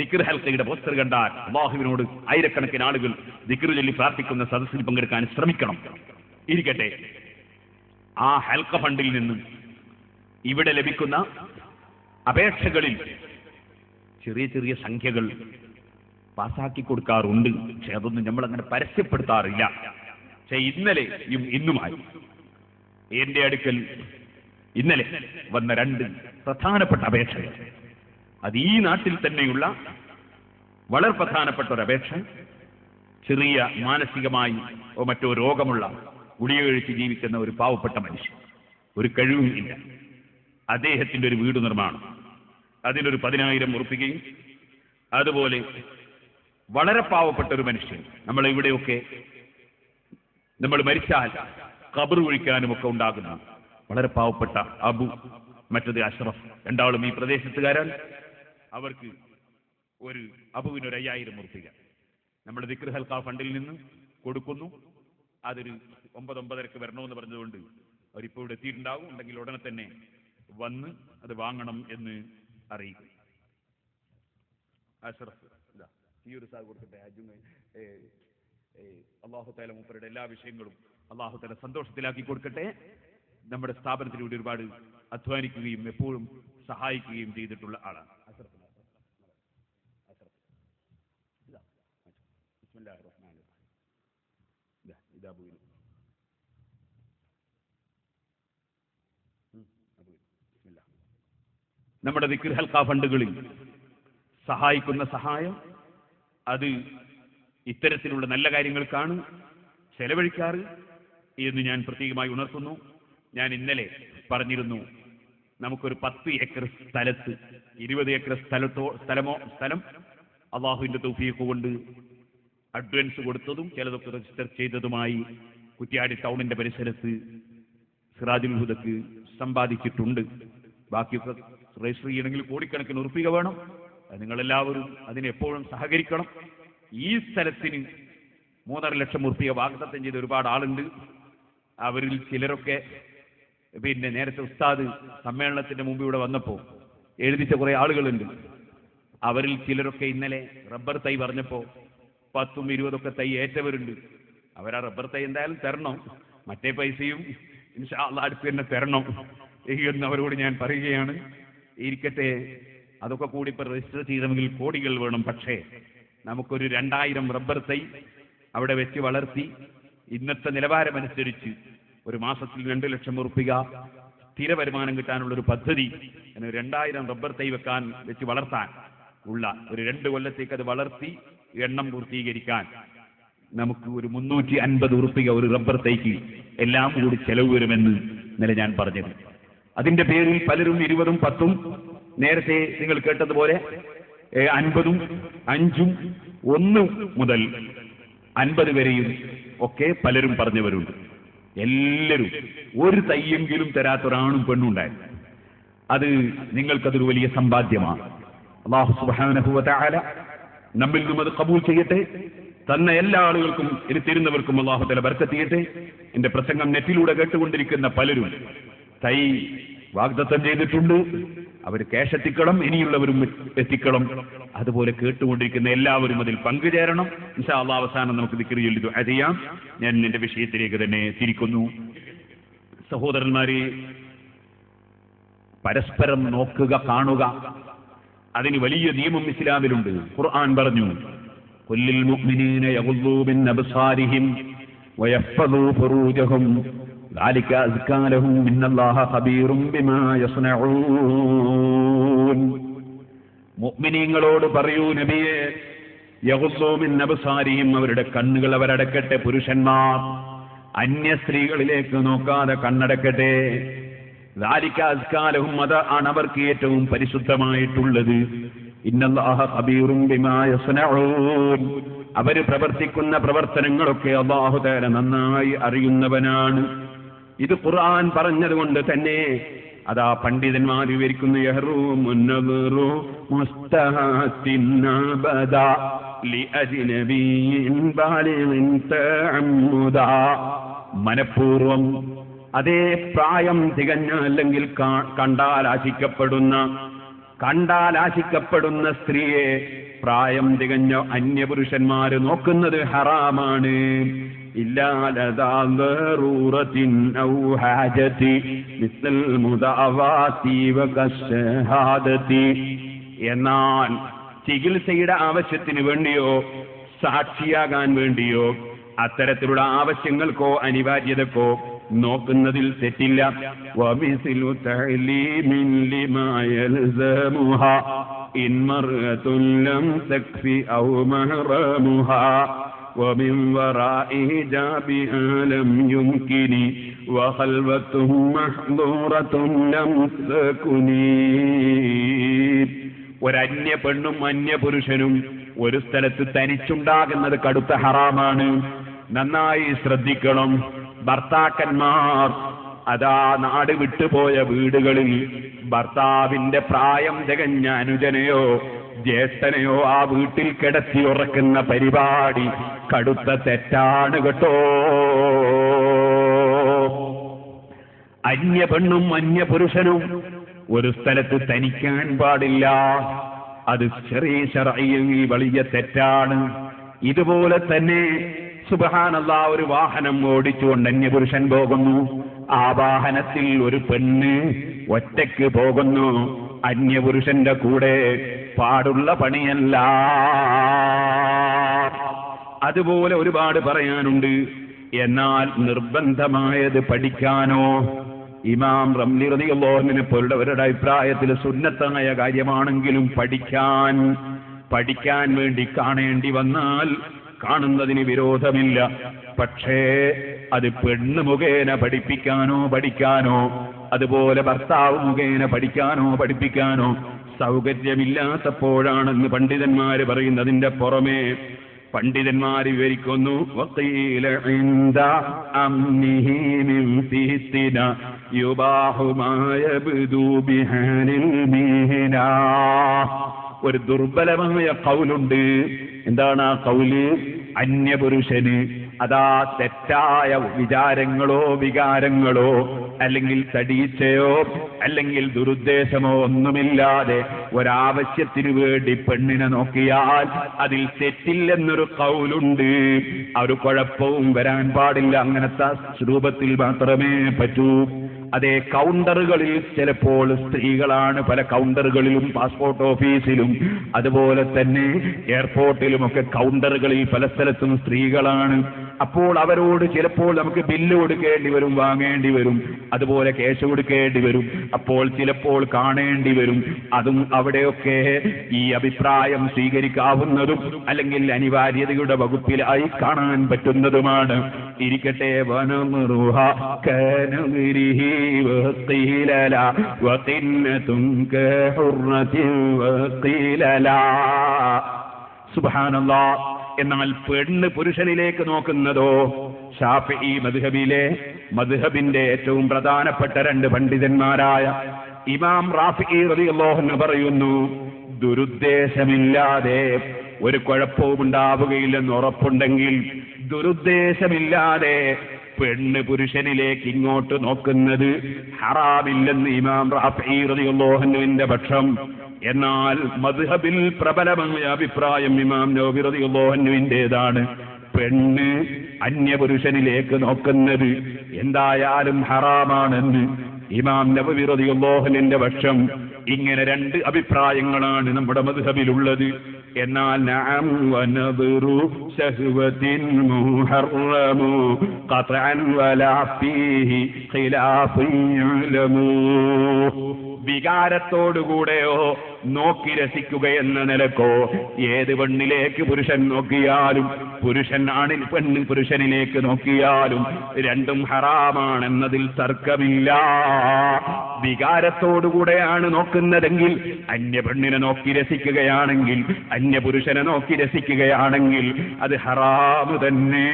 ദിക്ർ ഹൽക്കയുടെ പോസ്റ്റർ കണ്ടാൽ അല്ലാഹുവിനോട് ആയിരക്കണക്കിന് ആളുകൾ ദിക്ർ ചൊല്ലി പ്രാർത്ഥിക്കുന്ന സദസ്സിൽ പങ്കെടുക്കാൻ ശ്രമിക്കണം. ഇരിക്കട്ടെ, ആ ഹൽക്ക ഫണ്ടിൽ നിന്നും ഇവിടെ ലഭിക്കുന്ന അപേക്ഷകളിൽ ചെറിയ ചെറിയ സംഖ്യകൾ പാസാക്കി കൊടുക്കാറുണ്ട്. പക്ഷെ അതൊന്നും നമ്മളങ്ങനെ പരസ്യപ്പെടുത്താറില്ല. പക്ഷെ ഇന്നലെയും ഇന്നുമായി എന്റെ അടുക്കൽ ഇന്നലെ വന്ന 2 പ്രധാനപ്പെട്ട അപേക്ഷകൾ, അത് ഈ നാട്ടിൽ തന്നെയുള്ള വളരെ പ്രധാനപ്പെട്ട ഒരു അപേക്ഷ. ചെറിയ മാനസികമായി മറ്റോ രോഗമുള്ള, ഗുളിക കഴിച്ച് ജീവിക്കുന്ന ഒരു പാവപ്പെട്ട മനുഷ്യൻ, ഒരു കഴിവും ഇല്ല. അദ്ദേഹത്തിന്റെ ഒരു വീട് നിർമ്മാണം, അതിനൊരു 10,000 ഉറുപ്പികയും, അതുപോലെ വളരെ പാവപ്പെട്ട ഒരു മനുഷ്യൻ, നമ്മളിവിടെയൊക്കെ നമ്മൾ മരിച്ചാൽ ഖബർ കുഴിക്കാനും ഒക്കെ ഉണ്ടാകുന്ന വളരെ പാവപ്പെട്ട അബു, മറ്റത് അഷ്റഫ്, രണ്ടാളും ഈ പ്രദേശത്തുകാരാണ്. അവർക്ക് ഒരു അബുവിനൊരു 5000 ഉറുപ്പിക നമ്മൾ ദിക്ർ ഹൽക്ക ഫണ്ടിൽ നിന്ന് കൊടുക്കുന്നു. അതൊരു 9-9:30 വരണമെന്ന് പറഞ്ഞതുകൊണ്ട് അവരിപ്പോൾ ഇവിടെ എത്തിയിട്ടുണ്ടാകും. ഉണ്ടെങ്കിൽ ഉടനെ തന്നെ വന്ന് അത് വാങ്ങണം എന്ന് അറിയിക്കും. അഷ്റഫ് ഈ ഒരു സാഹ് കൊടുക്കട്ടെ. അല്ലാഹു തആല മൂപ്പരുടെ എല്ലാ വിഷയങ്ങളും അല്ലാഹു തആല സന്തോഷത്തിലാക്കി കൊടുക്കട്ടെ. നമ്മുടെ സ്ഥാപനത്തിലൂടെ ഒരുപാട് അധ്വാനിക്കുകയും എപ്പോഴും സഹായിക്കുകയും ചെയ്തിട്ടുള്ള ആളാണ്. നമ്മുടെ ദിക്ർ ഹൽക്ക ഫണ്ടുകളിൽ സഹായിക്കുന്ന സഹായം അത് ഇത്തരത്തിലുള്ള നല്ല കാര്യങ്ങൾക്കാണ് ചെലവഴിക്കാറ് എന്ന് ഞാൻ പ്രത്യേകമായി ഉണർത്തുന്നു. ഞാൻ ഇന്നലെ പറഞ്ഞിരുന്നു, നമുക്കൊരു 10 ഏക്കർ സ്ഥലത്ത് 20 ഏക്കർ സ്ഥലം അള്ളാഹുവിന്റെ തൗഫീഖ് കൊണ്ട് അഡ്വാൻസ് കൊടുത്തതും ചിലതൊക്കെ രജിസ്റ്റർ ചെയ്തതുമായി കുറ്റ്യാടി ടൗണിന്റെ പരിസരത്ത് സിറാജുൽ ഹുദക്ക് സമ്പാദിച്ചിട്ടുണ്ട്. ബാക്കിയൊക്കെ രജിസ്റ്റർ ചെയ്യണമെങ്കിൽ കോടിക്കണക്കിന് ഉറുപ്പിക വേണം. നിങ്ങളെല്ലാവരും അതിനെപ്പോഴും സഹകരിക്കണം. ഈ സ്ഥലത്തിന് 3.5 ലക്ഷം ഉറുപ്പിക വാഗ്ദത്തം ചെയ്ത ഒരുപാട് ആളുണ്ട്. അവരിൽ ചിലരൊക്കെ നേരത്തെ ഉസ്താദ് സമ്മേളനത്തിന്റെ മുമ്പ് ഇവിടെ വന്നപ്പോൾ എഴുതിച്ച കുറെ ആളുകളുണ്ട്. അവരിൽ ചിലരൊക്കെ ഇന്നലെ റബ്ബർ തൈ പറഞ്ഞപ്പോൾ 10ഉം 20ഉം തൈ ഏറ്റവരുണ്ട്. അവരാ റബ്ബർ തൈ എന്തായാലും തരണം, മറ്റേ പൈസയും ഇൻഷാ അല്ലാഹ് അടുത്ത് തന്നെ തരണം എന്ന് അവരോട് ഞാൻ പറയുകയാണ്. ഇരിക്കട്ടെ, അതൊക്കെ കൂടി ഇപ്പൊ രജിസ്റ്റർ ചെയ്തെങ്കിൽ കോടികൾ വേണം. പക്ഷേ നമുക്കൊരു 2000 റബ്ബർ തൈ അവിടെ വെച്ച് വളർത്തി ഇന്നത്തെ നിലവാരമനുസരിച്ച് ഒരു മാസത്തിൽ 2 ലക്ഷം ഉറുപ്പിക സ്ഥിര വരുമാനം കിട്ടാനുള്ളൊരു പദ്ധതി, 2000 റബ്ബർ തൈ വെച്ച് വളർത്താൻ ഉള്ള ഒരു 2 കൊല്ലത്തേക്ക് അത് വളർത്തി എണ്ണം പൂർത്തീകരിക്കാൻ നമുക്ക് ഒരു 350 ഉറുപ്പിക ഒരു റബ്ബർ തൈക്ക് എല്ലാം കൂടി ചെലവ് വരുമെന്ന് ഇന്നലെ ഞാൻ പറഞ്ഞത്. അതിന്റെ പേരിൽ പലരും 20ഉം 10ഉം, നേരത്തെ നിങ്ങൾ കേട്ടതുപോലെ 50ഉം 5ഉം 1 മുതൽ 50 വരെയും ഒക്കെ പലരും പറഞ്ഞവരുണ്ട്. എല്ലാവരും ഒരു തയ്യെങ്കിലും തരാത്തൊരാണും പെണ്ണും ഉണ്ടായിരുന്നു. അത് നിങ്ങൾക്കതൊരു വലിയ സമ്പാദ്യമാണ്. അല്ലാഹു സുബ്ഹാനഹു വ തആല നമ്മിൽ നിന്നും അത് ഖബൂൽ ചെയ്യട്ടെ. തന്ന എല്ലാ ആളുകൾക്കും ഇത് തരുന്നവർക്കും അല്ലാഹു തആല ബർക്കത്ത് ചെയ്യട്ടെ. എന്റെ പ്രസംഗം നെറ്റിലൂടെ കേട്ടുകൊണ്ടിരിക്കുന്ന പലരും തൈ വാഗ്ദത്തം ചെയ്തിട്ടുണ്ട്. അവർ ക്യാഷ് എത്തിക്കണം, ഇനിയുള്ളവരും എത്തിക്കണം. അതുപോലെ കേട്ടുകൊണ്ടിരിക്കുന്ന എല്ലാവരും അതിൽ പങ്കുചേരണം. ഇൻഷാ അല്ലാഹ് അവസാനം നമുക്ക് ദിക്ർ ചൊല്ലി ദുആ ചെയ്യാം. ഞാൻ എന്റെ വിഷയത്തിലേക്ക് തന്നെ തിരിക്കുന്നു. സഹോദരന്മാരെ, പരസ്പരം നോക്കുക, കാണുക, അതിന് വലിയ നിയമം ഇസ്ലാമിലുണ്ട്. ഖുർആൻ പറഞ്ഞു, ഖുല്ലിൽ മുഅ്മിനീന യഗ്ളൂ മിൻ അബ്സാരിഹിം വയഹ്ഫളൂ ഫുറൂജഹും ذلك أزكى لهم إن الله خبير بما يصنعون. മുഅ്മിനീങ്ങളോട് പറയൂ നബിയെ, യഗ്ളൂ മിൻ അബ്സാരിഹിം, അവരുടെ കണ്ണുകൾ അവരടക്കട്ടെ. പുരുഷന്മാർ അന്യ സ്ത്രീകളിലേക്ക് നോക്കാതെ കണ്ണടക്കട്ടെ. ذلك أزكى لهم, അതാണ് അവർക്ക് ഏറ്റവും പരിശുദ്ധമായിട്ടുള്ളത്. ഇന്നല്ലാഹ ഖബീറും ബിമാ യസ്നഊൻ, അവര് പ്രവർത്തിക്കുന്ന പ്രവർത്തനങ്ങളൊക്കെ അല്ലാഹു തആല നന്നായി അറിയുന്നവനാണ്. ഇത് ഖുർആൻ പറഞ്ഞതുകൊണ്ട് തന്നെ അതാ പണ്ഡിതന്മാർ വിവരിക്കുന്നു, യഹ്റൂമുൻ നദറു മുസ്തഹത്തിൻ അബദാ ലിഅജ്നബിയിൻ ബാലിഗിൻ തഅമ്മുദാ, മനഃപൂർവം അതേ പ്രായം തികഞ്ഞ അല്ലെങ്കിൽ കണ്ടാൽ ആശിക്കപ്പെടുന്ന സ്ത്രീയെ പ്രായം തികഞ്ഞ അന്യപുരുഷന്മാര് നോക്കുന്നത് ഹറാമാണ്. ഇല്ലാലദാറൂറത്തിൻ ഔ ഹാജതി മിസ്ലൽ മുദഅവാതി വകശഹാദതി, എന്നാൽ ചികിത്സയുടെ ആവശ്യത്തിന് വേണ്ടിയോ സാക്ഷിയാകാൻ വേണ്ടിയോ അത്തരത്തിലുള്ള ആവശ്യങ്ങൾക്കോ അനിവാര്യതക്കോ നോക്കുന്നതിൽ തെറ്റില്ല. വമിസ്ലു തഅലീമിൻ ലിമാ യൽസമുഹാ ഇൻ മർഅത്തുൻ ലം തക്ഫി ഔ മഹ്റമുഹാ വമിൻ വറാഇ ഹിജാബിഹാ ലം യുംകിനി വഖൽവതും മഹ്ദൂറത്തുൻ ലം തകുനി. ഒരന്യ പെണ്ണും അന്യ പുരുഷനും ഒരു സ്ഥലത്ത് തനിച്ചുണ്ടാകുന്നത് കടുത്ത ഹറാമാണ്. നന്നായി ശ്രദ്ധിക്കണം. ഭർത്താക്കന്മാർ അതാ നാട് വിട്ടുപോയ വീടുകളിൽ ഭർത്താവിന്റെ പ്രായം തികഞ്ഞ അനുജനെയോ ജ്യേഷ്ഠനെയോ ആ വീട്ടിൽ കിടത്തി ഉറക്കുന്ന പരിപാടി കടുത്ത തെറ്റാണ് കേട്ടോ. അന്യ പെണ്ണും അന്യ പുരുഷനും ഒരു സ്ഥലത്ത് തനിക്കാൻ പാടില്ല. അത് ചെറിയ ശർഈ വലിയ തെറ്റാണ്. ഇതുപോലെ തന്നെ സുബ്ഹാനല്ലാഹ്, ഒരു വാഹനം ഓടിച്ചുകൊണ്ട് അന്യപുരുഷൻ പോകുന്നു. ആ വാഹനത്തിൽ ഒരു പെണ്ണ് ഒറ്റയ്ക്ക് പോകുന്നു. അന്യപുരുഷന്റെ കൂടെ പാടുള്ള പണിയല്ല. അതുപോലെ ഒരുപാട് പറയാനുണ്ട്. എന്നാൽ നിർബന്ധമായത് പഠിക്കാനോ, ഇമാം റംലി റളിയല്ലാഹു അൻഹു പോലുള്ളവരുടെ അഭിപ്രായത്തിൽ സുന്നത്തായ കാര്യമാണെങ്കിലും പഠിക്കാൻ വേണ്ടി കാണേണ്ടി വന്നാൽ കാണുന്നതിന് വിരോധമില്ല. പക്ഷേ അത് പെണ്ണ് മുഖേന പഠിക്കാനോ അതുപോലെ ഭർത്താവ് മുഖേന പഠിപ്പിക്കാനോ സൗകര്യമില്ലാത്തപ്പോഴാണെന്ന് പണ്ഡിതന്മാര് പറയുന്നതിന്റെ പുറമെ പണ്ഡിതന്മാർ വിവരിക്കുന്നു, വഖീല ഇൻദ അംനിഹി മിൻ ഫിത്തിന യുബാഹു മാ യബ്ദു ബിഹാനിൽ മീനാ. ഒരു ദുർബലമായ ഖൗലുണ്ട്. എന്താണ് ആ ഖൗല്? അന്യപുരുഷന് അതാ തെറ്റായ വിചാരങ്ങളോ വികാരങ്ങളോ അല്ലെങ്കിൽ തടീച്ചയോ അല്ലെങ്കിൽ ദുരുദ്ദേശമോ ഒന്നുമില്ലാതെ ഒരാവശ്യത്തിനു വേണ്ടി പെണ്ണിനെ നോക്കിയാൽ അതിൽ തെറ്റില്ലെന്നൊരു കൗലുണ്ട്. ആ ഒരു കുഴപ്പവും വരാൻ പാടില്ല. അങ്ങനത്തെ രൂപത്തിൽ മാത്രമേ പറ്റൂ. അതേ കൗണ്ടറുകളിൽ ചിലപ്പോൾ സ്ത്രീകളാണ്, പല കൗണ്ടറുകളിലും പാസ്പോർട്ട് ഓഫീസിലും അതുപോലെ തന്നെ എയർപോർട്ടിലുമൊക്കെ കൗണ്ടറുകളിൽ പല സ്ഥലത്തും സ്ത്രീകളാണ്. അപ്പോൾ അവരോട് ചിലപ്പോൾ നമുക്ക് ബില്ല് കൊടുക്കേണ്ടി വരും, വാങ്ങേണ്ടി വരും, അതുപോലെ കേസ് കൊടുക്കേണ്ടി വരും. അപ്പോൾ ചിലപ്പോൾ കാണേണ്ടി വരും. അതും അവിടെയൊക്കെ ഈ അഭിപ്രായം സ്വീകരിക്കാവുന്നതും അല്ലെങ്കിൽ അനിവാര്യതയുടെ വകുപ്പിലായി കാണാൻ പറ്റുന്നതുമാണ്. ഇരിക്കട്ടെ വനമറുഹ കനമിരിഹി وقيل لا وقنة كحرة وقيل لا. സുബ്ഹാനല്ലാഹ്. എന്നാൽ പെണ്ണ് പുരുഷനിലേക്ക് നോക്കുന്നതോ ശാഫിഈ മദ്ഹബിന്റെ ഏറ്റവും പ്രധാനപ്പെട്ട രണ്ട് പണ്ഡിതന്മാരായ ഇമാം റാഫിഈ റളിയല്ലാഹു അൻഹു പറയുന്നു, ദുരുദ്ദേശമില്ലാതെ ഒരു കുഴപ്പവും ഉണ്ടാവുകയില്ലെന്ന് ഉറപ്പുണ്ടെങ്കിൽ ദുരുദ്ദേശമില്ലാതെ പെണ്ണ് പുരുഷനിലേക്ക് ഇങ്ങോട്ട് നോക്കുന്നത് ഹറാമില്ലെന്ന് ഇമാം റാഫിഈ റളിയല്ലാഹു അൻഹുവിന്റെ പക്ഷം. എന്നാൽ മദ്ഹബിൽ പ്രബലമായ അഭിപ്രായം ഇമാം നവവി റളിയല്ലാഹു അൻഹുവിന്റേതാണ്. പെണ്ണ് അന്യപുരുഷനിലേക്ക് നോക്കുന്നത് എന്തായാലും ഹറാമാണെന്ന് ഇമാം നവവി റളിയല്ലാഹു അൻഹുവിന്റെ പക്ഷം. ഇങ്ങനെ രണ്ട് അഭിപ്രായങ്ങളാണ് നമ്മുടെ മദ്ഹബിലുള്ളത്. എന്നാൽ നഅം വനദറു ശഹവത്തിൻ മുഹറമു ഖത്അൻ വലാ ഫീഹി ഖിലാഫുൻ യുലമു. വികാരത്തോടുകൂടെയോ നോക്കി രസിക്കുക എന്ന നിലക്കോ ഏത് പെണ്ണിലേക്ക് പുരുഷൻ നോക്കിയാലും പെണ്ണ് പുരുഷനിലേക്ക് നോക്കിയാലും രണ്ടും ഹറാമാണെന്നതിൽ തർക്കമില്ല. വികാരത്തോടുകൂടെയാണ് നോക്കുന്നതെങ്കിൽ, അന്യ പെണ്ണിനെ നോക്കി രസിക്കുകയാണെങ്കിൽ, അന്യ പുരുഷനെ നോക്കി രസിക്കുകയാണെങ്കിൽ അത് ഹറാമു തന്നെ.